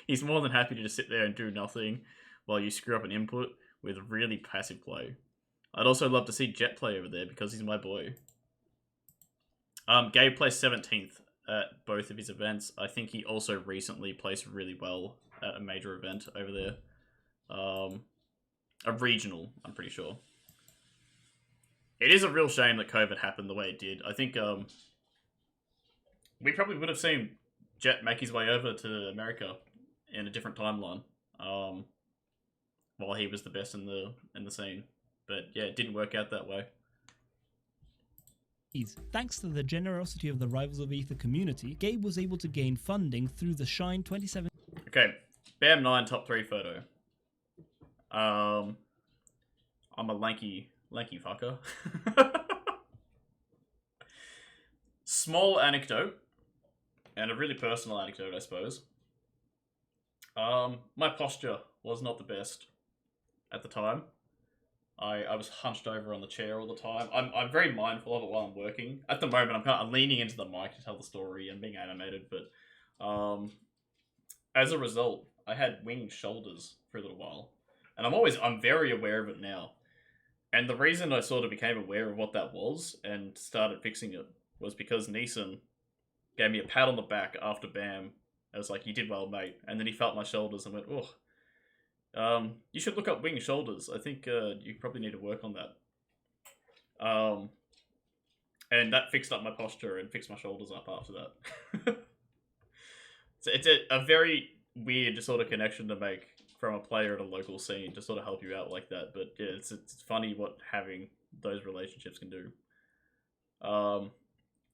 He's more than happy to just sit there and do nothing while you screw up an input with really passive play. I'd also love to see Jet play over there because he's my boy. Gabe placed 17th at both of his events. I think he also recently placed really well at a major event over there. A regional, I'm pretty sure. It is a real shame that COVID happened the way it did. I think we probably would have seen Jet make his way over to America in a different timeline, while he was the best in the scene. But yeah, it didn't work out that way. Thanks to the generosity of the Rivals of Aether community, Gabe was able to gain funding through the Shine 27. Okay, BAM9 top 3 photo. I'm a lanky fucker. Small anecdote, and a really personal anecdote, I suppose. My posture was not the best at the time. I was hunched over on the chair all the time. I'm very mindful of it while I'm working. At the moment, I'm leaning into the mic to tell the story and being animated, but As a result, I had winged shoulders for a little while, and I'm very aware of it now. And the reason I sort of became aware of what that was and started fixing it was because Neeson gave me a pat on the back after BAM. I was like, "You did well, mate." And then he felt my shoulders and went, "Oh, you should look up winged shoulders. I think you probably need to work on that." And that fixed up my posture and fixed my shoulders up after that. So it's a very weird sort of connection to make from a player at a local scene to sort of help you out like that. But yeah, it's funny what having those relationships can do.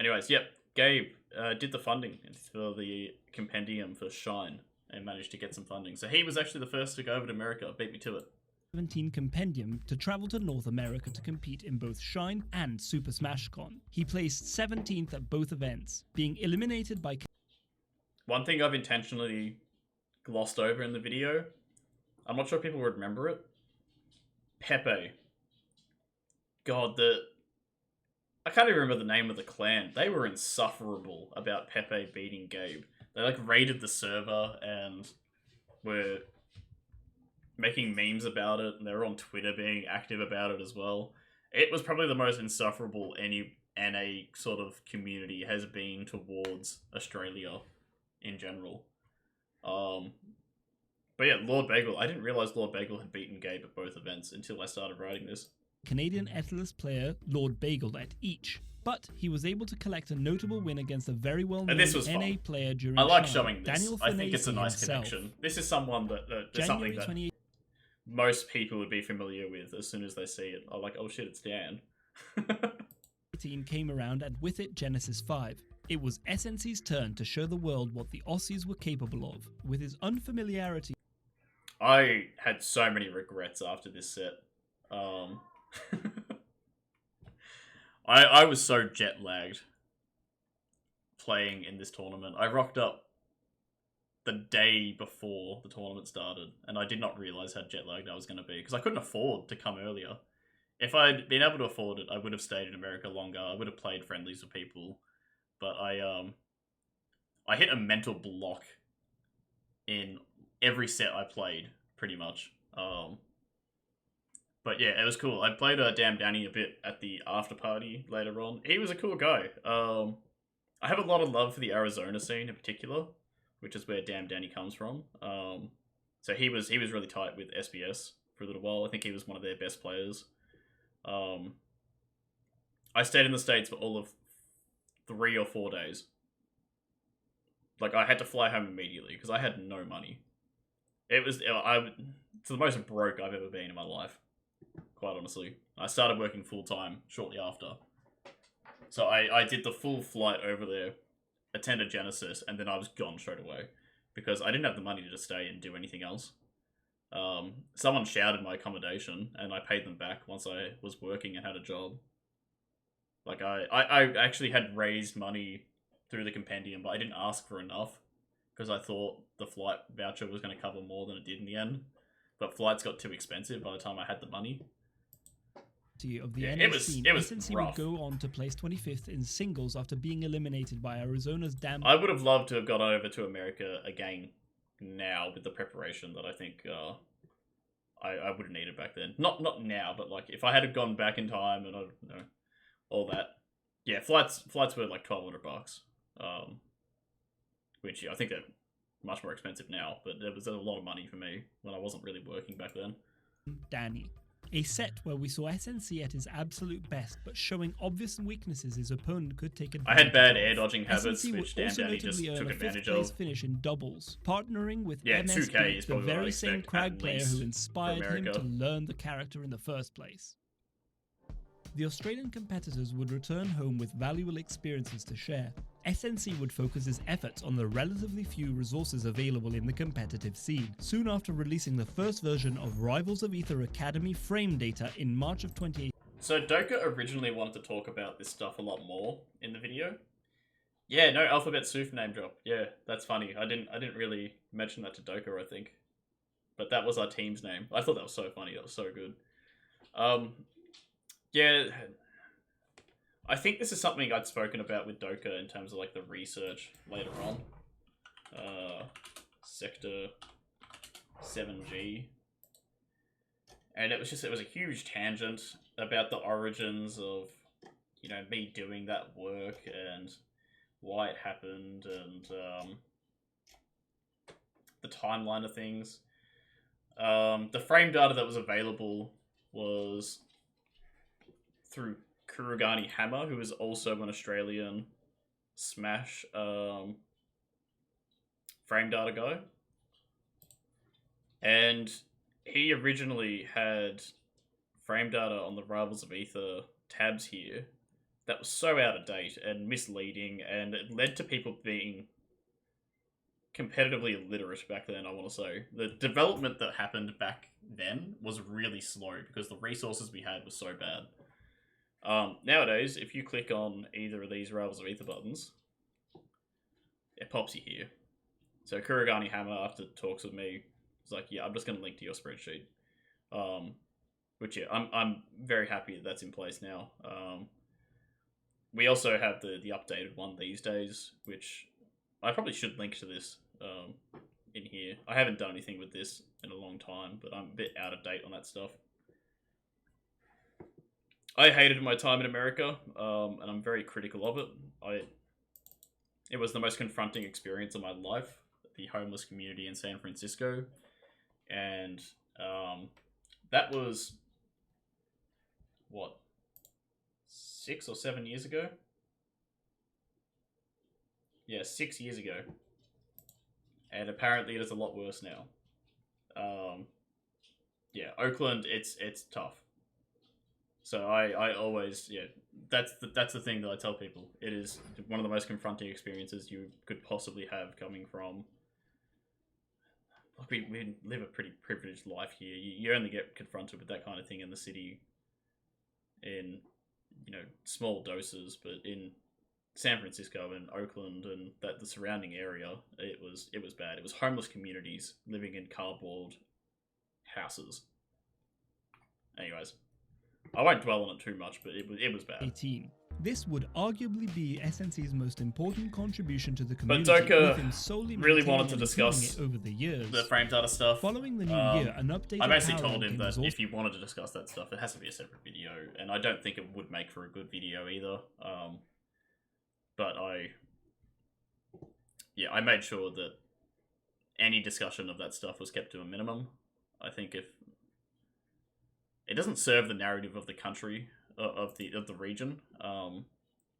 Anyways, yep, Gabe did the funding for the compendium for Shine and managed to get some funding. So he was actually the first to go over to America, beat me to it. 17 compendium to travel to North America to compete in both Shine and Super Smash Con. He placed 17th at both events, being eliminated by... One thing I've intentionally glossed over in the video, I'm not sure people would remember it. Pepe. God, I can't even remember the name of the clan. They were insufferable about Pepe beating Gabe. They like raided the server and were making memes about it, and they were on Twitter being active about it as well. It was probably the most insufferable any NA sort of community has been towards Australia in general. But yeah, Lord Bagel. I didn't realize Lord Bagel had beaten Gabe at both events until I started writing this. Canadian Etherless player Lord Bagel at each, but he was able to collect a notable win against a very well-known NA player during I like Shine, showing this. Daniel I think it's a Finesi nice himself. connection. This is someone that something that 28 most people would be familiar with as soon as they see it. I'm like, oh shit, it's Dan. came around, and with it Genesis 5. It was SNC's turn to show the world what the Aussies were capable of. With his unfamiliarity, I had so many regrets after this set. I was so jet lagged playing in this tournament. I rocked up the day before the tournament started, and I did not realize how jet lagged I was going to be because I couldn't afford to come earlier. If I'd been able to afford it, I would have stayed in America longer. I would have played friendlies with people, but I hit a mental block in every set I played, pretty much. But yeah, it was cool. I played Damn Danny a bit at the after party later on. He was a cool guy. I have a lot of love for the Arizona scene in particular, which is where Damn Danny comes from. So he was really tight with SBS for a little while. I think he was one of their best players. I stayed in the States for all of 3 or 4 days. Like, I had to fly home immediately because I had no money. It's the most broke I've ever been in my life, quite honestly. I started working full-time shortly after. So I did the full flight over there, attended Genesis, and then I was gone straight away because I didn't have the money to just stay and do anything else. Someone shouted my accommodation, and I paid them back once I was working and had a job. Like, I actually had raised money through the compendium, but I didn't ask for enough because I thought the flight voucher was going to cover more than it did in the end. But flights got too expensive by the time I had the money. Of the Yeah, NA it was scene, SNC rough. would go on to place 25th in singles after being eliminated by Arizona's Damn. I would have loved to have got over to America again now with the preparation that I think I would have needed back then. Not now, but like if I had gone back in time and I don't know all that. Yeah, flights were like $1,200, which I think they're much more expensive now. But there was a lot of money for me when I wasn't really working back then. Danny. A set where we saw SNC at his absolute best, but showing obvious weaknesses his opponent could take advantage I had bad of. air dodging habits, SNC would which Damn also Danny just notably earn took a advantage 5th place of. finish in doubles, partnering with Yeah, 2K MSB, is the probably what very I same expect, crowd at player least, who for inspired him America. to learn the character in the first place. The Australian competitors would return home with valuable experiences to share. SNC would focus his efforts on the relatively few resources available in the competitive scene, soon after releasing the first version of Rivals of Aether Academy frame data in March of 2018. So Doka originally wanted to talk about this stuff a lot more in the video. Yeah, no, Alphabet Soof name drop. Yeah, that's funny. I didn't really mention that to Doka, I think. But that was our team's name. I thought that was so funny. That was so good. Yeah, I think this is something I'd spoken about with Doka in terms of like the research later on. Sector 7G. And it was a huge tangent about the origins of, you know, me doing that work and why it happened and the timeline of things. The frame data that was available was through Kurugani Hammer, who is also an Australian Smash frame data guy. And he originally had frame data on the Rivals of Aether tabs here that was so out of date and misleading, and it led to people being competitively illiterate back then, I want to say. The development that happened back then was really slow because the resources we had were so bad. Nowadays, if you click on either of these Rivals of Aether buttons, it pops you here. So Kurugani Hammer, after talks with me, was like, yeah, I'm just going to link to your spreadsheet. Which, yeah, I'm very happy that that's in place now. We also have the updated one these days, which I probably should link to this in here. I haven't done anything with this in a long time, but I'm a bit out of date on that stuff. I hated my time in America, and I'm very critical of it. It was the most confronting experience of my life, the homeless community in San Francisco, and that was, what, 6 or 7 years ago? Yeah, 6 years ago. And apparently it is a lot worse now. Yeah, Oakland, it's tough. So I always, yeah, that's the thing that I tell people. It is one of the most confronting experiences you could possibly have coming from. Like we live a pretty privileged life here. You only get confronted with that kind of thing in the city in, you know, small doses, but in San Francisco and Oakland and the surrounding area, it was bad. It was homeless communities living in cardboard houses. Anyways, I won't dwell on it too much, but it was bad. 18. This would arguably be SNC's most important contribution to the But community. Doka really wanted to discuss over the years. the frame data stuff. Following the new year, an updated I basically power told him ranking that was also if he wanted to discuss that stuff, it has to be a separate video, and I don't think it would make for a good video either. But I made sure that any discussion of that stuff was kept to a minimum. I think if it doesn't serve the narrative of the country, of the region,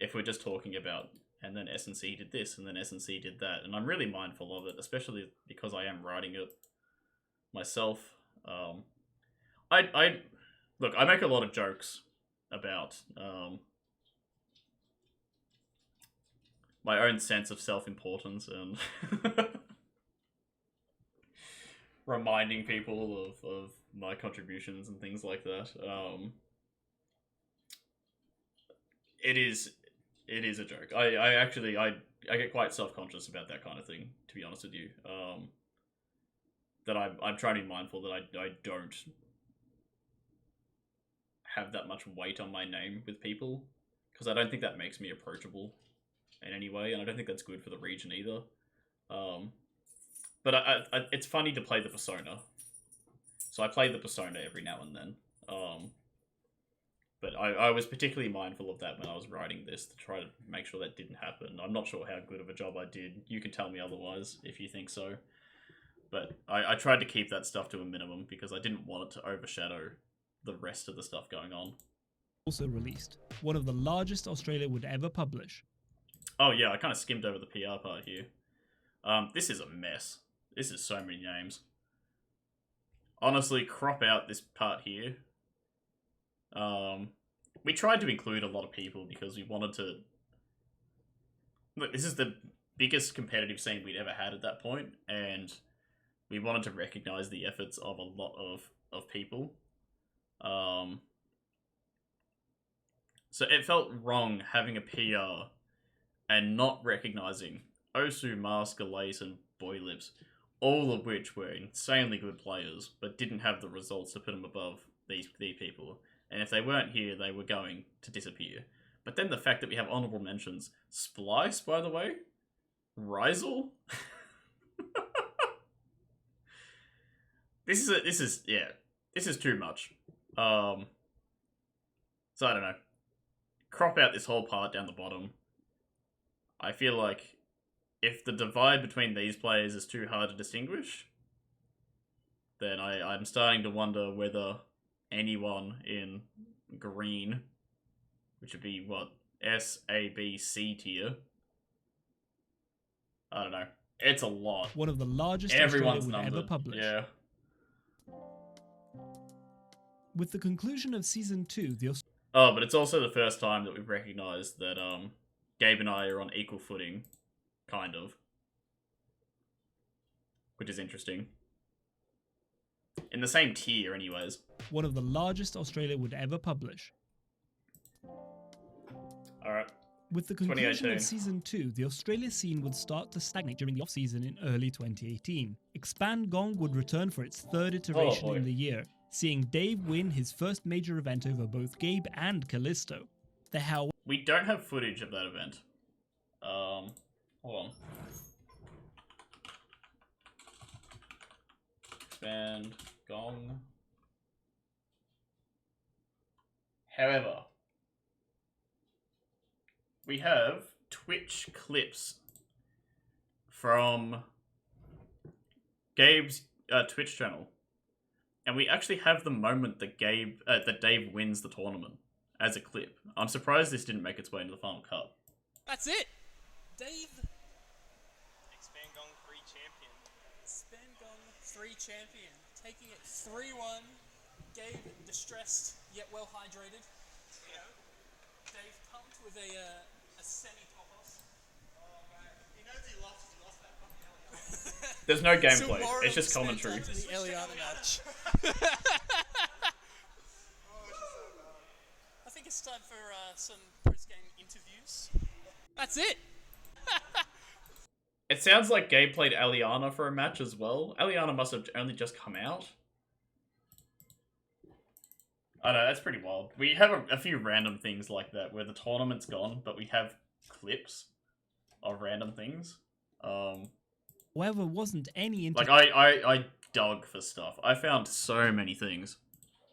if we're just talking about, and then SNC did this, and then SNC did that, and I'm really mindful of it, especially because I am writing it myself. I make a lot of jokes about my own sense of self-importance and reminding people of my contributions and things like that. It is a joke. I get quite self-conscious about that kind of thing, to be honest with you. That I'm trying to be mindful that I don't have that much weight on my name with people, because I don't think that makes me approachable in any way, and I don't think that's good for the region either. But it's funny to play the persona. So I play the persona every now and then. But I was particularly mindful of that when I was writing this, to try to make sure that didn't happen. I'm not sure how good of a job I did. You can tell me otherwise if you think so. But I tried to keep that stuff to a minimum because I didn't want it to overshadow the rest of the stuff going on. also released, one of the largest Australia would ever publish. Oh yeah, I kind of skimmed over the PR part here. This is a mess. This is so many names. Honestly, crop out this part here. We tried to include a lot of people because we wanted to... Look, this is the biggest competitive scene we'd ever had at that point, and we wanted to recognize the efforts of a lot of people. So it felt wrong having a PR and not recognizing Osu, Mask, Galace, and Boylips, all of which were insanely good players, but didn't have the results to put them above these people. And if they weren't here, they were going to disappear. But then the fact that we have honorable mentions, Splice, by the way, Rizel, This is too much. So I don't know. Crop out this whole part down the bottom. I feel like if the divide between these players is too hard to distinguish, then I'm starting to wonder whether anyone in green, which would be what, S, A, B, C tier. I don't know. It's a lot. One of the largest Everyone's Australia would numbered. ever publish. Yeah. With the conclusion of Season 2, the Oh, but it's also the first time that we've recognised that Gabe and I are on equal footing, kind of. Which is interesting. In the same tier, anyways. one of the largest Australia would ever publish. Alright. With the conclusion 2018. of Season 2, the Australia scene would start to stagnate during the off-season in early 2018. Expand Gong would return for its third iteration boy. in the year, seeing Dave win his first major event over both Gabe and Callisto. There, however, We don't have footage of that event. Hold on. Expand Gong. However, we have Twitch clips from Gabe's Twitch channel, and we actually have the moment that Dave wins the tournament as a clip. I'm surprised this didn't make its way into the final cut. That's it. Dave. Expand Gong 3 champion. Spangong 3 champion, taking it 3-1. Gabe distressed yet well hydrated. Dave pumped with a semi-topos. He knows he lost that fucking Elliot. There's no So gameplay. moral It's just expense commentary. after the Eliana match. I think it's time for some post-game interviews. That's it. It sounds like Gabe played Aliana for a match as well. Aliana must have only just come out. I know, that's pretty wild. We have a few random things like that where the tournament's gone, but we have clips of random things. wasn't any Like, I dug for stuff. I found so many things.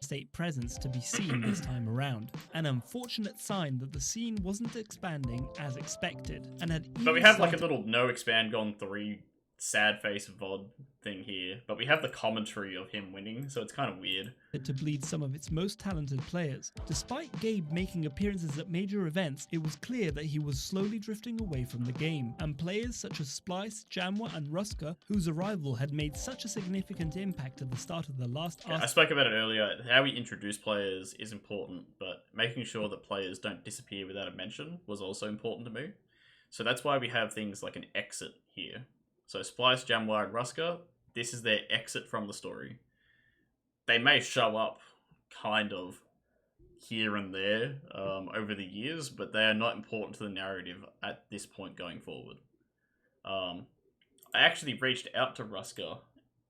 interstate presence to be seen this time around, an unfortunate sign that the scene wasn't expanding as expected, and had even But we have like a started little no expand gone 3 sad face VOD thing here. But we have the commentary of him winning, so it's kind of weird. to bleed some of its most talented players. Despite Gabe making appearances at major events, it was clear that he was slowly drifting away from the game, and players such as Splice, Jamwa and Ruska, whose arrival had made such a significant impact at the start of the last I spoke about it earlier. How we introduce players is important, but making sure that players don't disappear without a mention was also important to me. So that's why we have things like an exit here. So Splice, Jamwa, and Ruska, this is their exit from the story. They may show up kind of here and there over the years, but they are not important to the narrative at this point going forward. I actually reached out to Ruska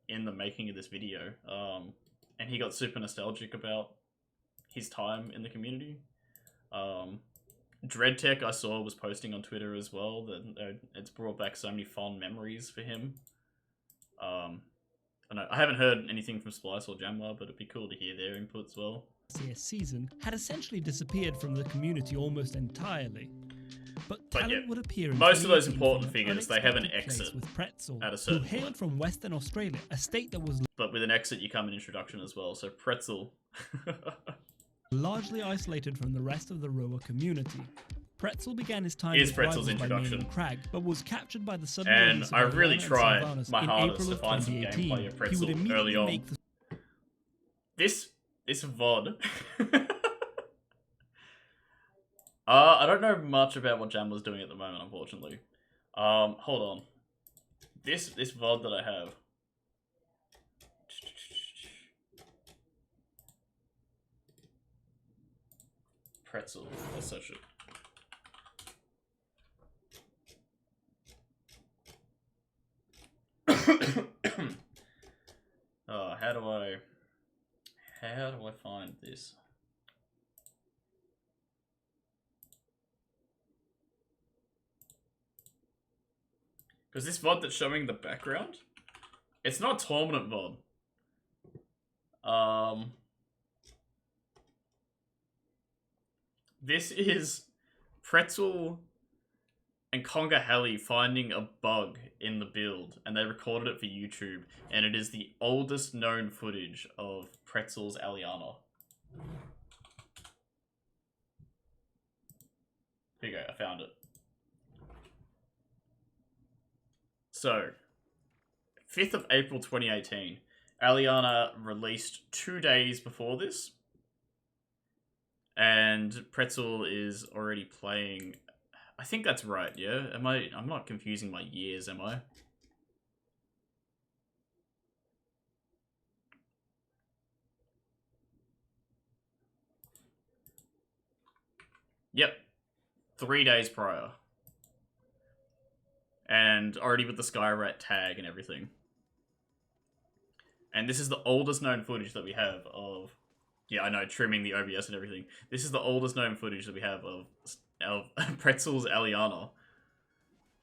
in the making of this video, and he got super nostalgic about his time in the community. DreadTech I saw was posting on Twitter as well that it's brought back so many fond memories for him. I haven't heard anything from Splice or Jamwa, but it'd be cool to hear their input as well. CS season had essentially disappeared from the community almost entirely. But But talent yeah, would appear in most of those 2018 important from an figures, they have an unexpected place exit with Pretzel, at a who certain hailed point. from Western Australia, a state that was But with an exit, you come an introduction as well. So Pretzel. largely isolated from the rest of the rower community. Pretzel began his time Here's with Pretzel's Rivals by introduction. Maynard Crag, but was captured by the sudden And release of I really Eliana and tried Sylvanas my in hardest April to of find some 2018. gameplay of He would Pretzel immediately early on. make the This VOD. I don't know much about what Jamla's doing at the moment, unfortunately. Hold on. This VOD that I have. Pretzel. I'll search it. How do I find this? Because this VOD that's showing the background, it's not tournament VOD. This is Pretzel and Conga Heli finding a bug in the build, and they recorded it for YouTube, and it is the oldest known footage of Pretzel's Aliana. Here you go, I found it. So, 5th of April 2018, Aliana released 2 days before this, and Pretzel is already playing. I think that's right, yeah? I'm not confusing my years, am I? Yep. 3 days prior. And already with the Skyrat tag and everything. And this is the oldest known footage that we have of... Yeah, I know, trimming the OBS and everything. This is the oldest known footage that we have of Pretzel's Aliana.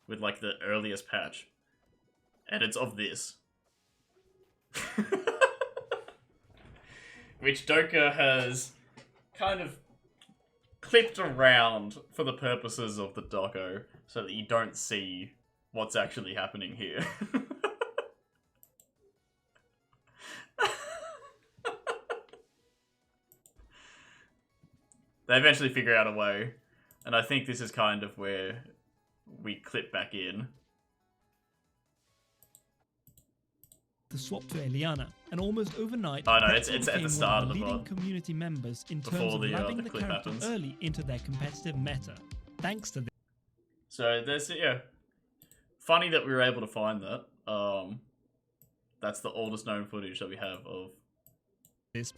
With, like, the earliest patch. And it's of this. Which Doka has kind of clipped around for the purposes of the doco, so that you don't see what's actually happening here. They eventually figure out a way, and I think this is kind of where we clip back in. The swap to Eliana, and almost overnight, Oh no, Pretzel it's at the became start one of of the the leading VOD. community members in Before terms of the labbing the clip character happens. early into their competitive meta. Thanks to this, So there's, yeah, funny that we were able to find that. That's the oldest known footage that we have of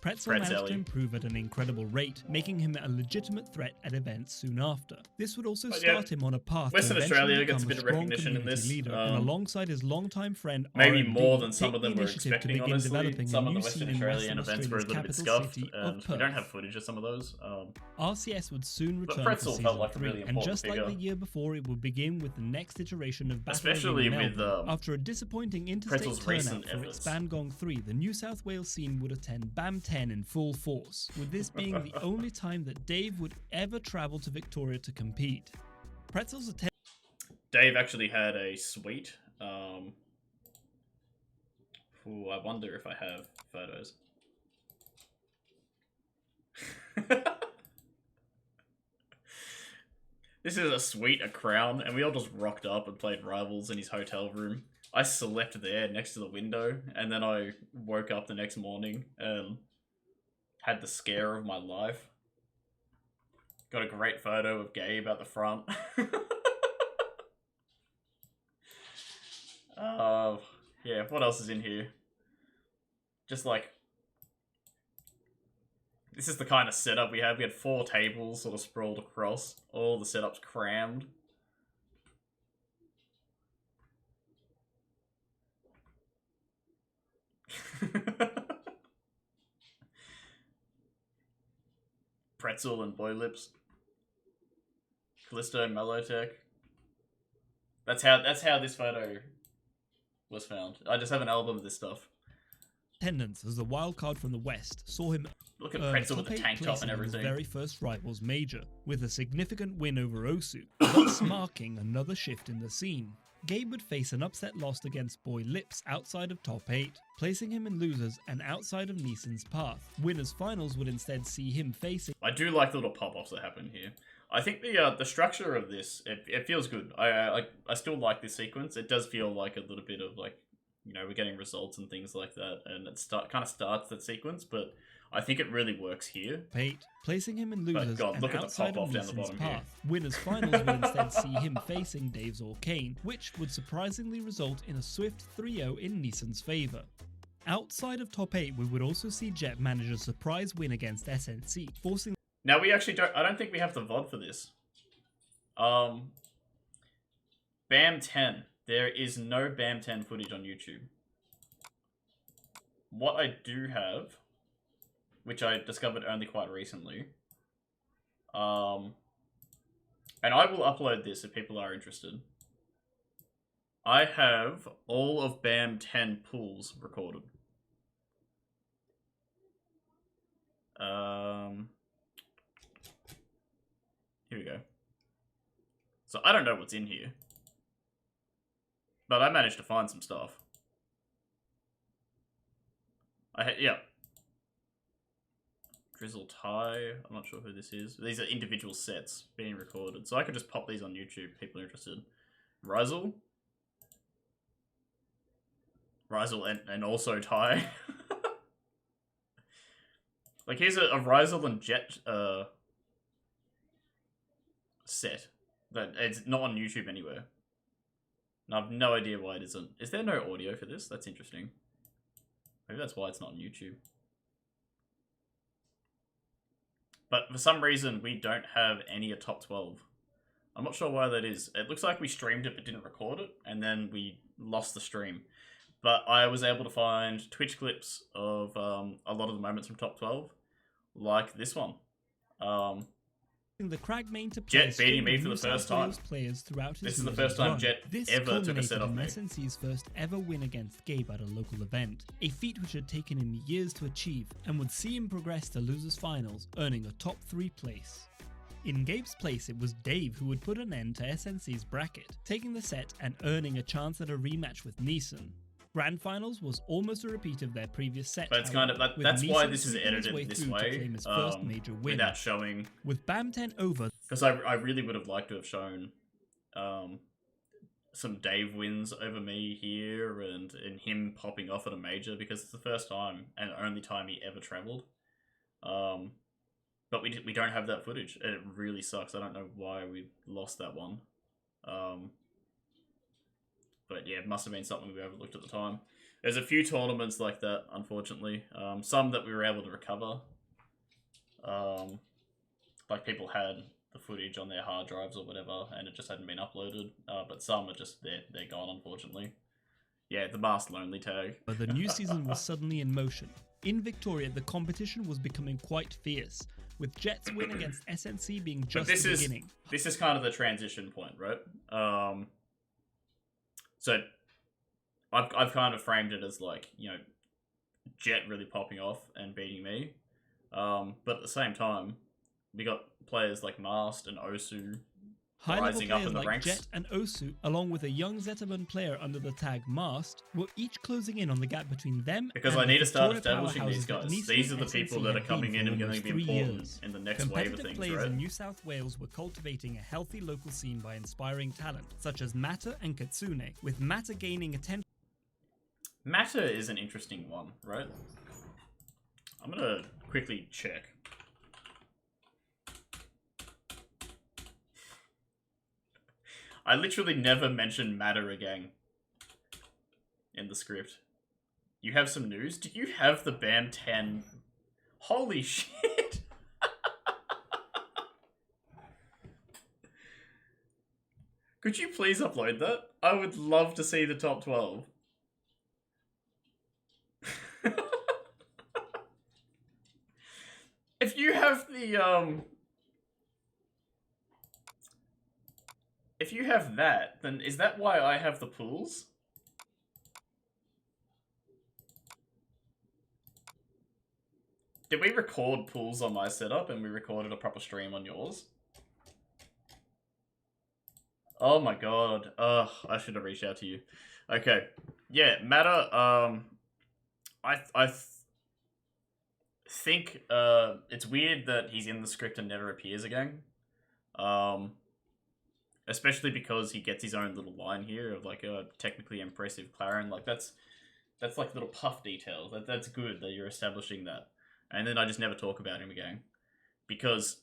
Pretzel managed to Pretzelli. improve at an incredible rate, making him a legitimate threat at events soon after. This would also But yeah, start him on a path Western to eventually Australia gets a become bit of strong recognition in community this, leader, and alongside his longtime friend maybe R&D, more than some take of them the were initiative to expecting, begin honestly. developing Some a of the new Western scene in Australian Western events were a Australia's little bit capital scuffed, city and of we don't Perth. have footage of some of those. RCS would soon But return Pretzel for felt season like a 3, really and important just like figure. the year before, it would begin with the next iteration of Battle Especially Arena with, Melbourne. After a disappointing interstate Pretzel's turnout recent for efforts. Expandgong 3, the New South Wales scene would attend BAM 10 in full force, with this being the only time that Dave would ever travel to Victoria to compete. Pretzel's attendance Dave actually had a suite. Ooh, I wonder if I have photos. This is a suite, a crown, and we all just rocked up and played Rivals in his hotel room. I slept there next to the window, and then I woke up the next morning and had the scare of my life. Got a great photo of Gabe at the front. Yeah, what else is in here? Just like... This is the kind of setup we had. We had 4 tables sort of sprawled across. All the setups crammed. Pretzel and Boy Lips. Callisto and Mellotech. That's how this photo was found. I just have an album of this stuff. as the wild card from the West saw him Look at Pretzel with top the 8 tank top placing and in his everything. very first Rivals major, with a significant win over Osu, thus marking another shift in the scene. Gabe would face an upset loss against Boy Lips outside of top 8, placing him in losers and outside of Neeson's path. Winners finals would instead see him facing I do like the little pop-offs that happen here. I think the structure of this, it feels good. I still like this sequence. It does feel like a little bit of like, you know, we're getting results and things like that, and it kind of starts that sequence, but I think it really works here. 8, placing him in losers God, and look at the outside of pop-off down the Neeson's bottom here. path. Winners finals would instead see him facing Dave's Arcane, which would surprisingly result in a swift 3-0 in Neeson's favour. Outside of top 8, we would also see Jet manage a surprise win against SNC, forcing Now we actually I don't think we have the VOD for this. BAM 10. There is no BAM 10 footage on YouTube. What I do have, which I discovered only quite recently, and I will upload this if people are interested. I have all of BAM 10 pools recorded. Here we go. So I don't know what's in here, but I managed to find some stuff. Yeah. Drizzle Tie. I'm not sure who this is. These are individual sets being recorded, so I could just pop these on YouTube. People are interested. Rysel. And also Tie. Like, here's a Rysel and Jet set that it's not on YouTube anywhere. And I have no idea why it isn't. Is there no audio for this? That's interesting. Maybe that's why it's not on YouTube. But for some reason, we don't have any at top 12. I'm not sure why that is. It looks like we streamed it but didn't record it, and then we lost the stream. But I was able to find Twitch clips of a lot of the moments from top 12, like this one. The Crag main to Jet beating me for the first time. Players throughout his This is the first time run. Jet This ever took a culminated set off in me. SNC's first ever win against Gabe at a local event, a feat which had taken him years to achieve and would see him progress to losers finals, earning a top 3 place. In Gabe's place, it was Dave who would put an end to SNC's bracket, taking the set and earning a chance at a rematch with Neeson. Grand Finals was almost a repeat of their previous set. But it's kind of however, with that's why Neeson this is sneaking his edited way this through to way, claim his first major win. without showing. With BAM 10 over, Because I really would have liked to have shown some Dave wins over me here and him popping off at a major, because it's the first time and only time he ever travelled. But we don't have that footage. It really sucks. I don't know why we lost that one. But yeah, it must have been something we overlooked at the time. There's a few tournaments like that, unfortunately. Some that we were able to recover. Like people had the footage on their hard drives or whatever, and it just hadn't been uploaded. But some are just, they're gone, unfortunately. Yeah, the Masked Lonely tag. but the new season was suddenly in motion. In Victoria, the competition was becoming quite fierce, with Jet's win against SNC being just the beginning. This is kind of the transition point, right? So I've kind of framed it as like, you know, Jet really popping off and beating me. But at the same time, we got players like Mast and Osu High-level rising up players in the like ranks. Jet and Osu, along with a young Zetterman player under the tag Mast, were each closing in on the gap between them Because and I need the to start Victoria establishing these powerhouses that guys. Neeson These are the and people SNC that are had coming been in and for going to be almost 3 important years. in the next wave of Competitive things, players right? in New South Wales were cultivating a healthy local scene by inspiring talent, such as Mata and Katsune, with Mata gaining attention. Matter is an interesting one, right? I'm gonna quickly check. I literally never mentioned Matter again in the script. You have some news? Do you have the BAM 10? Holy shit! Could you please upload that? I would love to see the top 12. If you have the, if you have that, then is that why I have the pools? Did we record pools on my setup and we recorded a proper stream on yours? Oh my god. Ugh, I should have reached out to you. Okay. Yeah, Matter, I think it's weird that he's in the script and never appears again. Especially because he gets his own little line here of like a technically impressive Clarin. Like that's like little puff details. That's good that you're establishing that. And then I just never talk about him again. Because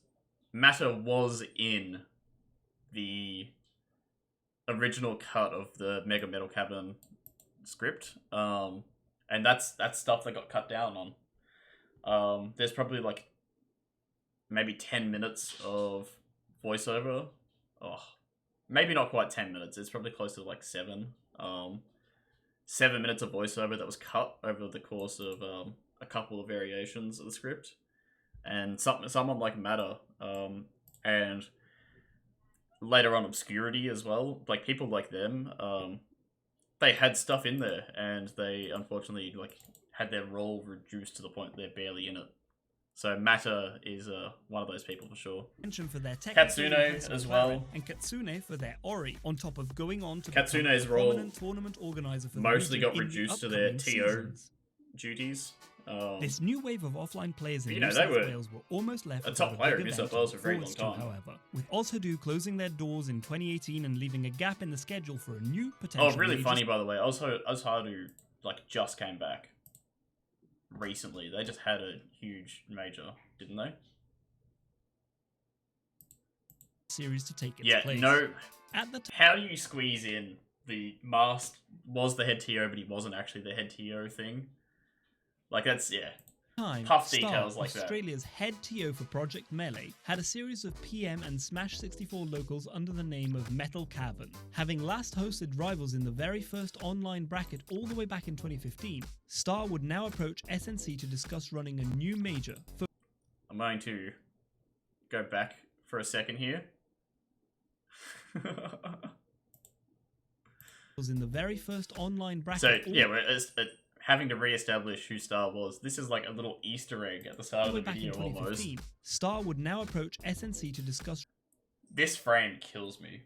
Matter was in the original cut of the Mega Metal Cabin script. And that's stuff that got cut down on. There's probably like maybe 10 minutes of voiceover. Oh, maybe not quite 10 minutes. It's probably close to like 7. 7 minutes of voiceover that was cut over the course of a couple of variations of the script. And someone like Matter, and later on Obscurity as well. Like people like them, they had stuff in there, and they unfortunately like had their role reduced to the point they're barely in it. So Mata is one of those people for sure. Mention for their Katsune as well. and Katsune for their Ori, on top of going on to Katsune's become a role prominent tournament organizer for the mostly region got in the reduced to their upcoming TO seasons. duties. This new wave of offline players in you New know, they South were Wales were almost left a without top player big in New South event to Wales look for a very long forward to, time. however, with Ozhadou closing their doors in 2018 and leaving a gap in the schedule for a new potential. Oh, really major funny, by the way. Ozhadou like just came back recently. They just had a huge major, didn't they? series to take its Yeah, place. no. At the How do you squeeze in the Mast was the head TO, but he wasn't actually the head TO thing? Like, that's, yeah. time, Puff Star, details like that. Australia's head TO for Project Melee, had a series of PM and Smash 64 locals under the name of Metal Cavern. Having last hosted Rivals in the very first online bracket all the way back in 2015, Star would now approach SNC to discuss running a new major. I'm going to go back for a second here. Was in the very first online bracket. So, yeah, we're having to re-establish who Star was. This is like a little Easter egg at the start all of the the way back in video almost. 2015, Star would now approach SNC to discuss. This frame kills me.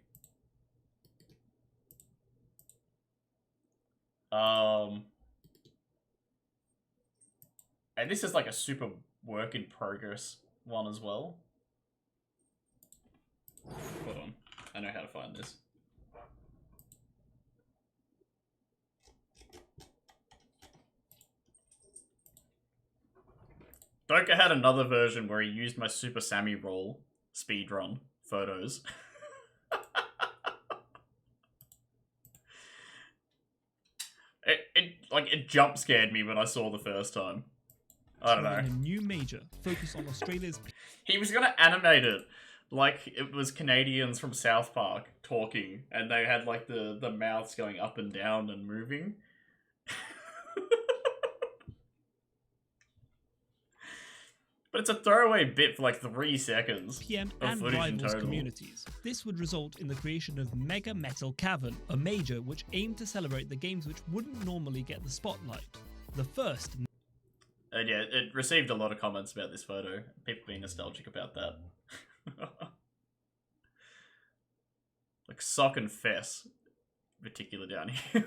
And this is like a super work in progress one as well. Hold on, I know how to find this. Doka had another version where he used my Super Sammy roll speedrun photos. It jump scared me when I saw the first time. I don't know. A new major focused on Australia's. He was gonna animate it like it was Canadians from South Park talking, and they had like the mouths going up and down and moving. But it's a throwaway bit for like 3 seconds PM of and footage in Rivals total. communities. This would result in the creation of Mega Metal Cavern, a major which aimed to celebrate the games which wouldn't normally get the spotlight. The first. And yeah, it received a lot of comments about this photo. People being nostalgic about that. Like Sock and Fess, in particular down here.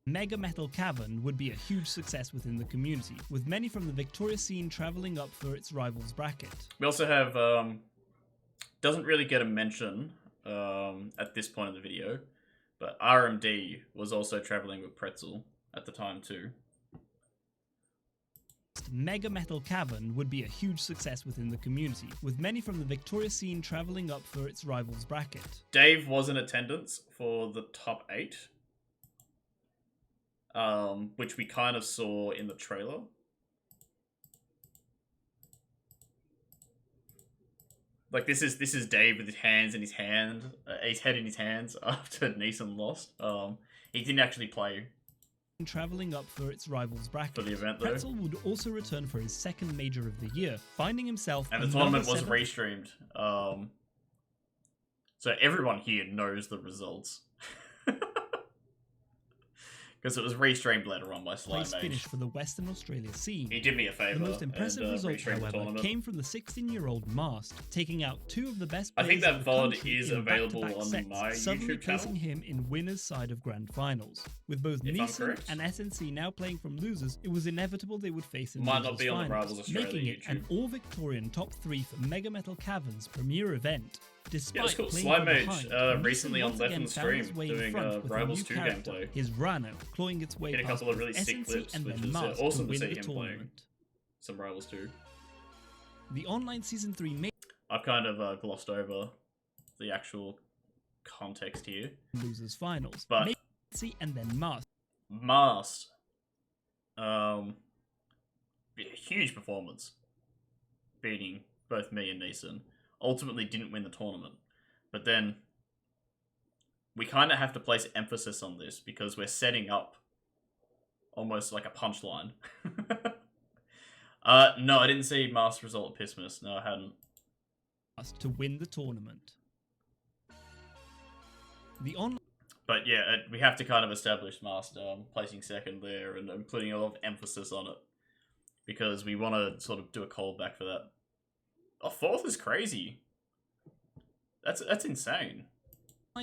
Mega Metal Cavern would be a huge success within the community, with many from the Victoria scene travelling up for its Rivals bracket. We also have, doesn't really get a mention at this point in the video, but RMD was also travelling with Pretzel at the time too. Mega Metal Cavern would be a huge success within the community, with many from the Victoria scene travelling up for its Rivals bracket. Dave was in attendance for the top 8. Which we kind of saw in the trailer. Like this is Dave with his hands in his hand, his head in his hands after Neeson lost. He didn't actually play Travelling up for its Rivals bracket. for the event though, Pretzel would also return for his second major of the year, finding himself. and the tournament was restreamed. So everyone here knows the results. Because it was restreamed later on by Slime Place finish for the Western Australia scene. He did me a favour. The most impressive and, result, restreamed the however, tournament. came from the 16-year-old Mast, taking out 2 of the best I think players that of the VOD country is in available back-to-back on sets, my suddenly YouTube channel. placing him in winner's side of grand finals. With both If I'm Neeson correct. and SNC now playing from losers, it was inevitable they would face in Might not losers be on the finals, Rivals Australia making it an YouTube. all-Victorian top 3 for Mega Metal Cavern's premier event. Despite Yeah, it's cool. playing Slime from Mage behind, recently Neeson on once Left again in the found his Stream way in doing front with a Rivals new 2 character, gameplay. his Rhino, clawing its way Get a past couple of really both sick SNC clips, and which then is Mast awesome to win see the him playing. tournament. Some Rivals 2. The online Season 3 major I've kind of glossed over the actual context here. losers finals, But- SNC and then Mast. Mast. Huge performance. Beating both me and Neeson. Ultimately didn't win the tournament. But then we kind of have to place emphasis on this because we're setting up almost like a punchline. No, I didn't see Mast result at Pissmas. No, I hadn't. To win the tournament. The online But yeah, we have to kind of establish Mast placing second there and putting a lot of emphasis on it. because we want to sort of do a callback for that. A fourth is crazy. That's insane.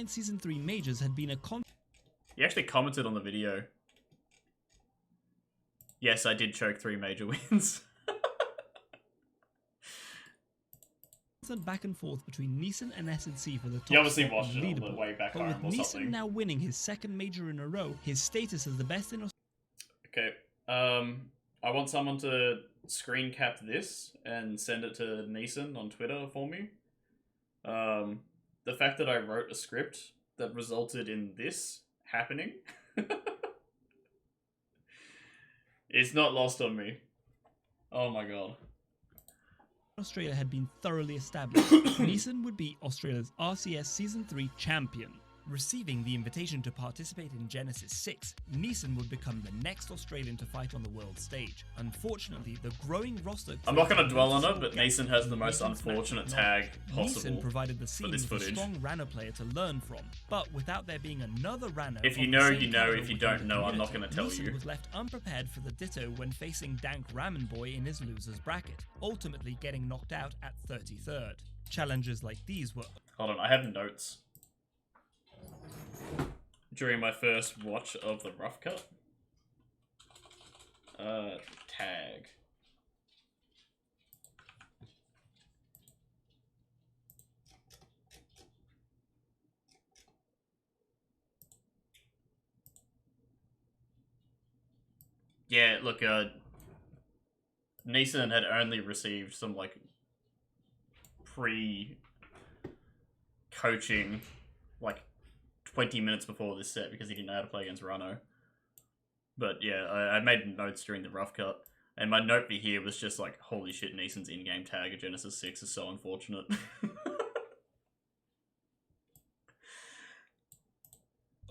Season 3 majors had been a He actually commented on the video. Yes, I did choke 3 major wins. constant back and forth between Neeson and S&C for the top You obviously spot watched on it on the leaderboard. way back But with home or Neeson something. now winning his second major in a row, his status as the best in Okay, I want someone to screen cap this and send it to Neeson on Twitter for me. The fact that I wrote a script that resulted in this happening is not lost on me. Oh my god. Australia had been thoroughly established. Neeson would be Australia's RCS Season 3 champion. Receiving the invitation to participate in Genesis 6, Neeson would become the next Australian to fight on the world stage. Unfortunately, the growing roster... I'm not going to dwell on it, but Neeson has the most unfortunate tag possible Neeson provided the for scene this with a footage. strong Rana player to learn from, but without there being another Rana... If you of know, the same you know. caliber If you within don't the know, I'm not community, going to tell Neeson you. was left unprepared for the ditto when facing Dank Ramen Boy in his loser's bracket, ultimately getting knocked out at 33rd. Challenges like these were... Hold on, I have notes. During my first watch of the rough cut. Tag. Yeah, look, Neeson had only received some, like, pre-coaching, like, 20 minutes before this set because he didn't know how to play against Rano. But yeah, I made notes during the rough cut, and my note for here was just like, holy shit, Neeson's in-game tag at Genesis 6 is so unfortunate.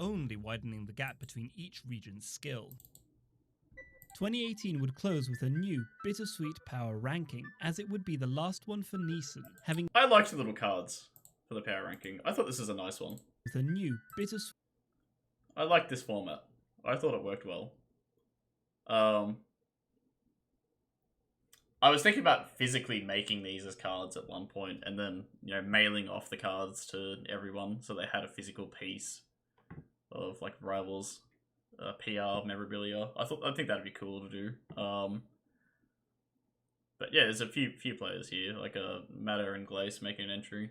only widening the gap between each region's skill. 2018 would close with a new, bittersweet power ranking, as it would be the last one for Neeson, having I liked the little cards for the power ranking. I thought this is a nice one. with a new, bittersweet I like this format. I thought it worked well. I was thinking about physically making these as cards at one point, and then, you know, mailing off the cards to everyone so they had a physical piece of like Rivals PR memorabilia. I think that'd be cool to do. But yeah, there's a few players here, like Matter and Glace making an entry.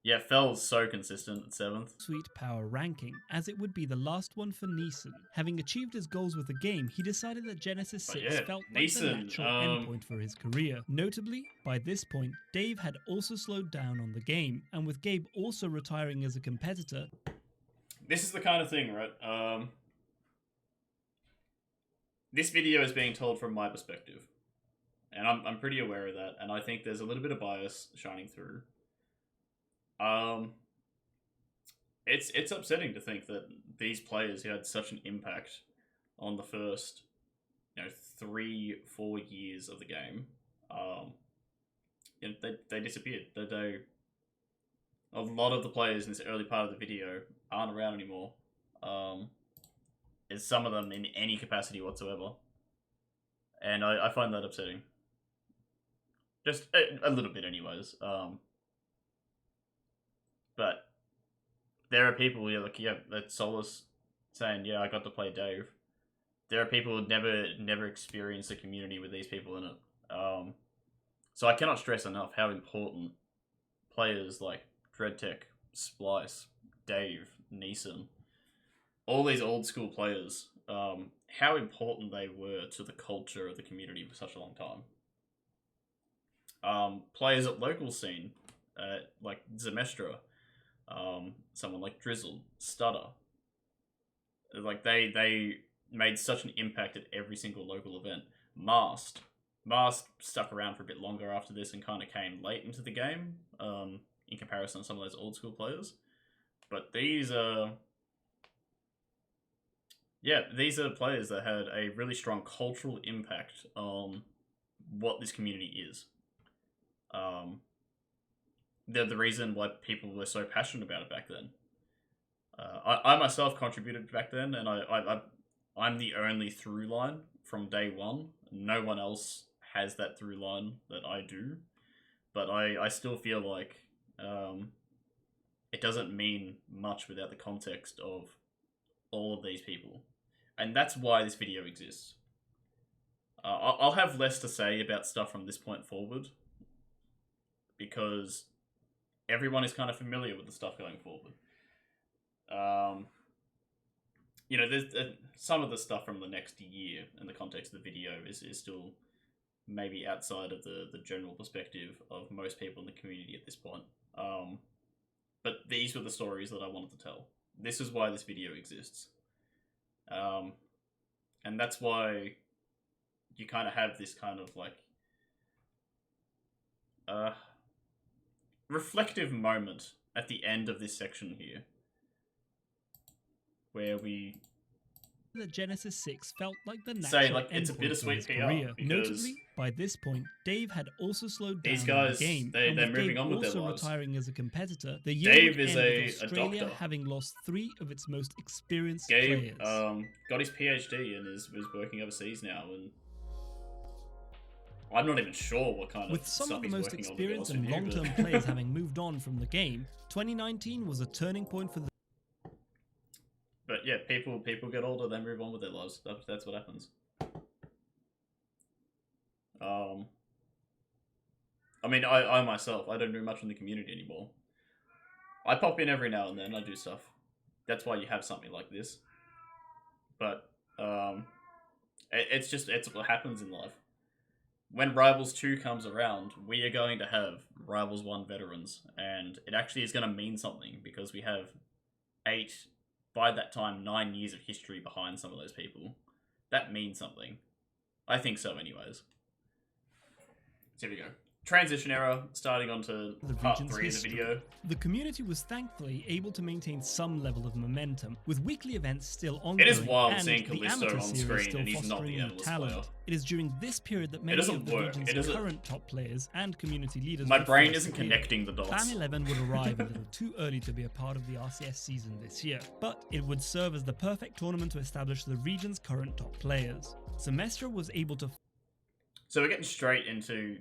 Yeah, Fell's so consistent at 7th. power ranking, as it would be the last one for Neeson. Having achieved his goals with the game, he decided that Genesis 6 yeah, felt like the Neeson, natural endpoint for his career. Notably, by this point, Dave had also slowed down on the game, and with Gabe also retiring as a competitor, This is the kind of thing, right? This video is being told from my perspective. And I'm pretty aware of that, and I think there's a little bit of bias shining through. It's upsetting to think that these players who had such an impact on the first, 3-4 years of the game, they disappeared. A lot of the players in this early part of the video aren't around anymore. Is some of them in any capacity whatsoever, and I find that upsetting. Just a little bit, anyways. But there are people here, like, that Solus saying, yeah, I got to play Dave. There are people who never experienced a community with these people in it. So I cannot stress enough how important players like Dreadtech, Splice, Dave, Neeson, all these old school players, how important they were to the culture of the community for such a long time. Players at local scene, like Zemestra, someone like Drizzle, Stutter, like they made such an impact at every single local event. Mast stuck around for a bit longer after this and kind of came late into the game, in comparison to some of those old school players. But these are players that had a really strong cultural impact on what this community is. They're the reason why people were so passionate about it back then. I myself contributed back then, and I'm the only through line from day one. No one else has that through line that I do, but I still feel like it doesn't mean much without the context of all of these people. And that's why this video exists. I'll have less to say about stuff from this point forward, because everyone is kind of familiar with the stuff going forward. You know, there's some of the stuff from the next year in the context of the video is still maybe outside of the general perspective of most people in the community at this point. But these were the stories that I wanted to tell. This is why this video exists. And that's why you kind of have this kind of like reflective moment at the end of this section here, where we The Genesis 6 felt like the natural say like it's a endpoint bittersweet of his PR career. because Notably, by this point, Dave had also slowed down these guys, the game, they're and with moving Dave on with their also lives. retiring as a competitor, the year Dave would is end a with Australia doctor. having lost 3 of its most experienced Gabe players. got his PhD and was working overseas now, and I'm not even sure what kind With of some stuff of the he's most working on, to be experienced honest and with you, long-term players having moved on from the game, 2019 was a turning point for the But yeah, people get older, they move on with their lives. That's what happens. I mean, I myself, I don't do much in the community anymore. I pop in every now and then, I do stuff. That's why you have something like this. But, it's what happens in life. When Rivals 2 comes around, we are going to have Rivals 1 veterans, and it actually is going to mean something, because we have 8, by that time, 9 years of history behind some of those people. That means something. I think so anyways. So here we go. Transition era, starting onto the part region's 3 of the history. video. The community was thankfully able to maintain some level of momentum, with weekly events still ongoing. It is wild and seeing the Callisto amateur on series screen still and he's not fostering the new analyst talent. player. It is during this period that many doesn't of the work. region's It doesn't- current top players and community leaders My would brain first isn't appear. connecting the dots. Fan 11 would arrive a little too early to be a part of the RCS season this year, but it would serve as the perfect tournament to establish the region's current top players. Semestra was able to So we're getting straight into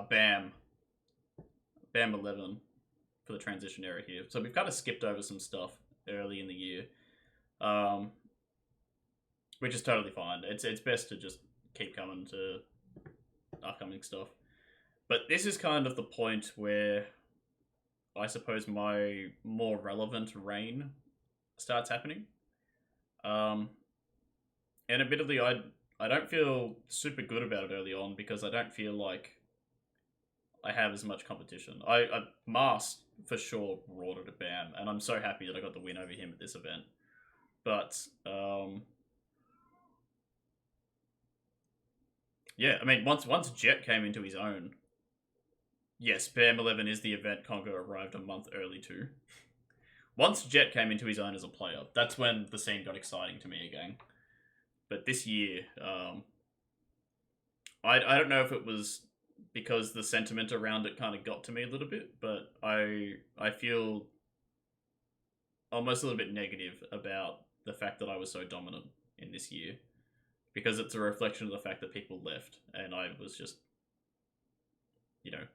BAM 11 for the transition era here. So we've kind of skipped over some stuff early in the year, which is totally fine. It's best to just keep coming to upcoming stuff. But this is kind of the point where I suppose my more relevant reign starts happening. And admittedly, I don't feel super good about it early on, because I don't feel like I have as much competition. Mast for sure roared at BAM, and I'm so happy that I got the win over him at this event. But yeah, I mean, once Jet came into his own, yes, BAM 11 is the event Congo arrived a month early to. Once Jet came into his own as a player, that's when the scene got exciting to me again. But this year, I don't know if it was because the sentiment around it kind of got to me a little bit, but I feel almost a little bit negative about the fact that I was so dominant in this year, because it's a reflection of the fact that people left, and I was just, you know,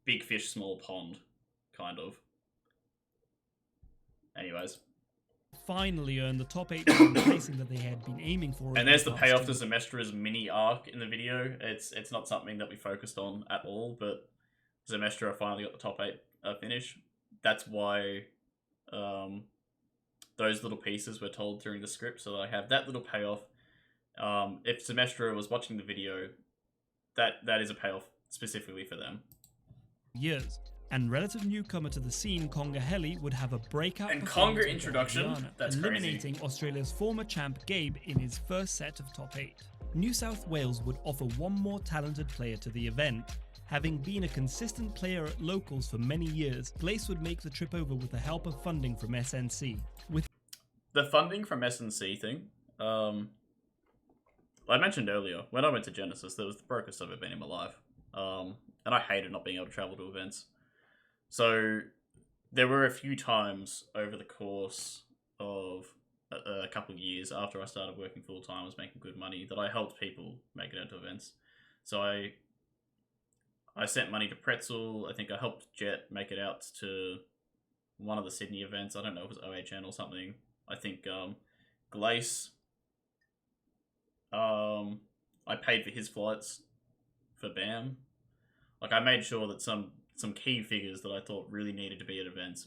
big fish, small pond, kind of. Anyways. finally earn the top 8 placing that they had been aiming for. And there's the past payoff to year. Zemestra's mini arc in the video. It's not something that we focused on at all, but Zemestra finally got the top 8 finish. That's why those little pieces were told during the script, so I have that little payoff. If Zemestra was watching the video, that is a payoff specifically for them. Years. And relative newcomer to the scene, Conga Heli would have a breakout And performance Conga with introduction? Guyana, That's eliminating crazy. Australia's former champ Gabe in his first set of top 8. New South Wales would offer one more talented player to the event. Having been a consistent player at locals for many years, Blaze would make the trip over with the help of funding from SNC. With The funding from SNC thing, I mentioned earlier, when I went to Genesis, there was the brokest I've ever been in my life. And I hated not being able to travel to events. So there were a few times over the course of a couple of years after I started working full time, I was making good money, that I helped people make it into events. So I sent money to Pretzel. I think I helped Jet make it out to one of the Sydney events. I don't know if it was OHN or something. I think Glace. I paid for his flights for BAM. Like, I made sure that some key figures that I thought really needed to be at events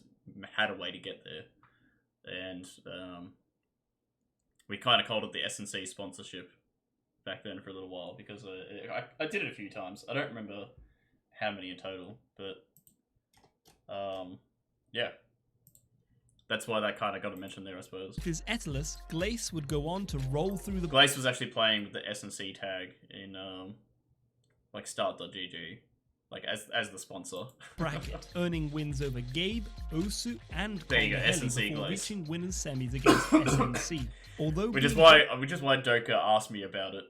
had a way to get there. And we kind of called it the S&C sponsorship back then for a little while, because I did it a few times. I don't remember how many in total, but yeah. That's why that kind of got a mention there, I suppose. With his Etalus, Glace would go on to roll through the Glace was actually playing with the S&C tag in like start.gg, like as the sponsor. bracket, earning wins over Gabe, Osu, and There you go, Conor S&C before Glace. reaching winners semis against SNC. Although Which is being why Joker asked me about it,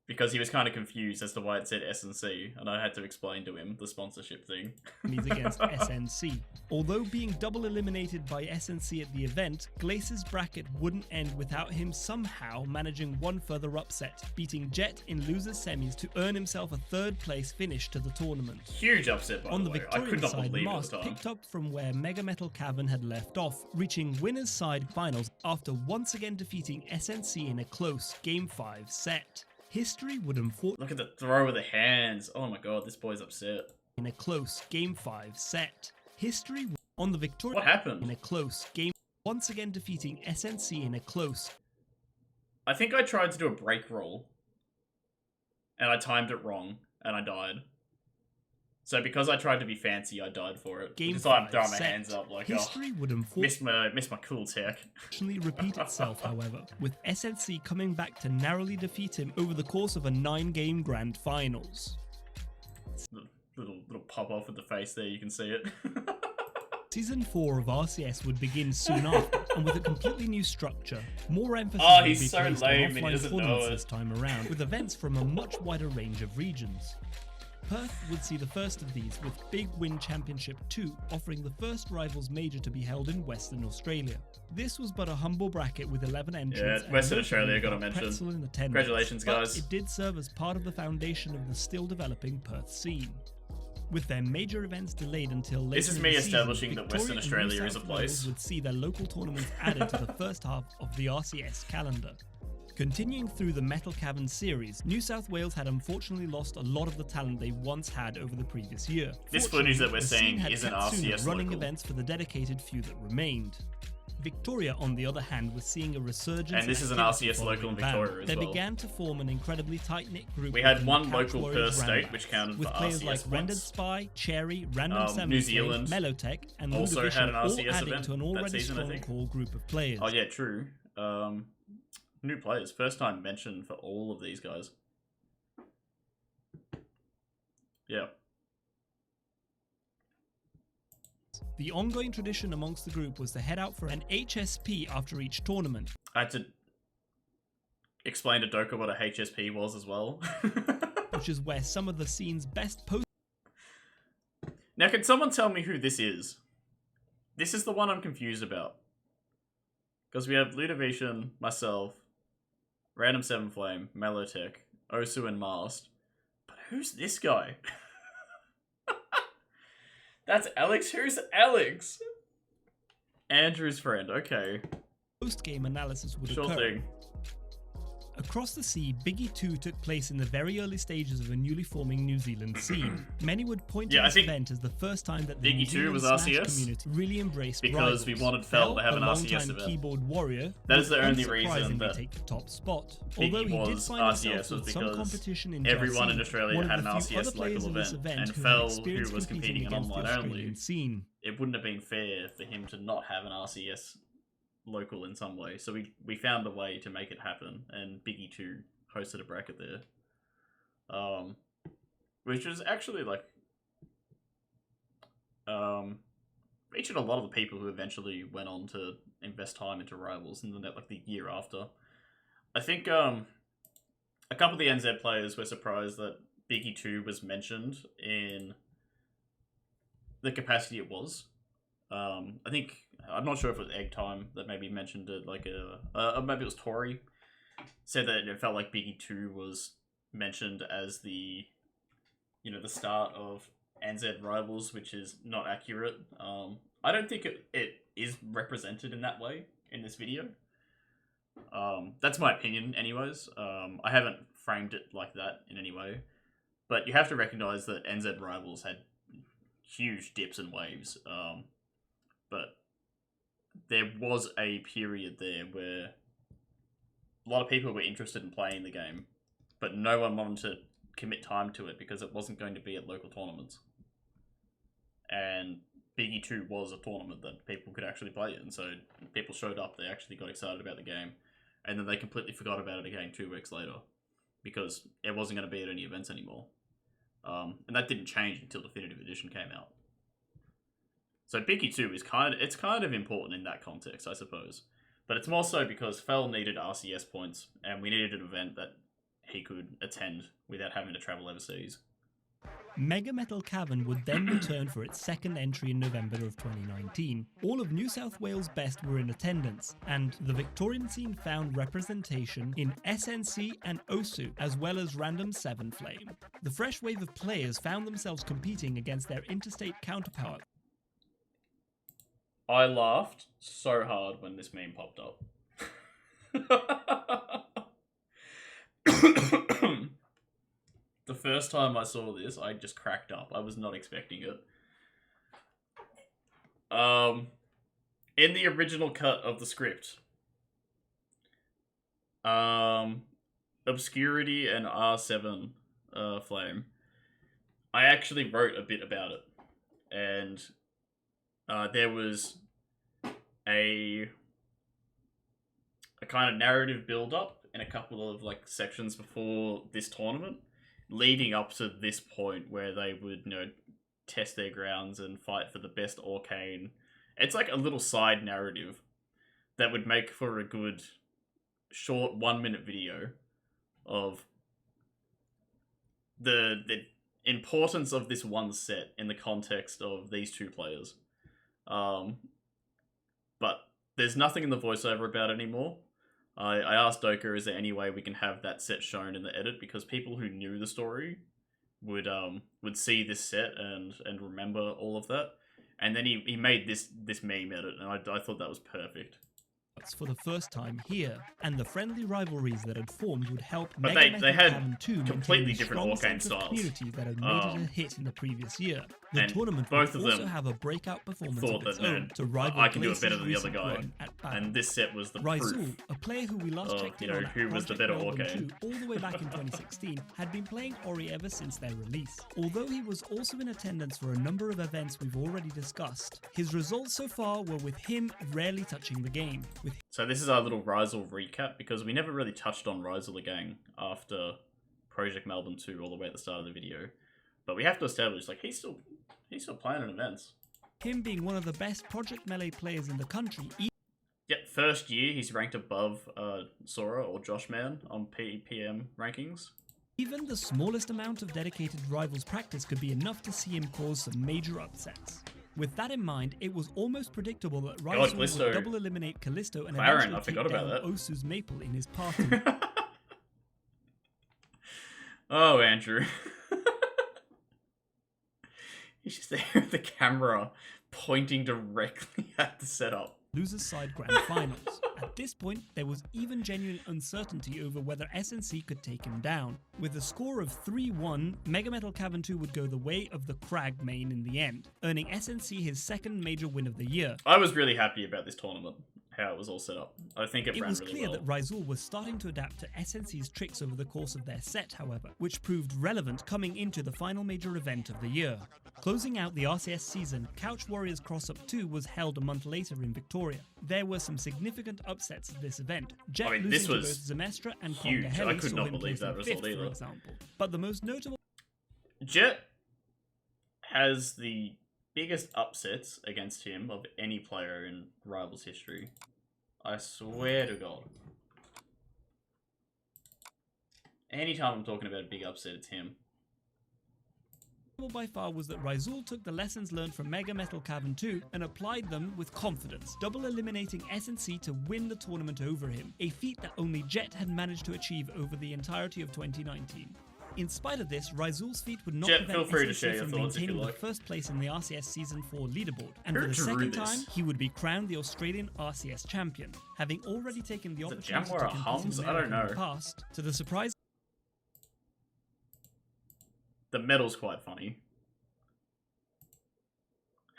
because he was kind of confused as to why it said S&C, and I had to explain to him the sponsorship thing. semis against SNC. Although being double eliminated by SNC at the event, Glace's bracket wouldn't end without him somehow managing one further upset, beating Jet in losers semis to earn himself a third place finish to the tournament. Huge upset, by On the the way. I could Victorian not side, believe it at Mask the time. picked up from where Mega Metal Cavern had left off, reaching winners side finals after once again defeating SNC in a close Game 5 set. History would unfortunately Look at the throw with the hands. Oh my god, this boy's upset. in a close Game 5 set. History on the Victorian What happened? in a close game, once again defeating SNC in a close. I think I tried to do a break roll, and I timed it wrong, and I died. So because I tried to be fancy, I died for it. Game Just like I'm 5 throwing my set. hands up like, History would missed my cool tech. unfortunately repeat itself, however, with SNC coming back to narrowly defeat him over the course of a 9-game grand finals. Little pop off with the face there, you can see it. Season 4 of RCS would begin soon after, and with a completely new structure. More emphasis Oh, would be he's so placed on lame and he offline doesn't know tournaments it. this time around, with events from a much wider range of regions. Perth would see the first of these, with Big Win Championship 2 offering the first Rivals major to be held in Western Australia. This was but a humble bracket with 11 entrants. Yeah, and Western no Australia, gotta but mention. Pretzel in attendance. Congratulations, But guys. it did serve as part of the foundation of the still developing Perth scene. With their major events delayed until later This is in me the season, establishing that Victoria Western and Australia New is a South place. Wales would see their local tournaments added to the first half of the RCS calendar. Continuing through the Metal Cavern series, New South Wales had unfortunately lost a lot of the talent they once had over the previous year. This footage that Fortunately, we're the scene seeing had isn't kept Suna RCS running local. events for the dedicated few that remained. Victoria, on the other hand, was seeing a resurgence. And this in is an activity RCS local in following ban. Victoria as They well. began to form an incredibly tight-knit group. We had within the one Couch local Warriors per state, roundabouts, which counted with for players RCS like Rendered once. Spy, Cherry, Random Salmon New Flame, Zealand Mellowtech, and also Ludovision had an all RCS adding event to an that already season, I strong think. core group of players. Oh yeah, true. New players. First time mentioned for all of these guys. Yeah. The ongoing tradition amongst the group was to head out for an HSP after each tournament. I had to explain to Doka what a HSP was as well. Which is where some of the scene's best post. Now, can someone tell me who this is? This is the one I'm confused about. Because we have Ludovision, myself, Random Seven Flame, Mellowtech, Osu, and Mast. But who's this guy? That's Alex? Who's Alex? Andrew's friend, okay. Post-game analysis would Sure occur. thing. Across the sea, Biggie 2 took place in the very early stages of a newly forming New Zealand scene. Many would point to Yeah, I this think event as the first time that the Biggie New 2 Zealand was Smash RCS community really embraced because we Rivals. wanted Fel to have a an RCS longtime event. keyboard warrior, That is would the only reason unsurprisingly that take the top spot. Biggie Although he did was find RCS himself was with some because competition in everyone Jarsi, in Australia one had of an the few other RCS players local in this event, event and who Fel, had who experience was competing competing in against the online only, Australian scene. it wouldn't have been fair for him to not have an RCS local in some way. So we found a way to make it happen, and Biggie 2 hosted a bracket there. Which was actually like featured a lot of the people who eventually went on to invest time into Rivals in the year after. I think a couple of the NZ players were surprised that Biggie 2 was mentioned in the capacity it was. I think I'm not sure if it was Egg Time that maybe mentioned it, like maybe it was Tori, said that it felt like Biggie 2 was mentioned as the, you know, the start of NZ Rivals, which is not accurate. I don't think it is represented in that way in this video. That's my opinion anyways. I haven't framed it like that in any way. But you have to recognize that NZ Rivals had huge dips and waves. But there was a period there where a lot of people were interested in playing the game, but no one wanted to commit time to it because it wasn't going to be at local tournaments. And Biggie 2 was a tournament that people could actually play in, so people showed up, they actually got excited about the game, and then they completely forgot about it again 2 weeks later because it wasn't going to be at any events anymore. And that didn't change until Definitive Edition came out. So Biggie 2 is kind of important in that context, I suppose. But it's more so because Fel needed RCS points, and we needed an event that he could attend without having to travel overseas. Mega Metal Cavern would then return for its second entry in November of 2019. All of New South Wales' best were in attendance, and the Victorian scene found representation in SNC and OSU, as well as Random 7 Flame. The fresh wave of players found themselves competing against their interstate counterpart. I laughed so hard when this meme popped up. The first time I saw this, I just cracked up. I was not expecting it. In the original cut of the script, Obscurity and R7 Flame, I actually wrote a bit about it. And there was a kind of narrative build-up in a couple of like sections before this tournament, leading up to this point where they would, you know, test their grounds and fight for the best Arcane. It's like a little side narrative that would make for a good short 1-minute video of the importance of this one set in the context of these two players. But there's nothing in the voiceover about it anymore. I asked Doka, is there any way we can have that set shown in the edit? Because people who knew the story would see this set and remember all of that. And then he made this meme edit, and I thought that was perfect. For the first time here, and the friendly rivalries that had formed would help But Mega Metal they had Cavern 2 completely maintain the different strong Arcane sense of styles. community that had made it a hit in the previous year. The And tournament both would of also them have a breakout performance thought of its that, man, own to rival I can do it Glace's better than the other recent guy. run at Battle. And this set was the Raizul, proof. a player who we last of, checked in you know, on at who was the Project better Melbourne Arcane. 2 all the way back in 2016, had been playing Ori ever since their release. Although he was also in attendance for a number of events we've already discussed, his results so far were with him rarely touching the game. So this is our little Rivals recap, because we never really touched on Rivals again after Project Melbourne 2 all the way at the start of the video. But we have to establish, like, he's still playing in events. Him being one of the best Project Melee players in the country. Yep, first year he's ranked above Sora or Joshman on PPM rankings. Even the smallest amount of dedicated Rivals practice could be enough to see him cause some major upsets. With that in mind, it was almost predictable that Raizul Callisto. would double eliminate Callisto and Clarent, I eventually forgot take about down that. Osu's Maple in his party. Oh, Andrew. He's just there with the camera pointing directly at the setup. Losers side grand finals. At this point, there was even genuine uncertainty over whether SNC could take him down. With a score of 3-1, Mega Metal Cavern 2 would go the way of the Crag main in the end, earning SNC his second major win of the year. I was really happy about this tournament, how it was all set up. I think it ran was really clear well. that Raizul was starting to adapt to SNC's tricks over the course of their set, however, which proved relevant coming into the final major event of the year. Closing out the RCS season, Couch Warriors Cross-Up 2 was held a month later in Victoria. There were some significant upsets at this event. Jet I mean, losing this to was both Zemestra and huge. Conga I Heli could saw not him believe that placing result fifth, either. for example. But the most notable Jet has the biggest upsets against him of any player in Rivals history. I swear to God. Anytime I'm talking about a big upset, it's him. by far was that Rizul took the lessons learned from Mega Metal Cavern 2 and applied them with confidence, double eliminating SNC to win the tournament over him, a feat that only Jet had managed to achieve over the entirety of 2019. In spite of this, Rizul's feat would not Jet, feel prevent free to SNC share your from thoughts if you maintaining the like. first place in the RCS Season 4 leaderboard, and Who for the drew second this? time, he would be crowned the Australian RCS champion, having already taken the Is it opportunity to Jamwara compete Hums? in I don't America in the know. past, to the surprise The medal's quite funny.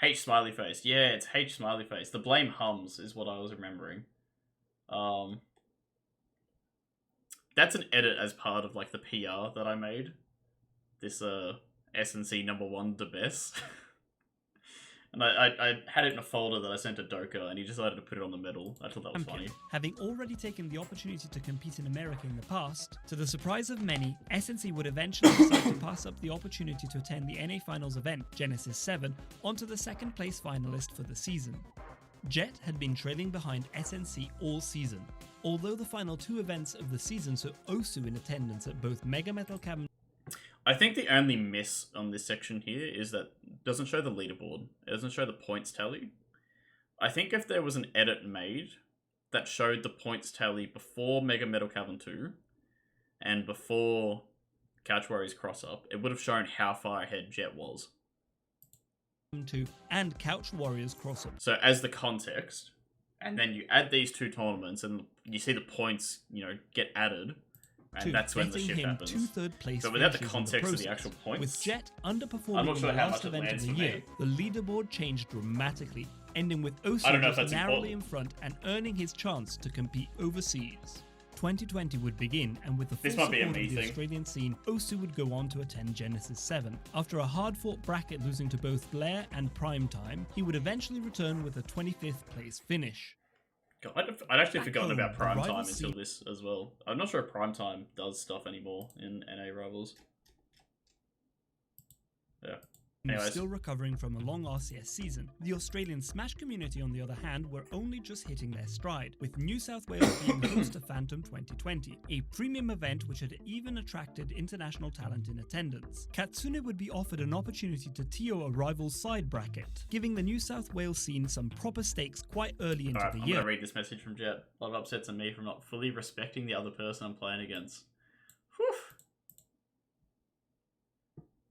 H smiley face. Yeah, it's H smiley face. The blame hums is what I was remembering. That's an edit as part of like the PR that I made. This SNC #1 the best. And I had it in a folder that I sent to Doka, and he decided to put it on the medal. I thought that was funny. having already taken the opportunity to compete in America in the past, to the surprise of many, SNC would eventually decide to pass up the opportunity to attend the NA Finals event, Genesis 7, onto the second place finalist for the season. Jet had been trailing behind SNC all season, although the final 2 events of the season saw Osu in attendance at both Mega Metal Cavern. I think the only miss on this section here is that it doesn't show the leaderboard. It doesn't show the points tally. I think if there was an edit made that showed the points tally before Mega Metal Cavern 2 and before Couch Warriors Cross Up, it would have shown how far ahead Jet was. 2 and Couch Warriors Crossup. So as the context, and then you add these 2 tournaments and you see the points, get added, and that's when the netting shift him happens. 2 third-place But without the finishes in context of the process. actual points, With Jet underperforming I'm not in sure the how last much it event of lands the for year, me. the leaderboard changed dramatically, ending with Osu I don't know if just that's narrowly important. in front and earning his chance to compete overseas. 2020 would begin, and with the full This might be a support of me the thing. Australian scene, Osu would go on to attend Genesis 7. After a hard-fought bracket losing to both Blair and Primetime, he would eventually return with a 25th place finish. God, I'd actually Back forgotten home, about the Primetime Rivals until scene- this as well. I'm not sure if Primetime does stuff anymore in NA Rivals. Yeah. Anyways. Still recovering from a long RCS season, the Australian Smash community, on the other hand, were only just hitting their stride, with New South Wales being host to Phantom 2020, a premium event which had even attracted international talent in attendance. Katsune would be offered an opportunity to TO a rival's side bracket, giving the New South Wales scene some proper stakes quite early into Alright, the I'm year. gonna read this message from Jet. A lot of upsets on me from not fully respecting the other person I'm playing against. Whew.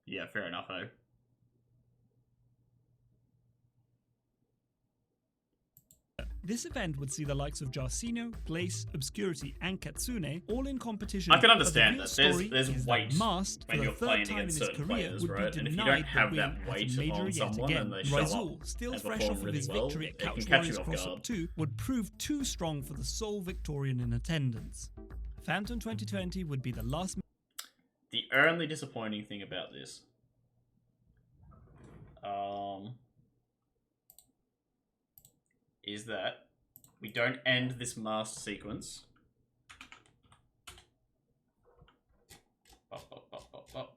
Yeah, fair enough, eh? This event would see the likes of Jarcino, Glace, Obscurity, and Katsune all in competition. I can but understand the real that. There's story is weight that Mast, when for you're the third playing time in against his certain career, players, would right? be And if you denied don't have the that win weight at a major on yet someone again. and they show Rizul, up still and fresh perform off of really his well, victory at it can Couch catch Warriors you off Cross Up guard. 2, would prove too strong for the sole Victorian in attendance. Phantom 2020 would be the last. The only disappointing thing about this, is that we don't end this Mast sequence. Up.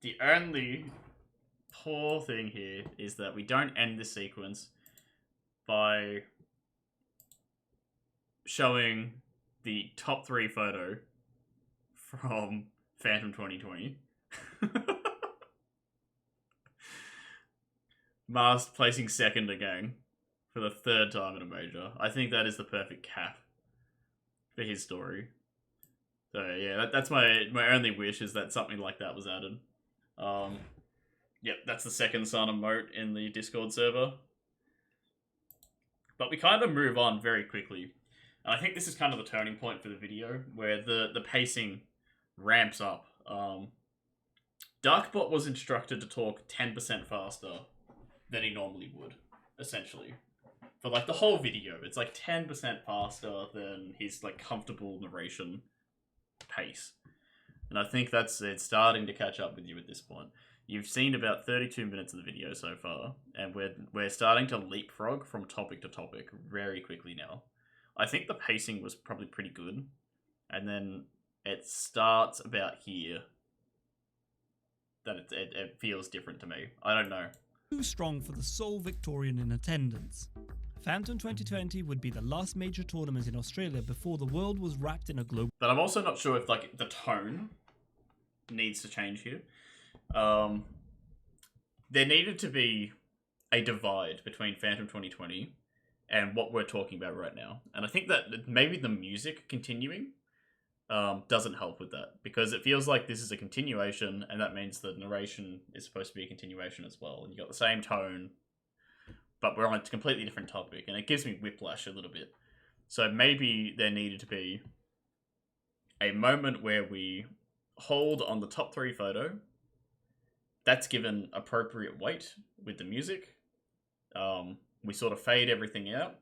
The only poor thing here is that we don't end this sequence by showing the top 3 photo from Phantom 2020. Mast placing second again for the 3rd time in a major. I think that is the perfect cap for his story. So yeah, that's my only wish, is that something like that was added. Yep, that's the second son emote in the Discord server. But we kind of move on very quickly. And I think this is kind of the turning point for the video, where the pacing ramps up. Darkbot was instructed to talk 10% faster than he normally would, essentially. For like the whole video, it's like 10% faster than his like comfortable narration pace. And I think it's starting to catch up with you at this point. You've seen about 32 minutes of the video so far, and we're starting to leapfrog from topic to topic very quickly now. I think the pacing was probably pretty good, and then it starts about here that it feels different to me. I don't know. Too strong for the sole Victorian in attendance. Phantom 2020 would be the last major tournament in Australia before the world was wrapped in a global... But I'm also not sure if like the tone needs to change here. There needed to be a divide between Phantom 2020 and what we're talking about right now. And I think that maybe the music continuing doesn't help with that, because it feels like this is a continuation, and that means the narration is supposed to be a continuation as well. And you got the same tone, but we're on a completely different topic, and it gives me whiplash a little bit. So maybe there needed to be a moment where we hold on the top 3 photo. That's given appropriate weight with the music. We sort of fade everything out,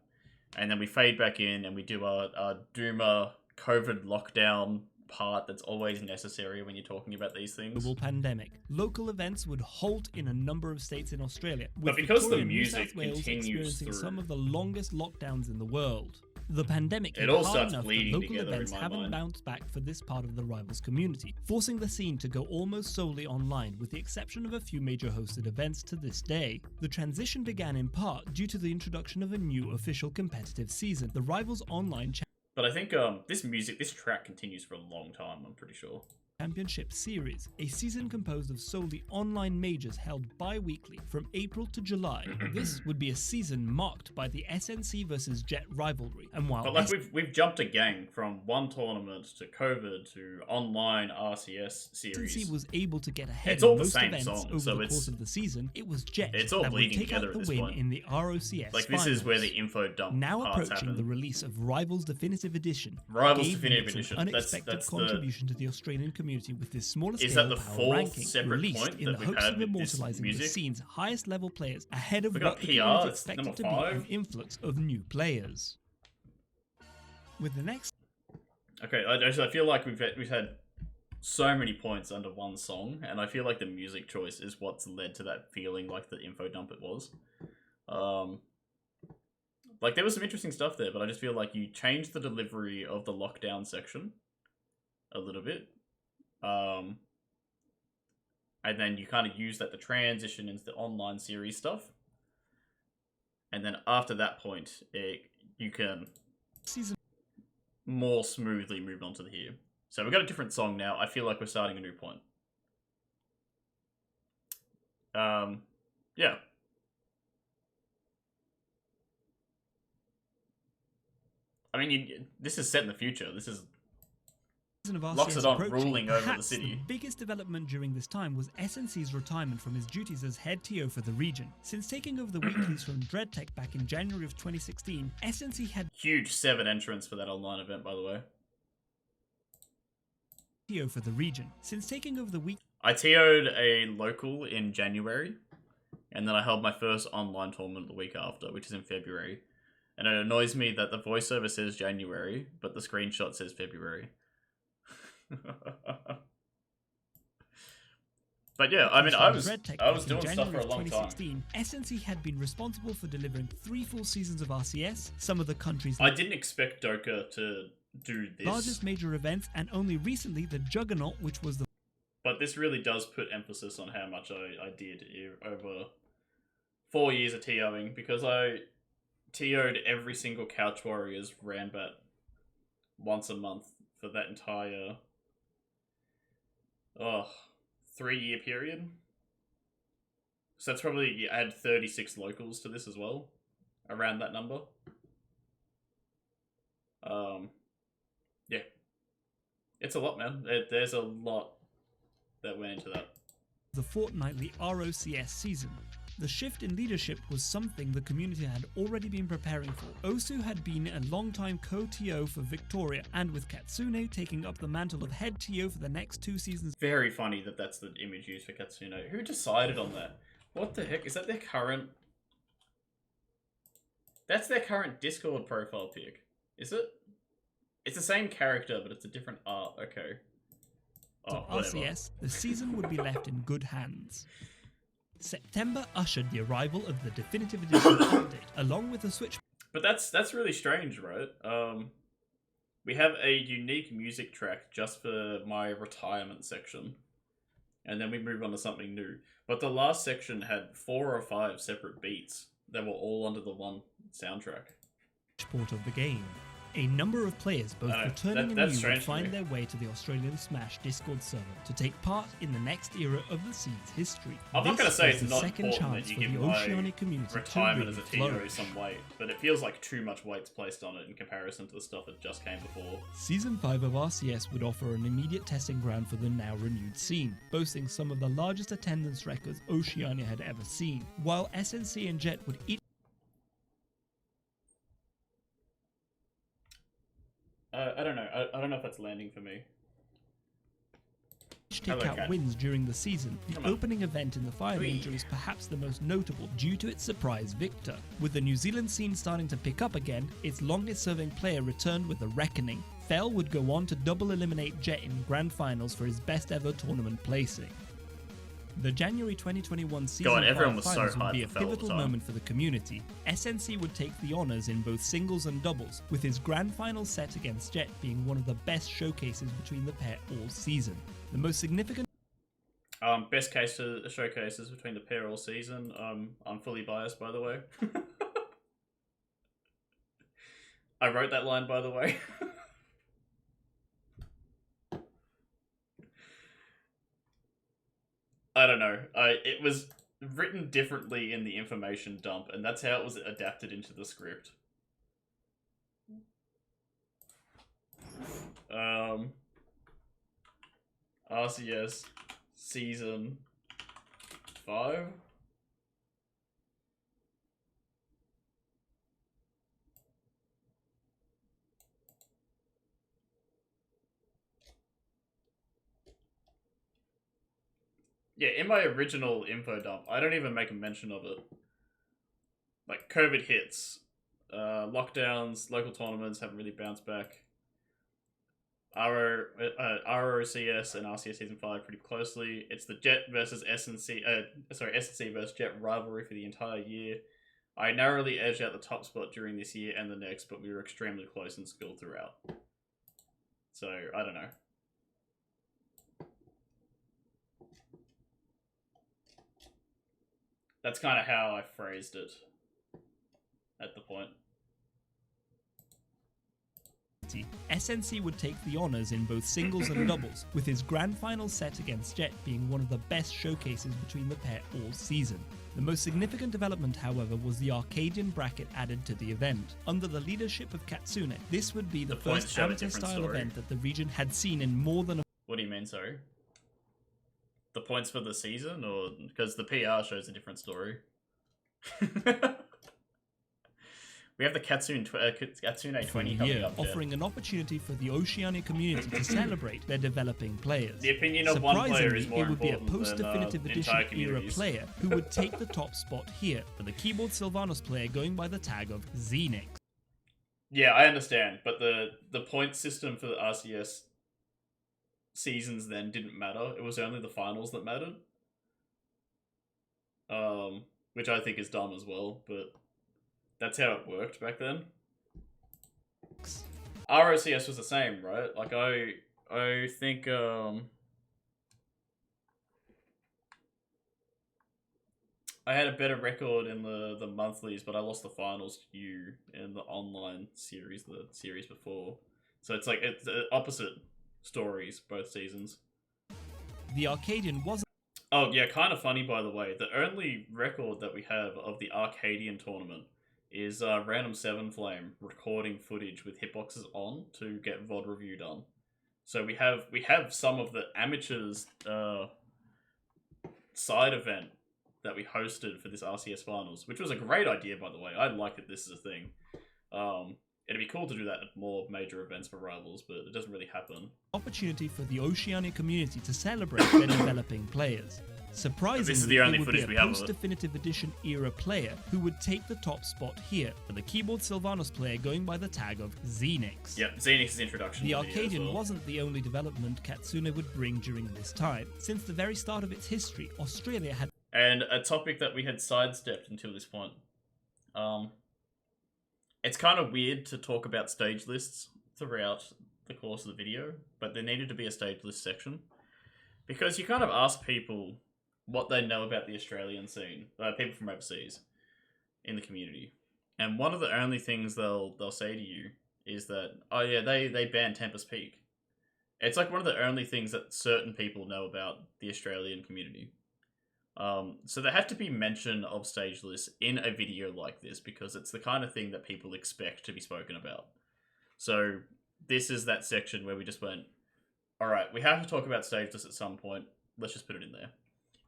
and then we fade back in, and we do a Doomer COVID lockdown part that's always necessary when you're talking about these things. global pandemic. Local events would halt in a number of states in Australia, with But because Victoria the and New music South Wales continues experiencing through, some of the longest lockdowns in the world. The pandemic it hit all hard starts enough that bleeding local together in events my haven't mind. bounced back for this part of the Rivals community, forcing the scene to go almost solely online, with the exception of a few major hosted events to this day. The transition began in part due to the introduction of a new official competitive season, the Rivals Online But I think this track continues for a long time, I'm pretty sure. Championship Series, a season composed of solely online majors held bi-weekly from April to July. This would be a season marked by the SNC versus Jet rivalry, and while But like we've jumped a gang from one tournament to COVID to online RCS series. SNC was able to get ahead It's all in the most same events song, over so the it's- course of the season, it was Jet It's all that would bleeding take together out the at this win point. in the ROCS Like this is where the finals. info dump Now parts approaching happen. the release of Rivals Definitive Edition, Rivals gave Definitive Unix an Edition. unexpected That's the. contribution to the Australian community with this smaller Is scale that the power fourth ranking, separate released point in that the we've hopes had of with this immortalizing the music? scene's highest level players ahead of We what got the PR, community it's expected number to be 5. an influx of new players. With the next Okay, I feel like we've had so many points under one song, and I feel like the music choice is what's led to that feeling like the info dump it was. Like there was some interesting stuff there, but I just feel like you changed the delivery of the lockdown section a little bit. And then you kind of use that to transition into the online series stuff. And then after that point, you can season more smoothly move on to the here. So we've got a different song now. I feel like we're starting a new point. Yeah. I mean, this is set in the future. This is of Locks RCS it on approaching, ruling over the perhaps city. The biggest development during this time was SNC's retirement from his duties as head TO for the region. Since taking over the weeklies from DreadTech back in January of 2016, SNC had huge 7 entrants for that online event, by the way. TO for the region. Since taking over the week I TO'd a local in January, and then I held my first online tournament the week after, which is in February. And it annoys me that the voiceover says January, but the screenshot says February. But yeah, I mean, I was doing stuff for a long time. SNC had been responsible for delivering 3 full seasons of RCS, some of the country's I didn't expect Doka to do this. largest major events, and only recently the Juggernaut, which was the But this really does put emphasis on how much I did over 4 years of TOing, because I TO'd every single Couch Warriors Ranbat once a month for that entire 3-year period. So that's probably, you add 36 locals to this as well, around that number. Yeah. It's a lot, man. There's a lot that went into that. the fortnightly ROCS season. The shift in leadership was something the community had already been preparing for. Osu had been a long-time co-TO for Victoria, and with Katsune taking up the mantle of head TO for the next 2 seasons. Very funny that that's the image used for Katsune. Who decided on that? What the heck? Is that their current... That's their current Discord profile pic. Is it? It's the same character, but it's a different art. Okay. Oh, whatever. RCS, the season would be left in good hands. September ushered the arrival of the Definitive Edition update, along with the Switch. But that's really strange, right? We have a unique music track just for my retirement section, and then we move on to something new. But the last section had 4 or 5 separate beats they were all under the one soundtrack. port of the game. A number of players, both returning and that's new, would strange to find me. their way to the Australian Smash Discord server to take part in the next era of the scene's history. I'm not This going to say was it's the not second important chance that you for give the my Oceania community retirement to as a really teen flourish. some weight, but it feels like too much weight's placed on it in comparison to the stuff that just came before. Season 5 of RCS would offer an immediate testing ground for the now renewed scene, boasting some of the largest attendance records Oceania had ever seen, while SNC and Jet would each I don't know. I don't know if that's landing for me. take Hello, out cat. wins during the season. The Come on. opening event in the Fire Whee! Major is perhaps the most notable due to its surprise victor. With the New Zealand scene starting to pick up again, its longest serving player returned with a reckoning. Fell would go on to double eliminate Jet in grand finals for his best ever tournament placing. The January 2021 season God, everyone 5 was so finals would hyped be a for Fell at the pivotal time. moment for the community. SNC would take the honours in both singles and doubles, with his grand final set against Jet being one of the best showcases between the pair all season. The most significant Best case showcases between the pair all season. I'm fully biased, by the way. I wrote that line, by the way. I don't know. It was written differently in the information dump, and that's how it was adapted into the script. RCS season 5. Yeah, in my original info dump, I don't even make a mention of it. Like, COVID hits. Lockdowns, local tournaments haven't really bounced back. ROCS and RCS Season 5 pretty closely. It's the Jet versus SNC, SNC versus Jet rivalry for the entire year. I narrowly edged out the top spot during this year and the next, but we were extremely close in skill throughout. So, I don't know. That's kind of how I phrased it at the point. SNC would take the honours in both singles and doubles, with his grand final set against Jet being one of the best showcases between the pair all season. The most significant development, however, was the Arcadian bracket added to the event. Under the leadership of Katsune, this would be the points first show a different amateur-style story. event that the region had seen in more than a What do you mean, sorry? The points for the season, or because the PR shows a different story? We have the Katsune 20 coming year, up, Jen. offering an opportunity for the Oceania community to celebrate their developing players. The opinion of one player is Surprisingly, more it would be a important post-definitive than edition entire era communities. player who would take the top spot here, for the keyboard Sylvanos player going by the tag of Xenix. Yeah, I understand, but the point system for the RCS seasons then didn't matter. It was only the finals that mattered. Which I think is dumb as well, but that's how it worked back then. ROCS was the same, right? Like I think I had a better record in the monthlies, but I lost the finals to you in the online series, the series before. So it's like it's opposite stories both seasons. The Arcadian was Oh yeah, kind of funny by the way. The only record that we have of the Arcadian tournament is Random 7 Flame recording footage with hitboxes on to get VOD review done. So we have some of the amateurs side event that we hosted for this RCS finals, which was a great idea by the way. I like that this is a thing. It'd be cool to do that at more major events for Rivals, but it doesn't really happen. opportunity for the Oceania community to celebrate their developing players. Surprisingly, This is the only it would footage be we a have of it. post-definitive edition era player who would take the top spot here, for the keyboard Sylvanos player going by the tag of Xenix. Yep, Xenix's introduction. The to video as Arcadian well. wasn't the only development Katsune would bring during this time. Since the very start of its history, Australia had And a topic that we had sidestepped until this point. It's kind of weird to talk about stage lists throughout the course of the video, but there needed to be a stage list section. Because you kind of ask people what they know about the Australian scene, people from overseas, in the community, and one of the only things they'll say to you is that, oh yeah, they banned Tempest Peak. It's like one of the only things that certain people know about the Australian community. So there had to be mention of stage lists in a video like this because it's the kind of thing that people expect to be spoken about. So this is that section where we just went, all right, we have to talk about stage lists at some point. Let's just put it in there.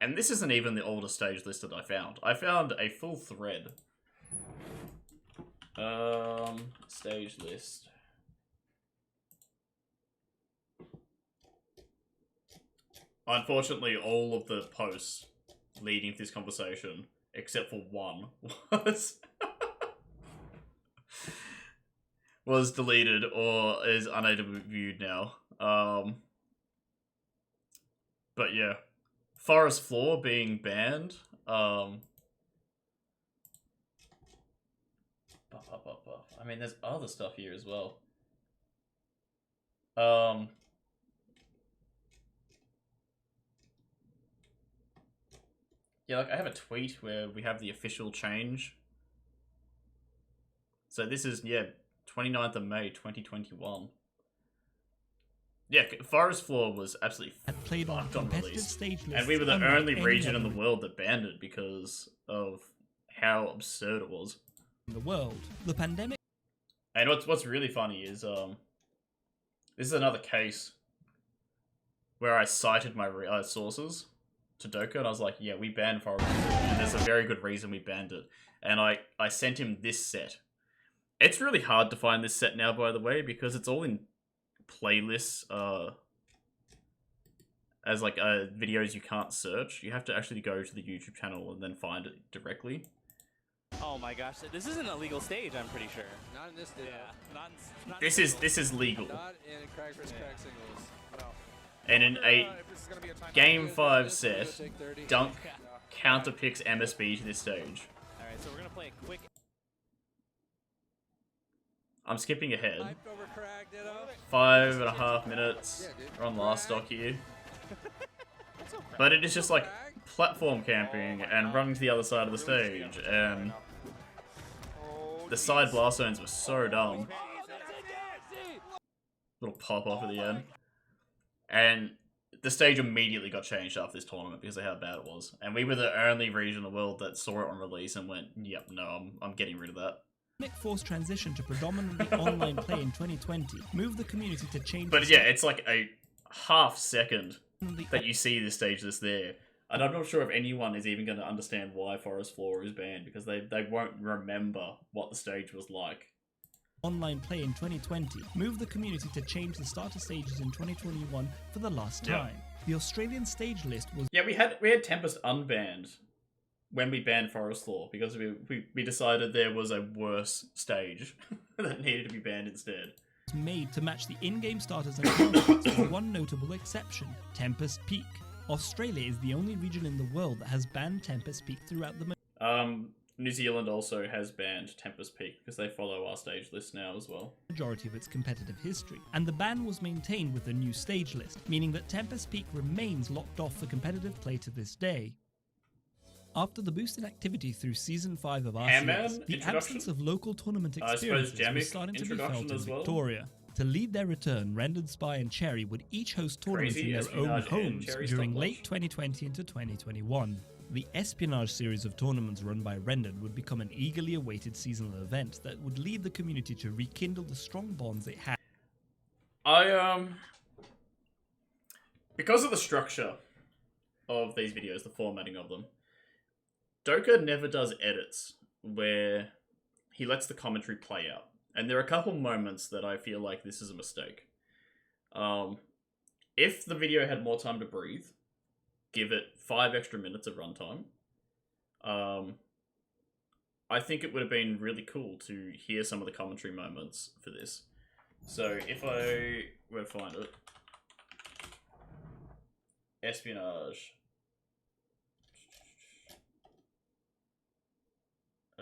And this isn't even the oldest stage list that I found. I found a full thread. Stage list. Unfortunately, all of the posts leading to this conversation, except for one, was deleted or is unable to be viewed now. But yeah, Forest Floor being banned. I mean, there's other stuff here as well. Yeah, like I have a tweet where we have the official change. So this is, yeah, 29th of May, 2021. Yeah, Forest Floor was absolutely played on fucked on competitive release. stage lists, And we were the unlike only any region in other the world that banned it because of how absurd it was. in the world. The pandemic And what's really funny is, this is another case where I cited my sources to Doka, and I was like, yeah, we banned Forest Floor, and there's a very good reason we banned it. And I sent him this set. It's really hard to find this set now, by the way, because it's all in playlists, as like videos you can't search. You have to actually go to the YouTube channel and then find it directly. Oh my gosh, this isn't a legal stage, I'm pretty sure. Not in this deal. Yeah, not This is legal. Not in crack vs. crack singles. No. And in a If this is gonna be a time Game to 5 set, take 30. Dunk counterpicks MSB to this stage. Alright, so we're gonna play a quick. I'm skipping ahead. Hyped over crack, ditto. 5.5 minutes. We're on last stock here. But it is just like platform camping and running to the other side of the stage, and the side blast zones were so dumb. Little pop off at the end. And the stage immediately got changed after this tournament because of how bad it was. And we were the only region in the world that saw it on release and went, yep, no, I'm getting rid of that. forced transition to predominantly online play in 2020 moved the community to change. But yeah, it's like a half second that you see this stage list there. And I'm not sure if anyone is even going to understand why Forest Floor is banned, because they won't remember what the stage was like. Online play in 2020 moved the community to change the starter stages in 2021 for the last time. The Australian stage list was... Yeah, we had Tempest unbanned when we banned Forest Floor, because we decided there was a worse stage that needed to be banned instead. Made to match the in-game starters and counterparts with one notable exception, Tempest Peak. Australia is the only region in the world that has banned Tempest Peak throughout the New Zealand also has banned Tempest Peak because they follow our stage list now as well. Majority of its competitive history, and the ban was maintained with the new stage list, meaning that Tempest Peak remains locked off for competitive play to this day. After the boost in activity through Season 5 of RCS, the absence of local tournament experiences was starting to be felt in Victoria. To lead their return, Rendered Spy and Cherry would each host tournaments in their own homes during late 2020 into 2021. The Espionage series of tournaments run by Rendered would become an eagerly awaited seasonal event that would lead the community to rekindle the strong bonds it had. Because of the structure of these videos, the formatting of them, Doka never does edits where he lets the commentary play out. And there are a couple moments that I feel like this is a mistake. If the video had more time to breathe, give it 5 extra minutes of runtime. I think it would have been really cool to hear some of the commentary moments for this. So if I were to find it, Espionage.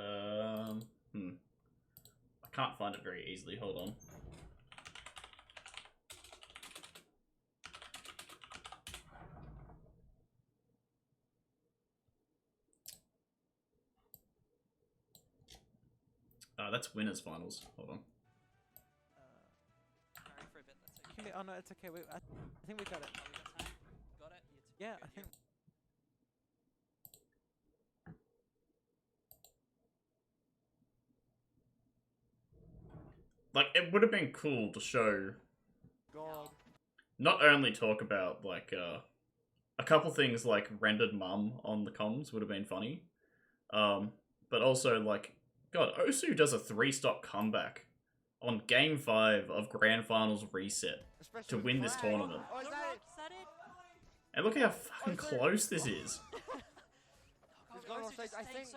I can't find it very easily. Hold on. That's winners finals. Hold on. For a bit, that's okay. Oh no, it's okay. I think we got it. Got it? Yeah, I think. Like, it would have been cool to show, God. not only talk about, like, a couple things like rendered mum on the comms would have been funny, but also, like, God, Osu does a 3-stop comeback on Game 5 of Grand Finals Reset to win this tournament. Oh, is that it? And look how fucking close this is. He's gone on stage. I think.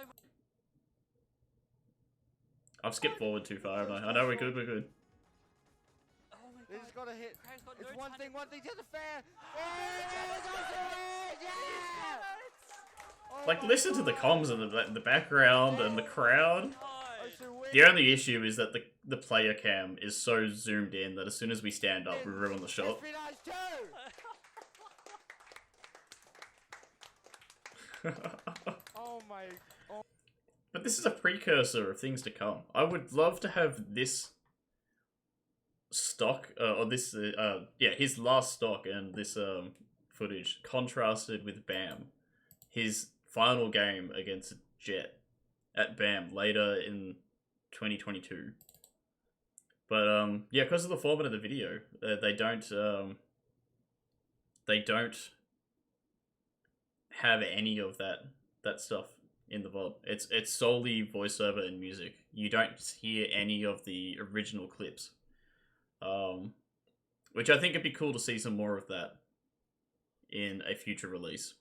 I've skipped forward too far, haven't I? I know, we're good, we're good. Oh my They god. just gotta hit. Crag's got It's no one time thing to- to the fair. Oh, yeah! Like, listen to the comms in the background and the crowd. God. The only issue is that the player cam is so zoomed in that as soon as we stand up, we ruin the shot. Oh my. Oh. But this is a precursor of things to come. I would love to have this stock, or this, his last stock and this footage contrasted with BAM. His final game against Jet at BAM later in 2022. But yeah, because of the format of the video, they don't have any of that stuff in the VOD. It's solely voiceover and music. You don't hear any of the original clips. Which I think it'd be cool to see some more of that in a future release.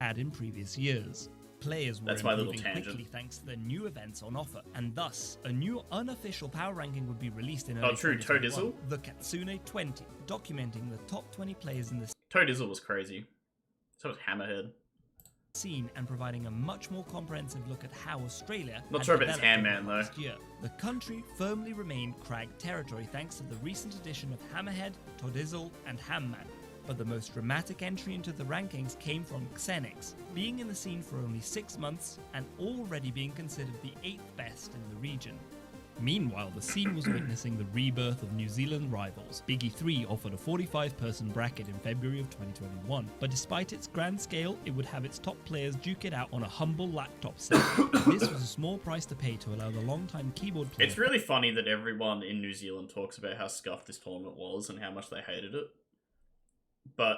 Had in previous years. Players were That's my little improving tangent. quickly thanks to the new events on offer, and thus a new unofficial power ranking would be released in early true, 2021, Todizzle? the Katsune 20, documenting the top 20 players in the Todizzle was crazy. So was Hammerhead. scene and providing a much more comprehensive look at how Australia Not had sure about this developed Handman, over though. last year. The country firmly remained Crag territory thanks to the recent addition of Hammerhead, Todizzle, and Hamman. But the most dramatic entry into the rankings came from Xenix, being in the scene for only 6 months and already being considered the 8th best in the region. Meanwhile, the scene was witnessing the rebirth of New Zealand rivals. Biggie 3 offered a 45-person bracket in February of 2021, but despite its grand scale, it would have its top players duke it out on a humble laptop set. This was a small price to pay to allow the long-time keyboard player... It's really funny that everyone in New Zealand talks about how scuffed this tournament was and how much they hated it. But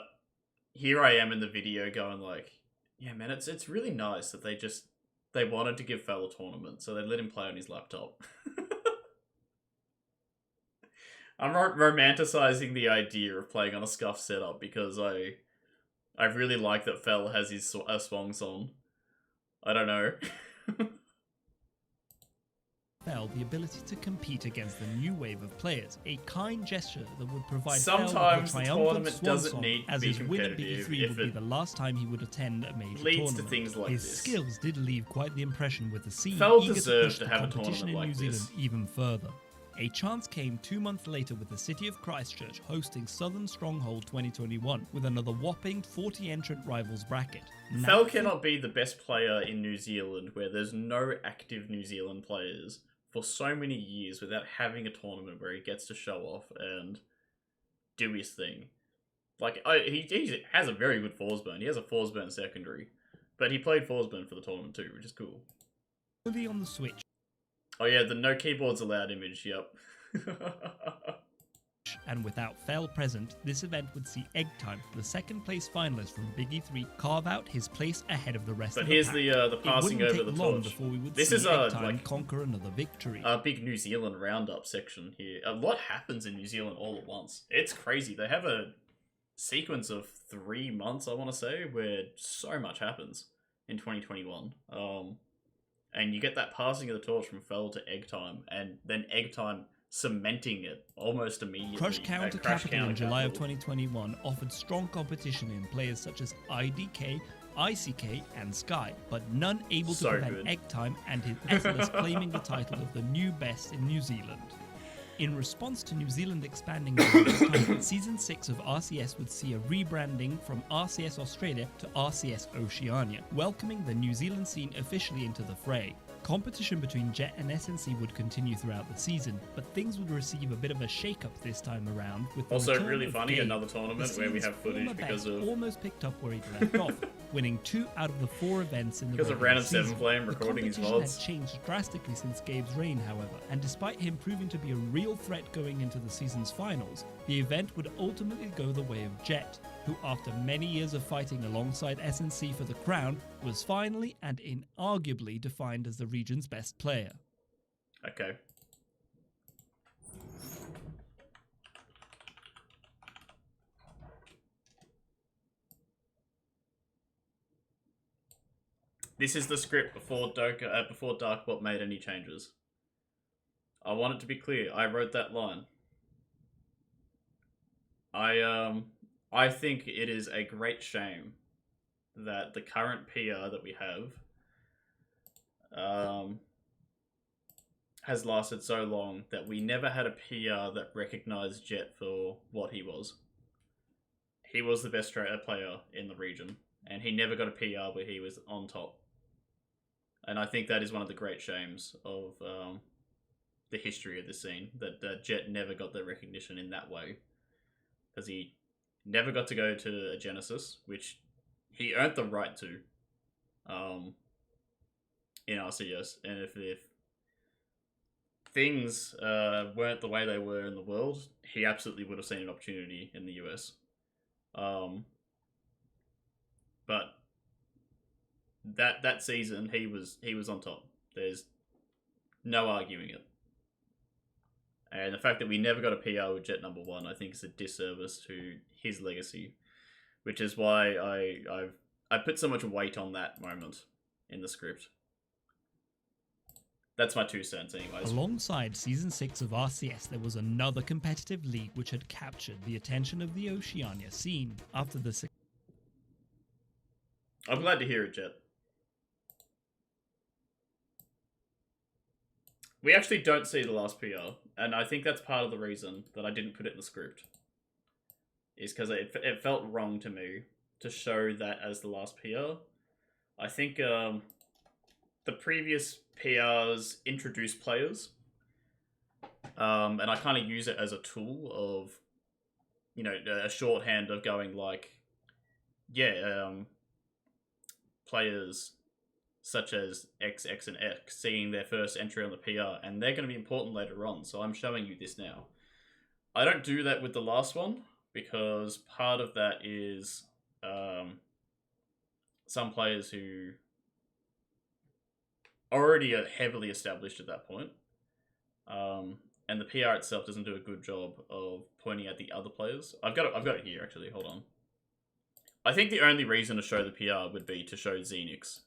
here I am in the video going like, yeah man, it's really nice that they wanted to give Fel a tournament, so they let him play on his laptop. I'm romanticizing the idea of playing on a scuff setup because I really like that Fel has his swans on. I don't know. Fel the ability to compete against the new wave of players, a kind gesture that would provide Fel with Sometimes a the triumphant tournament swan doesn't song, need to as be his win at Biggie competitive 3 if would be it the last time he would attend a major leads tournament. to things like his this. skills did leave quite the impression with the scene Fel eager to deserved push to the have a competition in tournament New like Zealand this. even further. A chance came 2 months later with the city of Christchurch hosting Southern Stronghold 2021 with another whopping 40-entrant rivals bracket. Fel cannot be the best player in New Zealand where there's no active New Zealand players for so many years without having a tournament where he gets to show off and do his thing. Like, he has a very good Forsburn. He has a Forsburn secondary. But he played Forsburn for the tournament too, which is cool. Fully on the Switch. Oh yeah, the no keyboards allowed image, yep. And without Fel present, this event would see Egg Time, the second place finalist from Biggie 3, carve out his place ahead of the rest But of the here's pack. the passing it wouldn't over take the long torch. before we would This see is Egg Time like conquer another victory. a big New Zealand roundup section here. A lot happens in New Zealand all at once. It's crazy. They have a sequence of 3 months, I want to say, where so much happens in 2021. And you get that passing of the torch from Fel to Egg Time, and then Egg Time cementing it almost immediately. Crush Counter at Crash Capital in Counter July of Capital. 2021 offered strong competition in players such as IDK, ICK, and Sky, but none able to So prevent good. Egg Time and his Ethelus claiming the title of the new best in New Zealand. In response to New Zealand expanding during this time, Season 6 of RCS would see a rebranding from RCS Australia to RCS Oceania, welcoming the New Zealand scene officially into the fray. Competition between Jet and SNC would continue throughout the season, but things would receive a bit of a shake-up this time around with the Also, return really of funny, Gabe, another the tournament where we scene's have footage former because best of almost picked up where he'd left off, winning 2 out of the 4 events in the because of regular Random season. Seven Flame The recording his competition VODs. had changed drastically since Gabe's reign, however, and despite him proving to be a real threat going into the season's finals, the event would ultimately go the way of Jet, who after many years of fighting alongside SNC for the crown, was finally and inarguably defined as the region's best player. Okay. This is the script before Darkbot made any changes. I want it to be clear. I wrote that line. I think it is a great shame that the current PR that we have has lasted so long that we never had a PR that recognized Jet for what he was. He was the best player in the region, and he never got a PR where he was on top. And I think that is one of the great shames of the history of the scene, that Jet never got the recognition in that way. Because he never got to go to a Genesis, which he earned the right to in RCS. And if things weren't the way they were in the world, he absolutely would have seen an opportunity in the US. But that season, he was on top. There's no arguing it. And the fact that we never got a PR with Jet number 1, I think is a disservice to his legacy, which is why I put so much weight on that moment in the script. That's my 2 cents anyways. Alongside Season 6 of RCS, there was another competitive league which had captured the attention of the Oceania scene. After the I'm glad to hear it, Jet. We actually don't see the last PR, and I think that's part of the reason that I didn't put it in the script. Is because it felt wrong to me to show that as the last PR. I think the previous PRs introduced players, and I kind of use it as a tool of, you know, a shorthand of going like, yeah, players such as X, X, and X seeing their first entry on the PR, and they're going to be important later on, so I'm showing you this now. I don't do that with the last one, because part of that is some players who already are heavily established at that point, and the PR itself doesn't do a good job of pointing out the other players. I've got it here, actually, hold on. I think the only reason to show the PR would be to show Xenix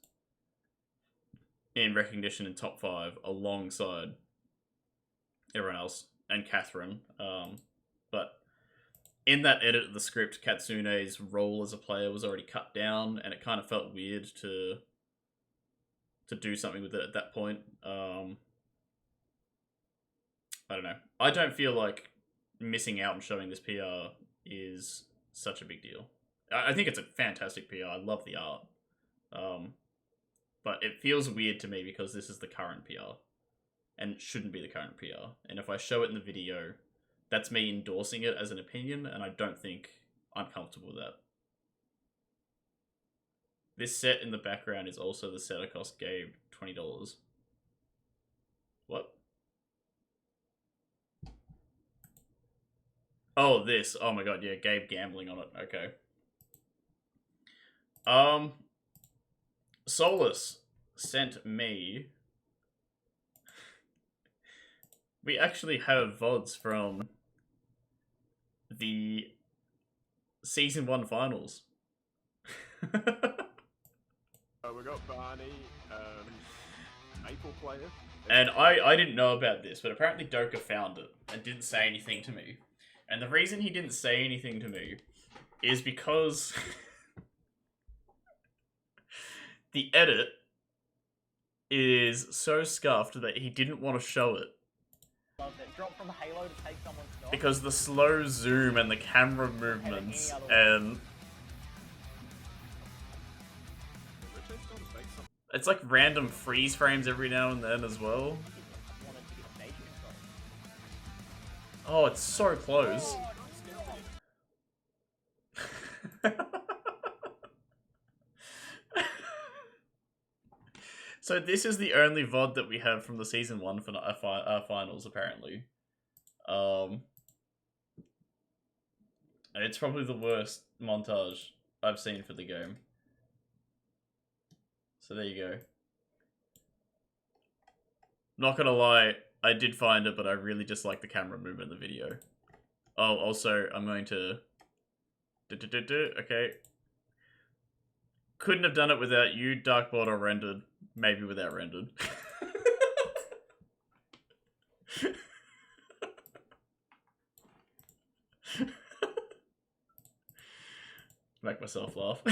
in recognition in top 5 alongside everyone else and Catherine. But in that edit of the script, Katsune's role as a player was already cut down, and it kind of felt weird to do something with it at that point. I don't know. I don't feel like missing out on showing this PR is such a big deal. I think it's a fantastic PR. I love the art. But it feels weird to me because this is the current PR. And it shouldn't be the current PR. And if I show it in the video, that's me endorsing it as an opinion, and I don't think I'm comfortable with that. This set in the background is also the set I cost Gabe $20. What? Oh, this. Oh my god, yeah, Gabe gambling on it. Okay. Solus sent me... We actually have VODs from the Season 1 finals. We got Barney, Maple player. And I didn't know about this, but apparently Doka found it and didn't say anything to me. And the reason he didn't say anything to me is because the edit is so scuffed that he didn't want to show it. Drop from Halo to take someone's stock. Because the slow zoom and the camera movements It's like random freeze frames every now and then as well. Oh, it's so close. So this is the only VOD that we have from the season 1 for our finals, apparently. And it's probably the worst montage I've seen for the game. So there you go. Not gonna lie, I did find it, but I really just like the camera movement in the video. Oh, also, I'm going to... Okay. Couldn't have done it without you, Darkboard or Rendered. Maybe without Rendered. Make myself laugh.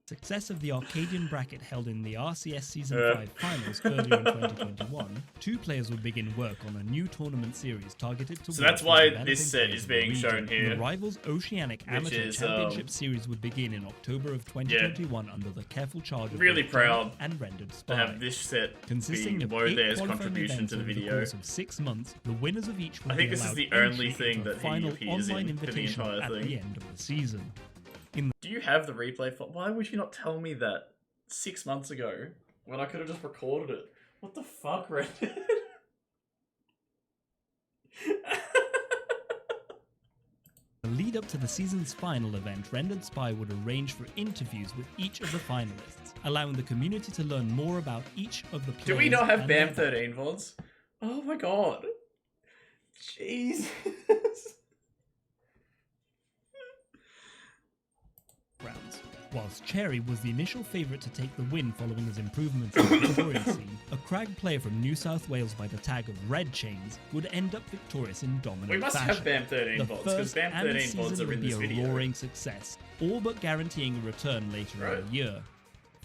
Success of the Arcadian bracket held in the RCS Season 5 finals earlier in 2021, 2 players will begin work on a new tournament series targeted towards... So that's why this set is being shown here. The Rivals Oceanic Amateur Championship Series would begin in October of 2021 under the careful charge of really proud and Rendered Spy. to have this set Consisting be of Wode's 8 contribution to the video. course of 6 months, the winners of each will I think be this is allowed the only entry thing into a that he final appears online in for the invitation entire at thing. the end of the season. Do you have the replay for? Why would you not tell me that 6 months ago when I could have just recorded it? What the fuck, Reddit? The lead up to the season's final event, Rendered Spy would arrange for interviews with each of the finalists, allowing the community to learn more about each of the players. Do we not have and BAM their 13 VODs? Oh my god. Jesus. backgrounds. Whilst Cherry was the initial favourite to take the win following his improvements in the Victorian scene, a Crag player from New South Wales by the tag of Red Chains would end up victorious in dominant We must fashion. have BAM 13 The VODs, because first BAM and 13 VODs season are would in be this a video. roaring success, all but guaranteeing a return later in the year.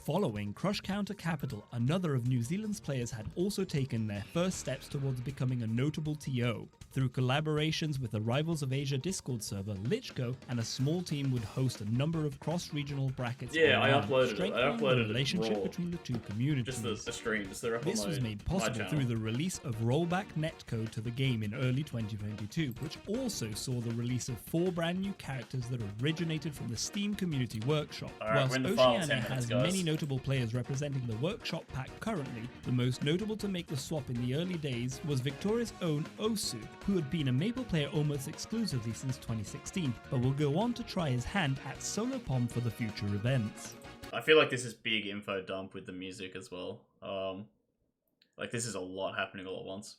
Following Crush Counter Capital, another of New Zealand's players had also taken their first steps towards becoming a notable TO. Through collaborations with the Rivals of Asia Discord server, Lichgo, and a small team would host a number of cross-regional brackets. Yeah, I online, uploaded it. I strengthening uploaded the it relationship raw. between the two communities. Just the streams, they're up This on was made possible channel. through the release of rollback netcode to the game in early 2022, which also saw the release of 4 brand new characters that originated from the Steam Community Workshop. Alright, Whilst we're in the final 10 Oceania minutes, has guys. many notable players representing the Workshop pack currently, the most notable to make the swap in the early days was Victoria's own Osu, who had been a Maple player almost exclusively since 2016, but will go on to try his hand at Solopom for the future events. I feel like this is big info dump with the music as well. Like this is a lot happening all at once.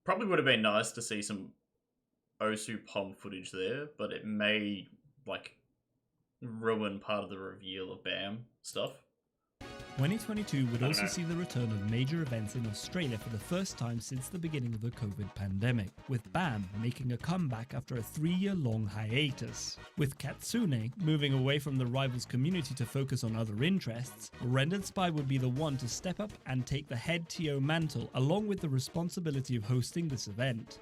Probably would have been nice to see some Osu Pom footage there, but it may like ruin part of the reveal of BAM stuff. 2022 would I also don't know. see the return of major events in Australia for the first time since the beginning of the COVID pandemic, with BAM making a comeback after a 3-year-long hiatus. With Katsune moving away from the Rivals community to focus on other interests, Rendered Spy would be the one to step up and take the head TO mantle along with the responsibility of hosting this event.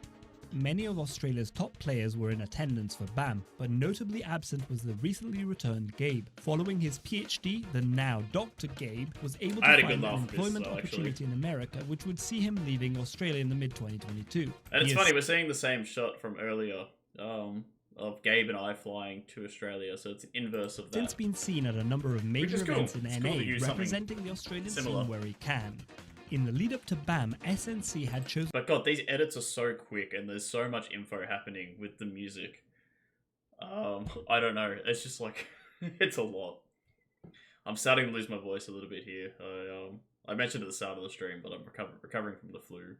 Many of Australia's top players were in attendance for BAM, but notably absent was the recently returned Gabe. Following his PhD, the now Dr. Gabe was able to I had a find good an laugh at this, employment though, opportunity in America, which would see him leaving Australia in the mid-2022. And it's funny, we're seeing the same shot from earlier of Gabe and I flying to Australia, so it's the inverse of that. Since been seen at a number of major is cool. events in It's NA, cool to use something representing the Australian similar. scene where he can. In the lead up to BAM, SNC had chosen... But god, these edits are so quick and there's so much info happening with the music. I don't know, it's just like, it's a lot. I'm starting to lose my voice a little bit here. I mentioned at the start of the stream, but I'm recovering from the flu.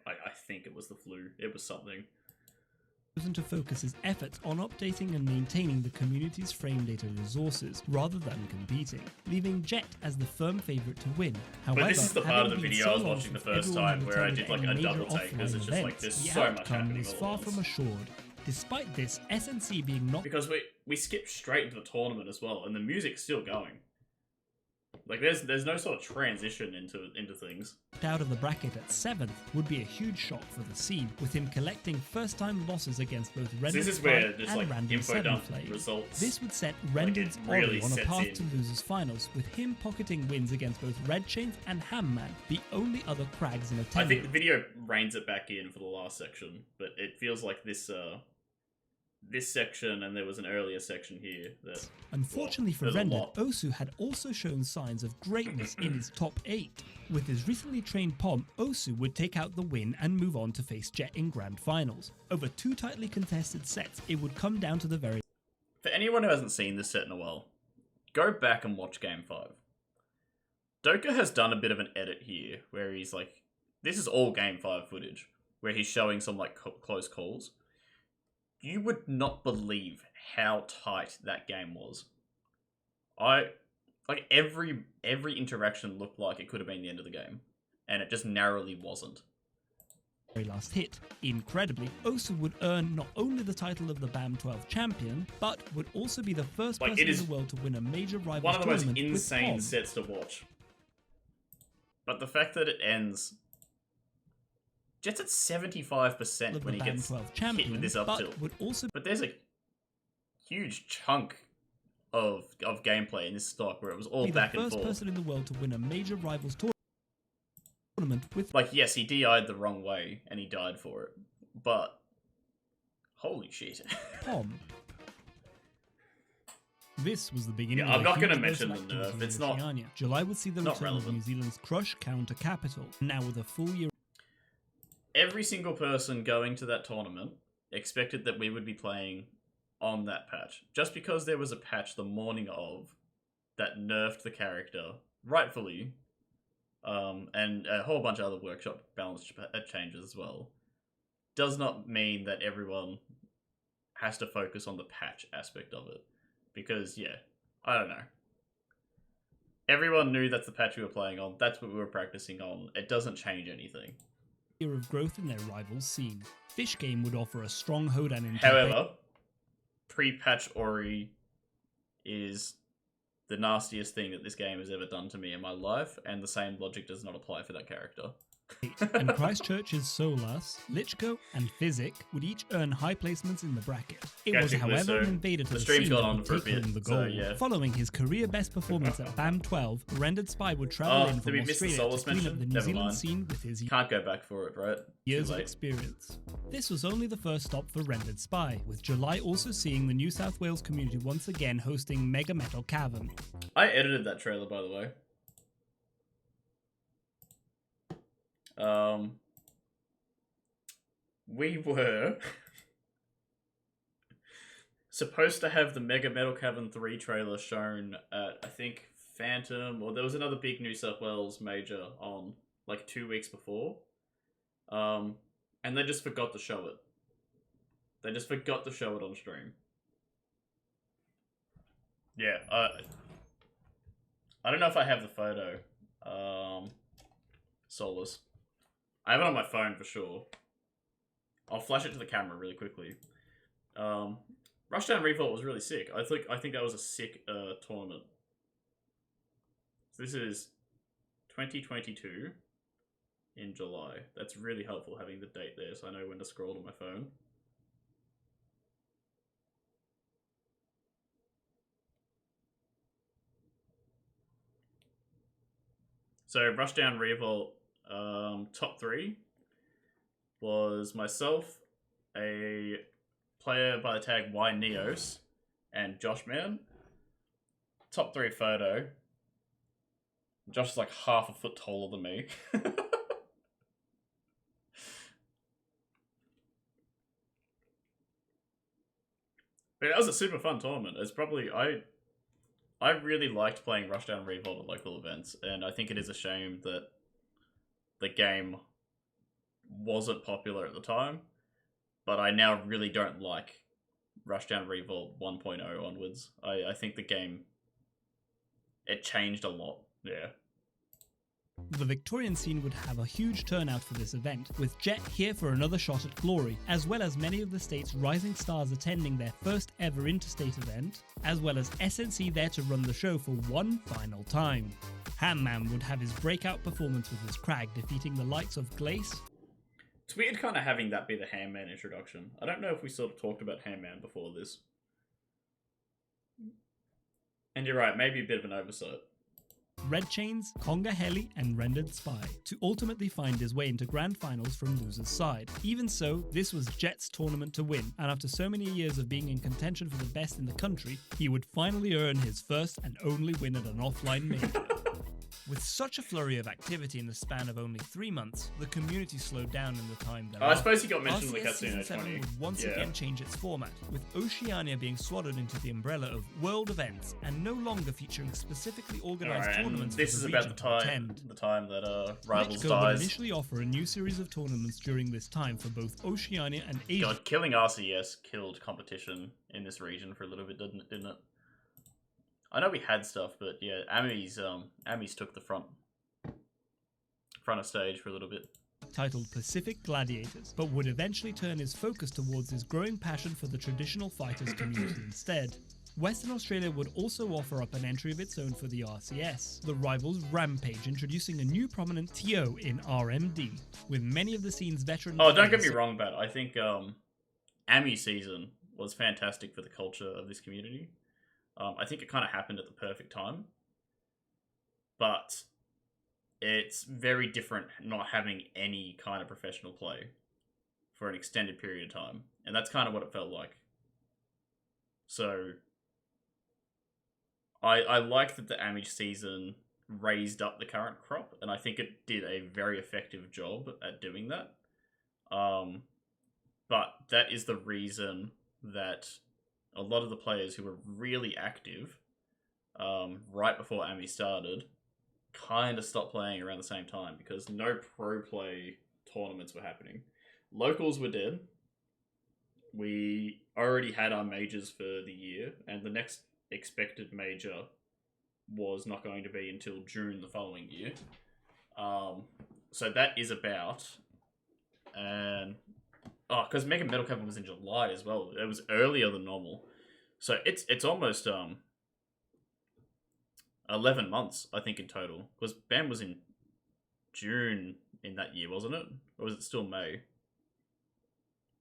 I think it was the flu. It was something. chosen to focus his efforts on updating and maintaining the community's frame data resources rather than competing, leaving Jet as the firm favourite to win. However, But this is the part of the having been video so I was long watching the since first everyone time had where I attended did like any a major double take, because offline it's just like events, there's the so much outcome happening was all at far once. from assured. Despite this, SNC being not Because we skipped straight into the tournament as well, and the music's still going. Like there's no sort of transition into things. Out of the bracket at 7th would be a huge shock for the scene, with him collecting first-time losses against both Rendered This is Spy where just and like Random info 7 dump Flame. results. This would set Rendered's really Ori on a sets path in. to losers finals, with him pocketing wins against both Red Chains and Hamman, the only other Crags in I attendance. think the video reins it back in for the last section, but it feels like this section, and there was an earlier section here that... Unfortunately for there's a Rendered, lot. Osu had also shown signs of greatness in his top 8. With his recently trained Pom, Osu would take out the win and move on to face Jet in Grand Finals. Over 2 tightly contested sets, it would come down to the very... For anyone who hasn't seen this set in a while, go back and watch Game 5. Doka has done a bit of an edit here, where he's like... This is all Game 5 footage, where he's showing some like close calls. You would not believe how tight that game was. Like every interaction looked like it could have been the end of the game, and it just narrowly wasn't. Very last hit. Incredibly, Osu would earn not only the title of the BAM 12 champion, but would also be the first Like, person it is in the world to win a major Rivals one of the most tournament with insane Pom. sets to watch. But the fact that it ends Jet's at 75% of when the he BAM gets 12 hit champion, with this up but tilt. would also But there's a huge chunk of gameplay in this stock where it was all be the back and first forth. person in the world to win a major Rivals tournament with Like, yes, he DI'd the wrong way, and he died for it. But, holy shit. Pom. This was the beginning Yeah, of I'm a not gonna huge mention dose of the nerf. activity in It's not- Oceania. July would see the not return of relevant. New Zealand's Crush counter Capital, now with a full year Every single person going to that tournament expected that we would be playing on that patch. Just because there was a patch the morning of that nerfed the character, rightfully, and a whole bunch of other workshop balance changes as well, does not mean that everyone has to focus on the patch aspect of it. Because, yeah, I don't know. Everyone knew that's the patch we were playing on, that's what we were practicing on, it doesn't change anything. year of growth in their Rivals scene. Fish Game would offer a strong hoedown in However, pre-patch Ori is the nastiest thing that this game has ever done to me in my life, and the same logic does not apply for that character. and Christchurch's Solas, Lichko, and Physic would each earn high placements in the bracket. It was, Gotcha, however, so an invader to the the stream's scene gone that on would for a take bit, home the so gold. yeah. Following his career best performance at BAM 12, Rendered Spy would travel in Did from we miss the Australia Solus to clean up mention? the New Never Zealand mind. scene with his Can't go back for it, right? years Too of late. experience. This was only the first stop for Rendered Spy, with July also seeing the New South Wales community once again hosting Mega Metal Cavern. I edited that trailer, by the way. We were supposed to have the Mega Metal Cavern 3 trailer shown at, I think, Phantom, or there was another big New South Wales major on, like, 2 weeks before. And they just forgot to show it. They just forgot to show it on stream. Yeah, I don't know if I have the photo. Solus. I have it on my phone for sure. I'll flash it to the camera really quickly. Rushdown Revolt was really sick. I think that was a sick tournament. So this is 2022 in July. That's really helpful having the date there, so I know when to scroll to my phone. So Rushdown Revolt, top 3 was myself, a player by the tag Y Neos, and Josh Man. Top 3 photo. Josh is like half a foot taller than me. But that was a super fun tournament. It's probably I really liked playing Rushdown Revolt at local events, and I think it is a shame that the game wasn't popular at the time, but I now really don't like Rushdown Revolt 1.0 onwards. I think the game, it changed a lot, yeah. The Victorian scene would have a huge turnout for this event, with Jet here for another shot at glory, as well as many of the state's rising stars attending their first ever interstate event, as well as SNC there to run the show for one final time. Hamman would have his breakout performance with his Crag defeating the likes of Glace. It's weird kind of having that be the Hamman introduction. I don't know if we sort of talked about Hamman before this. And you're right, maybe a bit of an oversight. Red Chains, Conga Heli, and Rendered Spy, to ultimately find his way into Grand Finals from loser's side. Even so, this was Jet's tournament to win, and after so many years of being in contention for the best in the country, he would finally earn his first and only win at an offline major. With such a flurry of activity in the span of only 3 months, the community slowed down in the time thereafter. I suppose he got mentioned in the RCS Season cutscene 7 at 20. would once again change its format, with Oceania being swallowed into the umbrella of world events and no longer featuring specifically organised tournaments this for is the about region the to attend. time that Rivals Mitchko would dies. initially offer a new series of tournaments during this time for both Oceania and Asia. God, killing RCS killed competition in this region for a little bit, didn't it? I know we had stuff, but yeah, Amis took the front of stage for a little bit. Titled Pacific Gladiators, but would eventually turn his focus towards his growing passion for the traditional fighters community instead. Western Australia would also offer up an entry of its own for the RCS, the Rivals Rampage, introducing a new prominent TO in RMD, with many of the scene's veteran Oh, don't get me players. wrong, but I think Ami season was fantastic for the culture of this community. I think it kind of happened at the perfect time, but it's very different not having any kind of professional play for an extended period of time, and that's kind of what it felt like. So I like that the Amage season raised up the current crop, and I think it did a very effective job at doing that. But that is the reason that a lot of the players who were really active right before Ami started kind of stopped playing around the same time, because no pro play tournaments were happening. Locals were dead. We already had our majors for the year, and the next expected major was not going to be until June the following year. So that is about, and because Mega Metal Cup was in July as well. It was earlier than normal, so it's almost 11 months, I think, in total. Because BAM was in June in that year, wasn't it? Or was it still May?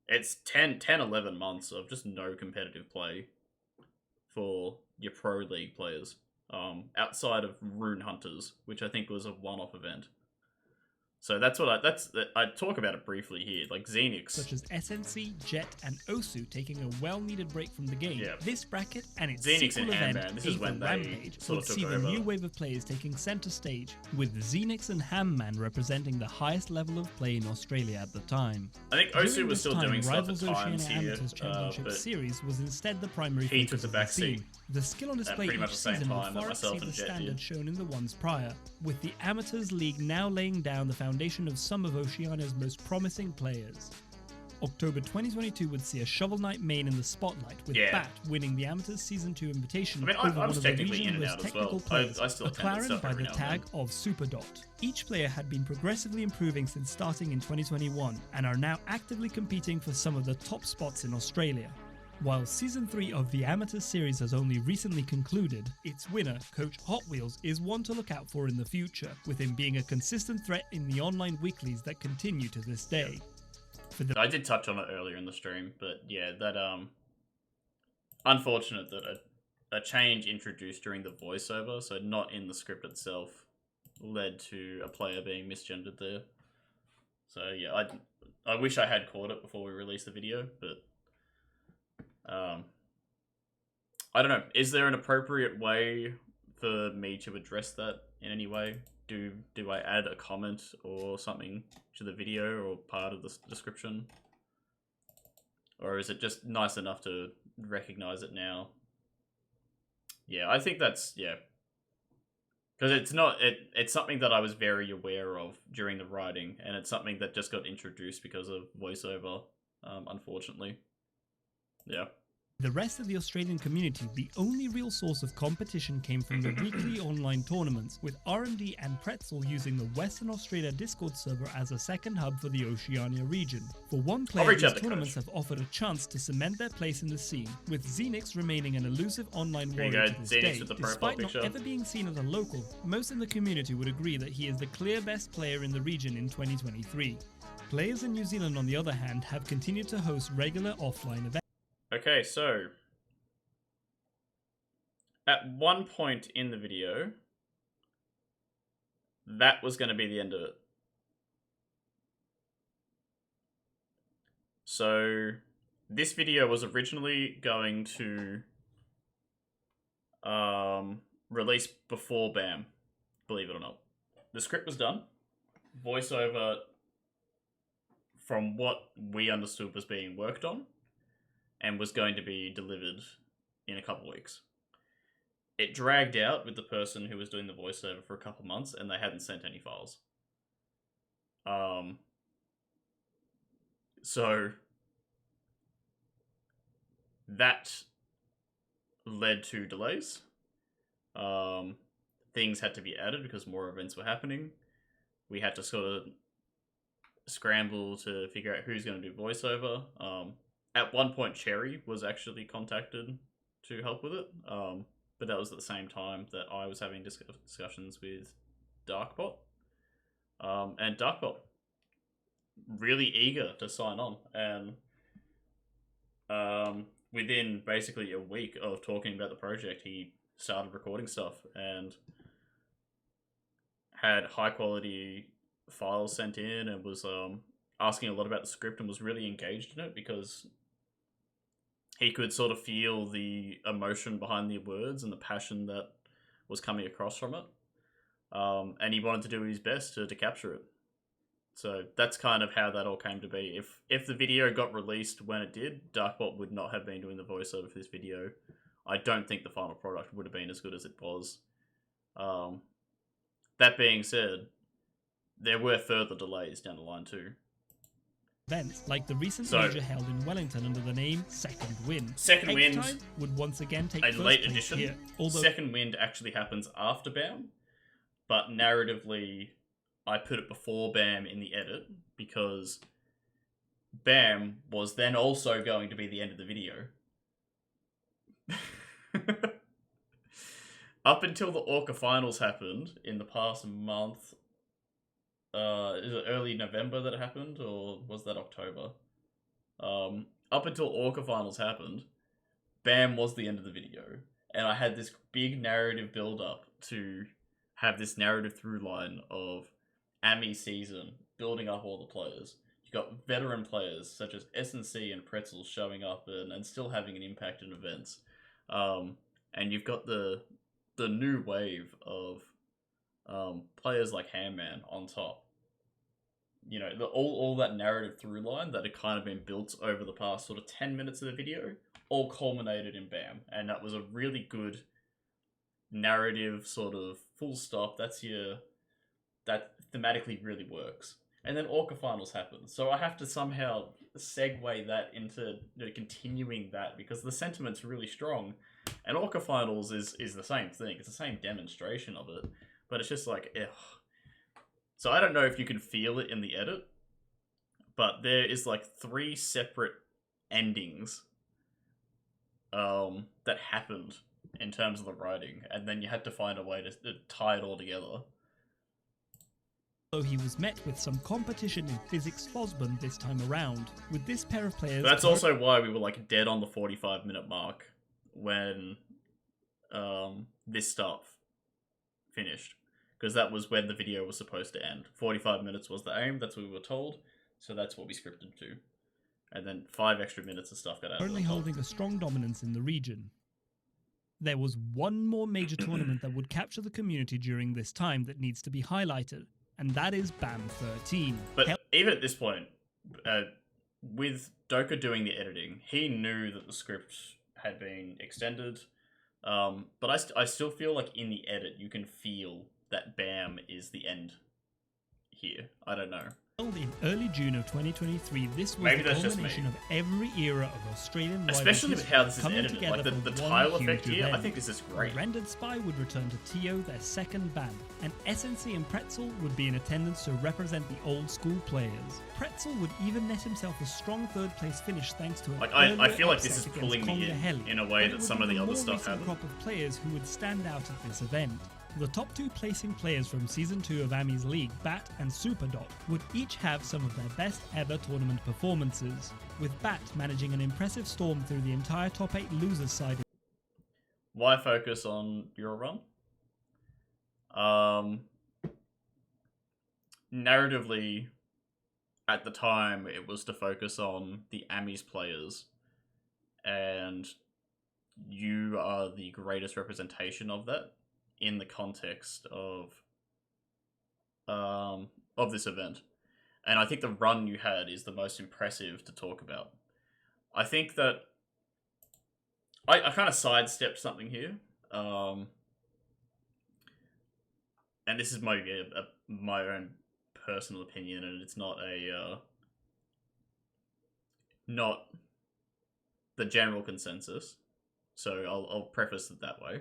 It's 11 months of just no competitive play for your Pro League players. Outside of Rune Hunters, which I think was a one-off event. So that's what I talk about it briefly here, like Xenix. Such as SNC, Jet, and Osu taking a well-needed break from the game. Yeah. This bracket and its Xenix sequel and event, Hamman, this is Aether when they Rampage, sort would of took see the over. new wave of players taking centre stage, with Xenix and Hamman representing the highest level of play in Australia at the time. I think During Osu was this still time, doing stuff Rivals at times Oceania here, Amateurs Championship but Series was instead the primary he focus took the of back the scene. seat The skill on display pretty much each the same season will time that far myself exceed and the Jet standard did. shown in the ones prior, with the Amateurs League now laying down the foundation of some of Oceania's most promising players. October 2022 would see a Shovel Knight main in the spotlight, with Yeah. Bat winning the Amateurs Season 2 invitation I mean, over I one was of the technically region's in and most out as technical well. players, I still attended McLaren stuff by every the now and tag then. of Superdot. Each player had been progressively improving since starting in 2021, and are now actively competing for some of the top spots in Australia. While Season 3 of the Amateur Series has only recently concluded, its winner, Coach Hot Wheels, is one to look out for in the future, with him being a consistent threat in the online weeklies that continue to this day. For the I did touch on it earlier in the stream, but yeah, that unfortunate that a change introduced during the voiceover, so not in the script itself, led to a player being misgendered there. So yeah, I wish I had caught it before we released the video, but I don't know. Is there an appropriate way for me to address that in any way? Do I add a comment or something to the video or part of the description? Or is it just nice enough to recognize it now? Yeah, I think that's, yeah. Because it's something that I was very aware of during the writing, and it's something that just got introduced because of voiceover, unfortunately. Yeah. The rest of the Australian community, the only real source of competition came from the weekly online tournaments, with R&D and Pretzel using the Western Australia Discord server as a second hub for the Oceania region. For one player, these tournaments have offered a chance to cement their place in the scene, with Xenix remaining an elusive online warrior to this day. Despite not ever being seen as a local, most in the community would agree that he is the clear best player in the region in 2023. Players in New Zealand, on the other hand, have continued to host regular offline events. Okay, so at one point in the video, that was going to be the end of it. So this video was originally going to release before BAM, believe it or not. The script was done. Voiceover, from what we understood, was being worked on and was going to be delivered in a couple of weeks. It dragged out with the person who was doing the voiceover for a couple of months, and they hadn't sent any files. So that led to delays. Things had to be added because more events were happening. We had to sort of scramble to figure out who's going to do voiceover. At one point, Cherry was actually contacted to help with it, but that was at the same time that I was having discussions with Darkbot. And Darkbot, really eager to sign on, and within basically a week of talking about the project, he started recording stuff and had high quality files sent in, and was asking a lot about the script, and was really engaged in it because he could sort of feel the emotion behind the words and the passion that was coming across from it. And he wanted to do his best to capture it. So that's kind of how that all came to be. If the video got released when it did, Darkbot would not have been doing the voiceover for this video. I don't think the final product would have been as good as it was. That being said, there were further delays down the line too. Events like the recent major held in Wellington under the name Second Wind. Second Wind Time would once again take a first late place edition. Here, although Second Wind actually happens after BAM, but narratively, I put it before BAM in the edit because BAM was then also going to be the end of the video. Up until the Orca finals happened in the past month. Is it early November that it happened, or was that October? Up until Orca finals happened, BAM was the end of the video, and I had this big narrative build up to have this narrative through line of AMI season, building up all the players. You got veteran players such as SNC and Pretzel showing up and still having an impact in events, and you've got the new wave of players like Handman on top. You know, all that narrative through line that had kind of been built over the past sort of 10 minutes of the video all culminated in BAM, and that was a really good narrative sort of full stop. That thematically really works. And then Orca finals happened, so I have to somehow segue that into continuing that because the sentiment's really strong. And Orca finals is the same thing. It's the same demonstration of it, but it's just like, ugh. So I don't know if you can feel it in the edit, but there is like 3 separate endings that happened in terms of the writing, and then you had to find a way to tie it all together. Though he was met with some competition in Physics Fosburn this time around, with this pair of players... But that's also why we were like dead on the 45-minute mark when this stuff finished. Because that was when the video was supposed to end. 45 minutes was the aim, that's what we were told, so that's what we scripted to. And then 5 extra minutes of stuff got added. Currently holding a strong dominance in the region. There was one more major tournament that would capture the community during this time that needs to be highlighted, and that is BAM 13. But even at this point, with Doka doing the editing, he knew that the script had been extended, but I still feel like in the edit you can feel that BAM is the end here. I don't know. Held in early June of 2023, this was Maybe the that's just me. culmination of every era of Australian Rivals Especially with history how this is coming edited. together Like the for one tile huge effect here, I event. think this is great. Rendered Spy would return to TO, their second band, and SNC and Pretzel would be in attendance to represent the old school players. Pretzel would even net himself a strong third place finish thanks to an Like I earlier feel like this upset is against pulling me Conga in a way but it that would some be of the the other more stuff recent hasn't. crop of players who would stand out at this event. The top two placing players from Season 2 of Ami's League, Bat and Superdot, would each have some of their best ever tournament performances, with Bat managing an impressive storm through the entire top 8 losers side. Why focus on your run? Narratively, at the time, it was to focus on the Amis players, and you are the greatest representation of that in the context of this event. And I think the run you had is the most impressive to talk about. I think that I kind of sidestepped something here. And this is my own personal opinion, and it's not not the general consensus. So I'll preface it that way.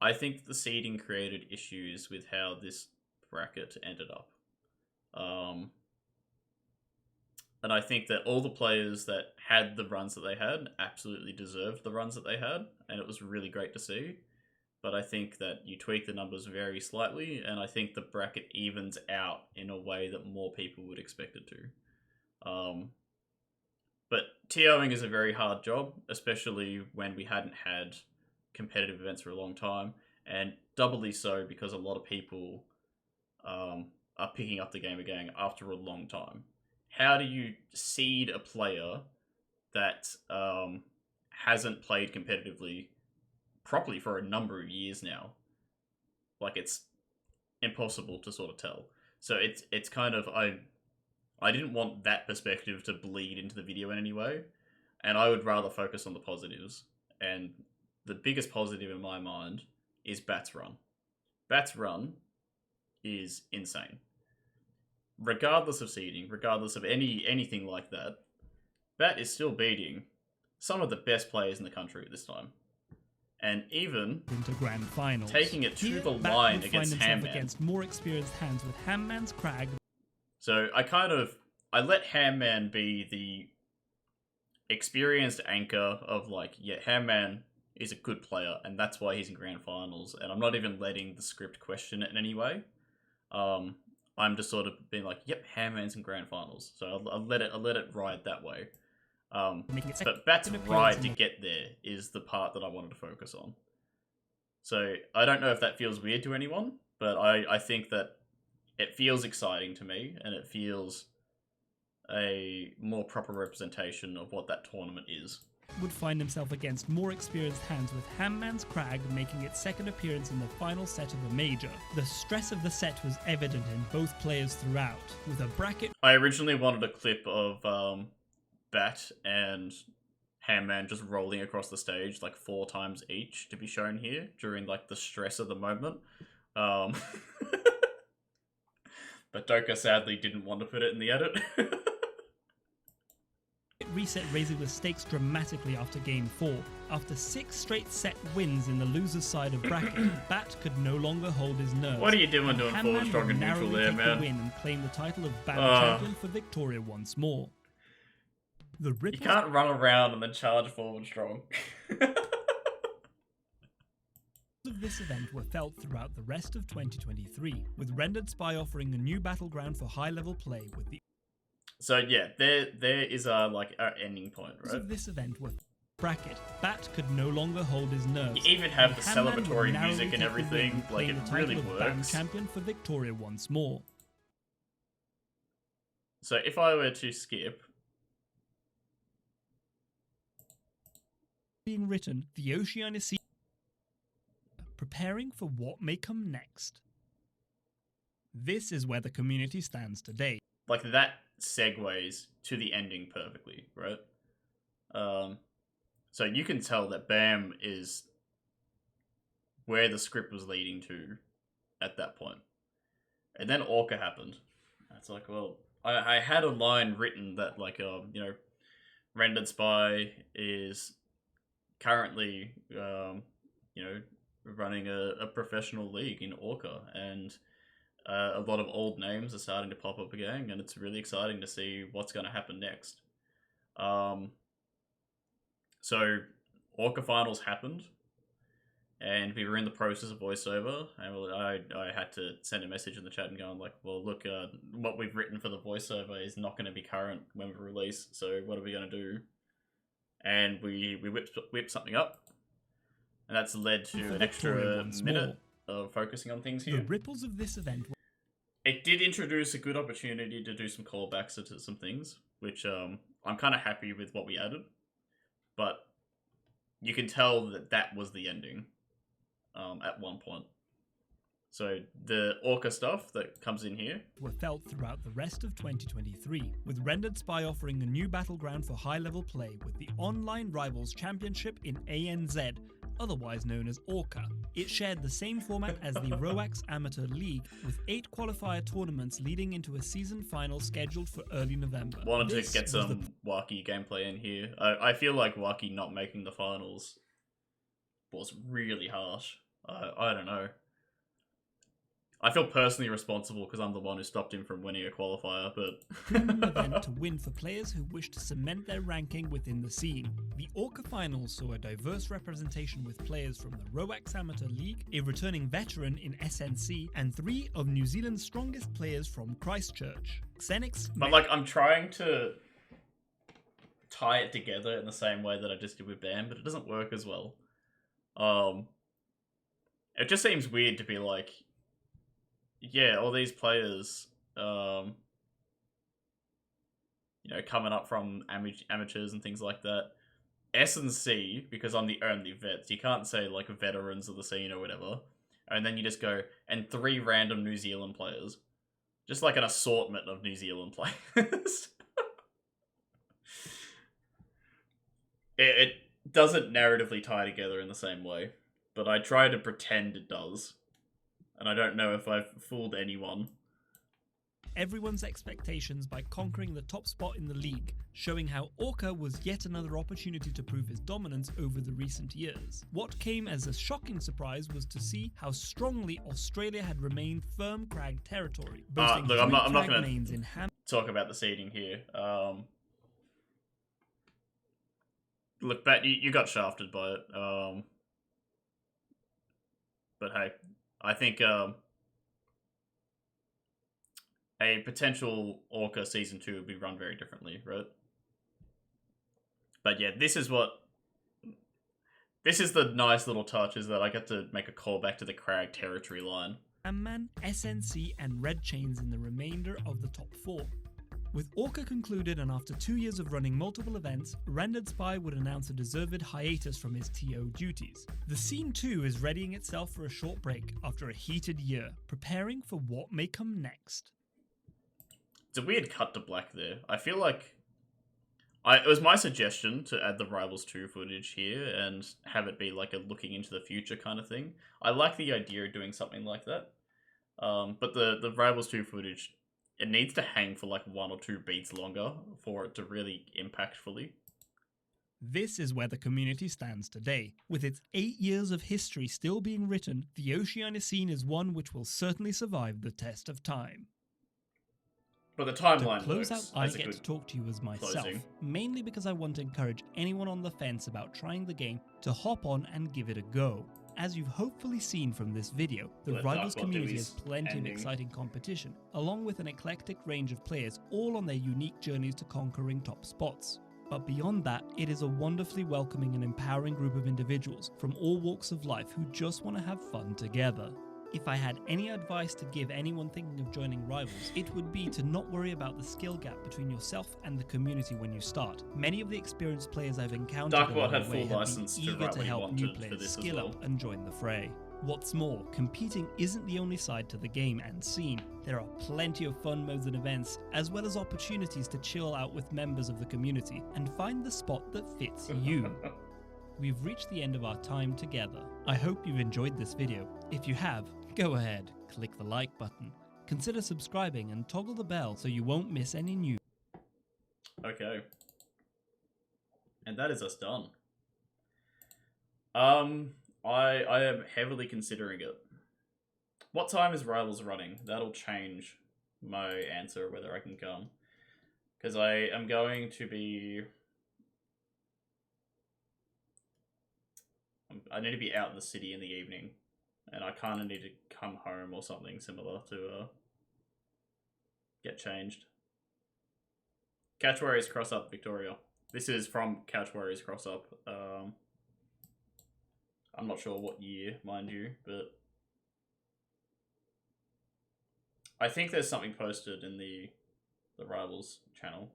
I think the seeding created issues with how this bracket ended up. And I think that all the players that had the runs that they had absolutely deserved the runs that they had, and it was really great to see. But I think that you tweak the numbers very slightly, and I think the bracket evens out in a way that more people would expect it to. But TOing is a very hard job, especially when we hadn't had competitive events for a long time, and doubly so because a lot of people are picking up the game again after a long time. How do you seed a player that hasn't played competitively properly for a number of years now? Like, it's impossible to sort of tell. So it's kind of, I didn't want that perspective to bleed into the video in any way, and I would rather focus on the positives. And the biggest positive in my mind is Bat's run. Bat's run is insane. Regardless of seeding, regardless of anything like that, Bat is still beating some of the best players in the country at this time. And even into grand finals, taking it to here, the Bat line would against find himself Hamman. against more experienced hands, with Hamman's Crag. So I let Hamman be the experienced anchor of like, yeah, Hamman is a good player, and that's why he's in grand finals. And I'm not even letting the script question it in any way. I'm just sort of being like, yep, Hamman's in grand finals. So I'll let it ride that way. But Bat's ride to get there is the part that I wanted to focus on. So I don't know if that feels weird to anyone, but I think that it feels exciting to me, and it feels a more proper representation of what that tournament is. Would find himself against more experienced hands, with Hamman's Crag making its second appearance in the final set of the major. The stress of the set was evident in both players throughout, with a bracket. I originally wanted a clip of Bat and Hamman just rolling across the stage like 4 times each to be shown here during like the stress of the moment. But Doka sadly didn't want to put it in the edit. Reset, raising the stakes dramatically after Game 4. After 6 straight set wins in the loser's side of bracket, Bat could no longer hold his nerves. What are you doing and forward Hamman strong would and neutral narrowly there, take man? the win and claim the title of Battle Champion for Victoria once more. The You can't run around and then charge forward strong. of this event were felt throughout the rest of 2023, with Rendered Spy offering a new battleground for high-level play with the So yeah, there is our ending point, right? of this event were bracket. Bat could no longer hold his nerves. You even have and the Hamman would celebratory narrowly music and take the win everything, and like claim it the really title of Battle works. Champion for Victoria once more. So if I were to skip, Being written, the Oceania Sea, preparing for what may come next. This is where the community stands today. like that segues to the ending perfectly, right? So you can tell that BAM is where the script was leading to at that point. And then Orca happened. It's like, well, I had a line written that like you know, Rendered Spy is currently you know, running a professional league in Orca, and a lot of old names are starting to pop up again, and it's really exciting to see what's going to happen next. So Orca finals happened, and we were in the process of voiceover, and I had to send a message in the chat and going like, well, look, what we've written for the voiceover is not going to be current when we release, so what are we going to do? And we whipped something up, and that's led to an extra minute of focusing on things here. The ripples of this event. It did introduce a good opportunity to do some callbacks to some things, which I'm kind of happy with what we added, but you can tell that that was the ending at one point. So the Orca stuff that comes in here were felt throughout the rest of 2023, with Rendered Spy offering a new battleground for high-level play with the Online Rivals Championship in ANZ, otherwise known as Orca. It shared the same format as the Roax Amateur League, with 8 qualifier tournaments leading into a season final scheduled for early November. Wanted to get some Waki gameplay in here. I feel like Waki not making the finals was really harsh. I don't know. I feel personally responsible because I'm the one who stopped him from winning a qualifier, but... An event to win for players who wish to cement their ranking within the scene. The Orca Finals saw a diverse representation with players from the Roax Amateur League, a returning veteran in SNC, and 3 of New Zealand's strongest players from Christchurch. Xenix... But like, I'm trying to tie it together in the same way that I just did with BAM, but it doesn't work as well. It just seems weird to be like, yeah, all these players, you know, coming up from amateurs and things like that. S and C, because I'm the only vets, you can't say, like, veterans of the scene or whatever. And then you just go, and 3 random New Zealand players. Just like an assortment of New Zealand players. It doesn't narratively tie together in the same way, but I try to pretend it does. And I don't know if I've fooled anyone. Everyone's expectations by conquering the top spot in the league, showing how Orca was yet another opportunity to prove his dominance over the recent years. What came as a shocking surprise was to see how strongly Australia had remained firm crag territory. Look, I'm not going to talk about the seeding here. Look, Bat, you got shafted by it. But hey, I think a potential Orca Season 2 would be run very differently, right? But yeah, this is the nice little touch, is that I get to make a callback to the crag territory line. Amman, SNC and Red Chains in the remainder of the top 4. With Orca concluded and after 2 years of running multiple events, Rendered Spy would announce a deserved hiatus from his TO duties. The scene too is readying itself for a short break after a heated year, preparing for what may come next. It's a weird cut to black there. I feel like it was my suggestion to add the Rivals 2 footage here and have it be like a looking into the future kind of thing. I like the idea of doing something like that. But the Rivals 2 footage, it needs to hang for like 1 or 2 beats longer for it to really impactfully. This is where the community stands today. With its 8 years of history still being written, the Oceania scene is one which will certainly survive the test of time. But the timeline to close out, I as a get good to talk to you as myself, closing. mainly because I want to encourage anyone on the fence about trying the game to hop on and give it a go. As you've hopefully seen from this video, the Rivals community has plenty of exciting competition, along with an eclectic range of players all on their unique journeys to conquering top spots. But beyond that, it is a wonderfully welcoming and empowering group of individuals from all walks of life who just want to have fun together. If I had any advice to give anyone thinking of joining Rivals, it would be to not worry about the skill gap between yourself and the community when you start. Many of the experienced players I've encountered along the way have been eager to help new players skill up and join the fray. What's more, competing isn't the only side to the game and scene. There are plenty of fun modes and events, as well as opportunities to chill out with members of the community and find the spot that fits you. We've reached the end of our time together. I hope you've enjoyed this video. If you have, go ahead, click the like button, consider subscribing and toggle the bell so you won't miss any news. Okay. And that is us done. I am heavily considering it. What time is Rivals running? That'll change my answer whether I can come. Because I am going to be... I need to be out in the city in the evening. And I kind of need to come home or something similar to get changed. Catch Warriors Cross Up, Victoria. This is from Couch Warriors Cross Up. I'm not sure what year, mind you, but I think there's something posted in the Rivals channel.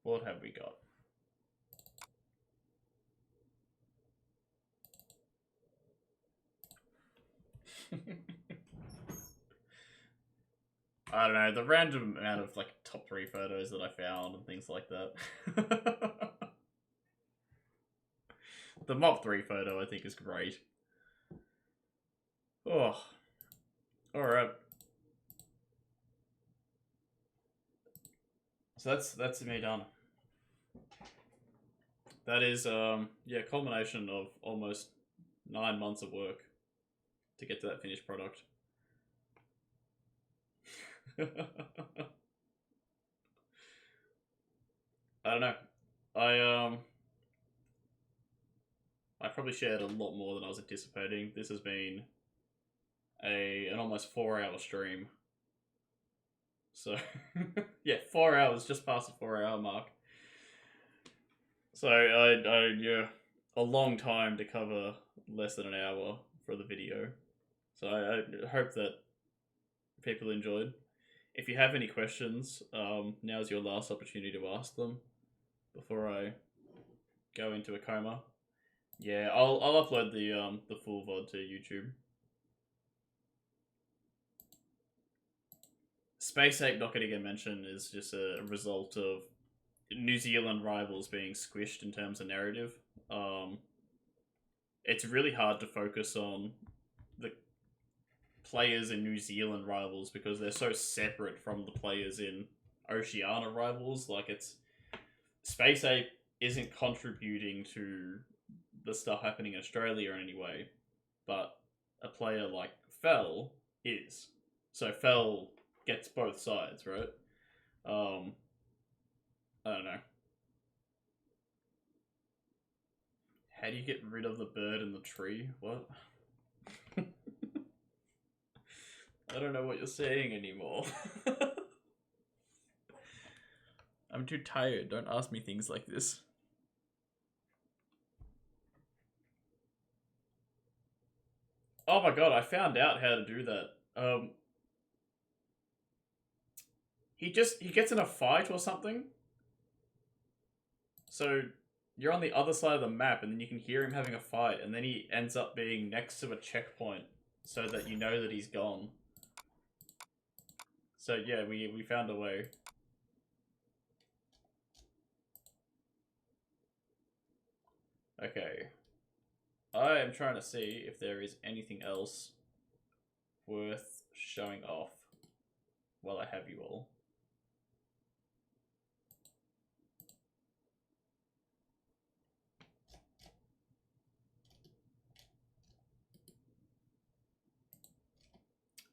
What have we got? I don't know, the random amount of like top 3 photos that I found and things like that. The Mob 3 photo I think is great. Oh. Alright. So that's me done. That is yeah, culmination of almost 9 months of work to get to that finished product. I don't know. I probably shared a lot more than I was anticipating. This has been an almost 4-hour stream. So yeah, 4 hours, just past the 4-hour mark. So yeah, a long time to cover less than an hour for the video. So I hope that people enjoyed. If you have any questions, now's your last opportunity to ask them before I go into a coma. Yeah, I'll upload the full VOD to YouTube. Space Ape not getting a mention is just a result of New Zealand Rivals being squished in terms of narrative. It's really hard to focus on the players in New Zealand Rivals because they're so separate from the players in Oceania Rivals. Like, it's Space Ape isn't contributing to the stuff happening in Australia in any way, but a player like Fell is. So Fell gets both sides, right? I don't know. How do you get rid of the bird in the tree? What? I don't know what you're saying anymore. I'm too tired. Don't ask me things like this. Oh my god, I found out how to do that. He gets in a fight or something. So you're on the other side of the map and then you can hear him having a fight and then he ends up being next to a checkpoint so that you know that he's gone. So yeah, we found a way. Okay. I am trying to see if there is anything else worth showing off while I have you all.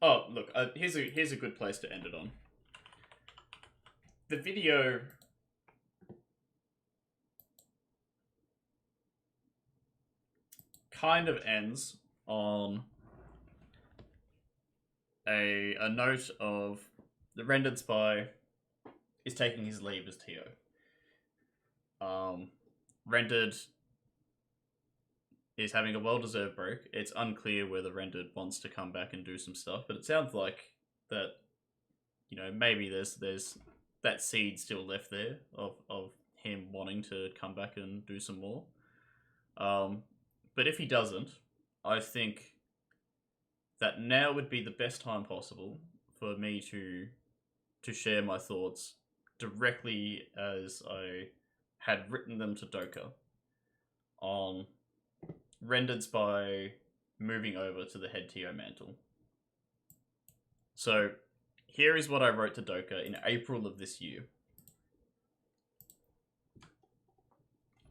Oh, look, here's a good place to end it on. The video kind of ends on a note of the rendered spy is taking his leave as TO. Rendered is having a well-deserved break. It's unclear whether Rendered wants to come back and do some stuff, but it sounds like that, you know, maybe there's that seed still left there of him wanting to come back and do some more. But if he doesn't, I think that now would be the best time possible for me to share my thoughts directly as I had written them to Doka on rendered by moving over to the head TO mantle. So here is what I wrote to Doka in April of this year.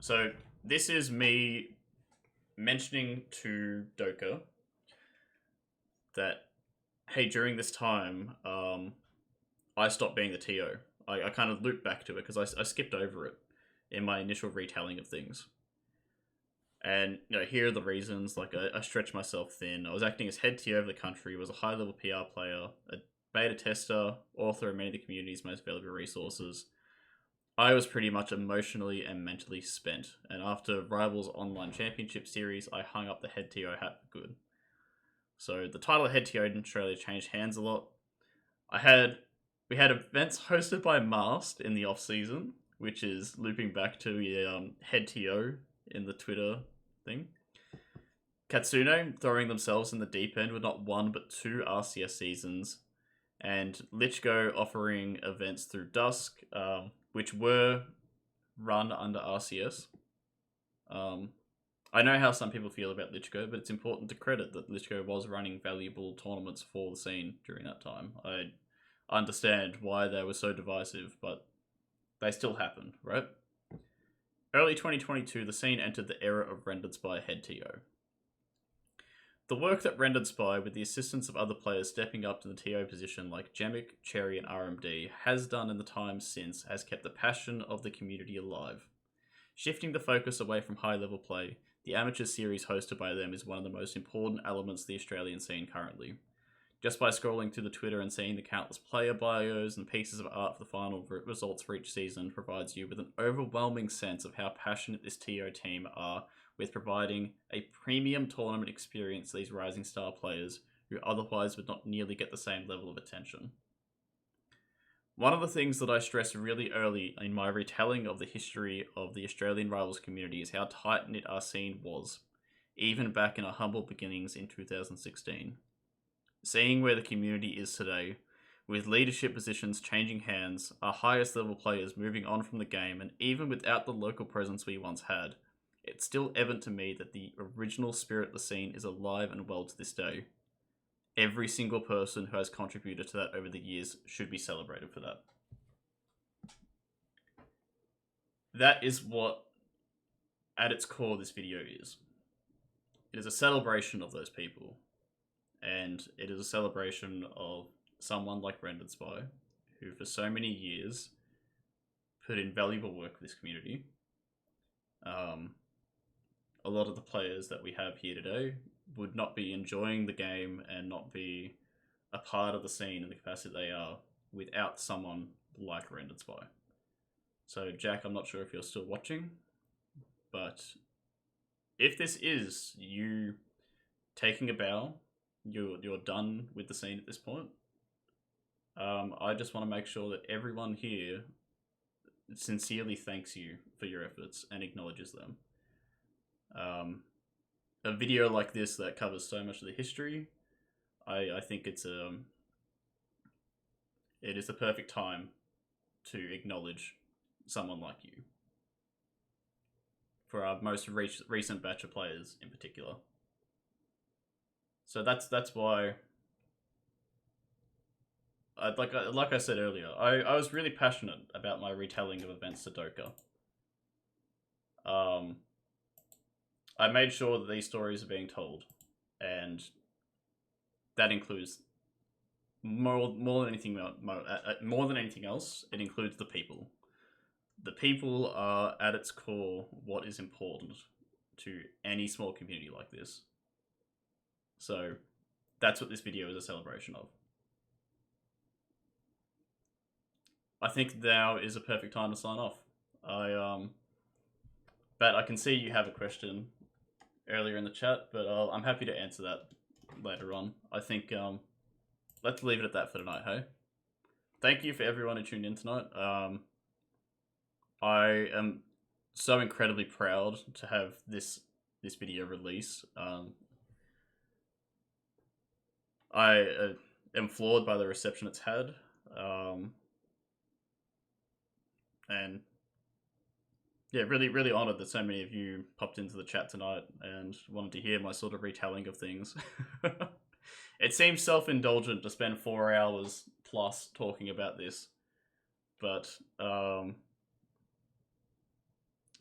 So this is me mentioning to Doka that, hey, during this time, I stopped being the TO. I kind of looped back to it because I skipped over it in my initial retelling of things. And, you know, here are the reasons. Like, I stretched myself thin. I was acting as head TO of the country, was a high-level PR player, a beta tester, author of many of the community's most valuable resources. I was pretty much emotionally and mentally spent. And after Rivals Online Championship Series, I hung up the head TO hat for good. So the title of head TO in Australia changed hands a lot. We had events hosted by Mast in the off-season, which is looping back to head TO in the Twitter thing. Katsune throwing themselves in the deep end with not one but 2 RCS seasons, and Lichgo offering events through Dusk, which were run under RCS. I know how some people feel about Lichgo, but it's important to credit that Lichgo was running valuable tournaments for the scene during that time. I understand why they were so divisive, but they still happened, right? Early 2022, the scene entered the era of Rendered Spy head TO. The work that Rendered Spy, with the assistance of other players stepping up to the TO position like Gemic, Cherry, and RMD, has done in the time since has kept the passion of the community alive. Shifting the focus away from high-level play, the amateur series hosted by them is one of the most important elements of the Australian scene currently. Just by scrolling through the Twitter and seeing the countless player bios and pieces of art for the final results for each season provides you with an overwhelming sense of how passionate this TO team are with providing a premium tournament experience to these rising star players who otherwise would not nearly get the same level of attention. One of the things that I stressed really early in my retelling of the history of the Australian Rivals community is how tight-knit our scene was, even back in our humble beginnings in 2016. Seeing where the community is today, with leadership positions changing hands, our highest level players moving on from the game, and even without the local presence we once had, it's still evident to me that the original spirit of the scene is alive and well to this day. Every single person who has contributed to that over the years should be celebrated for that. That is what, at its core, this video is. It is a celebration of those people. And it is a celebration of someone like Rendered Spy, who for so many years put in valuable work for this community. A lot of the players that we have here today would not be enjoying the game and not be a part of the scene in the capacity they are without someone like Rendered Spy. So Jack, I'm not sure if you're still watching, but if this is you taking a bow, you're done with the scene at this point. I just want to make sure that everyone here sincerely thanks you for your efforts and acknowledges them. A video like this that covers so much of the history, I think it is the perfect time to acknowledge someone like you. For our most recent batch of players in particular. So that's why, like I said earlier, I was really passionate about my retelling of events to Doka. I made sure that these stories are being told, and that includes more than anything else. It includes the people. The people are at its core what is important to any small community like this. So that's what this video is a celebration of. I think now is a perfect time to sign off. But I can see you have a question earlier in the chat, but I'm happy to answer that later on. I think let's leave it at that for tonight, hey? Thank you for everyone who tuned in tonight. I am so incredibly proud to have this video release. I am floored by the reception it's had, and yeah, really honored that so many of you popped into the chat tonight and wanted to hear my sort of retelling of things. It seems self-indulgent to spend 4 hours plus talking about this, but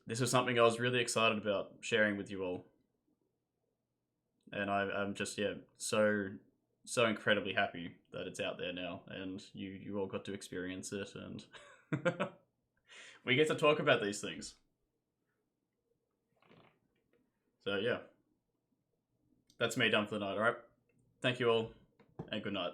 this was something I was really excited about sharing with you all. And I'm just, yeah, so incredibly happy that it's out there now, and you all got to experience it, and we get to talk about these things. So yeah, that's me done for the night. All right, thank you all, and good night.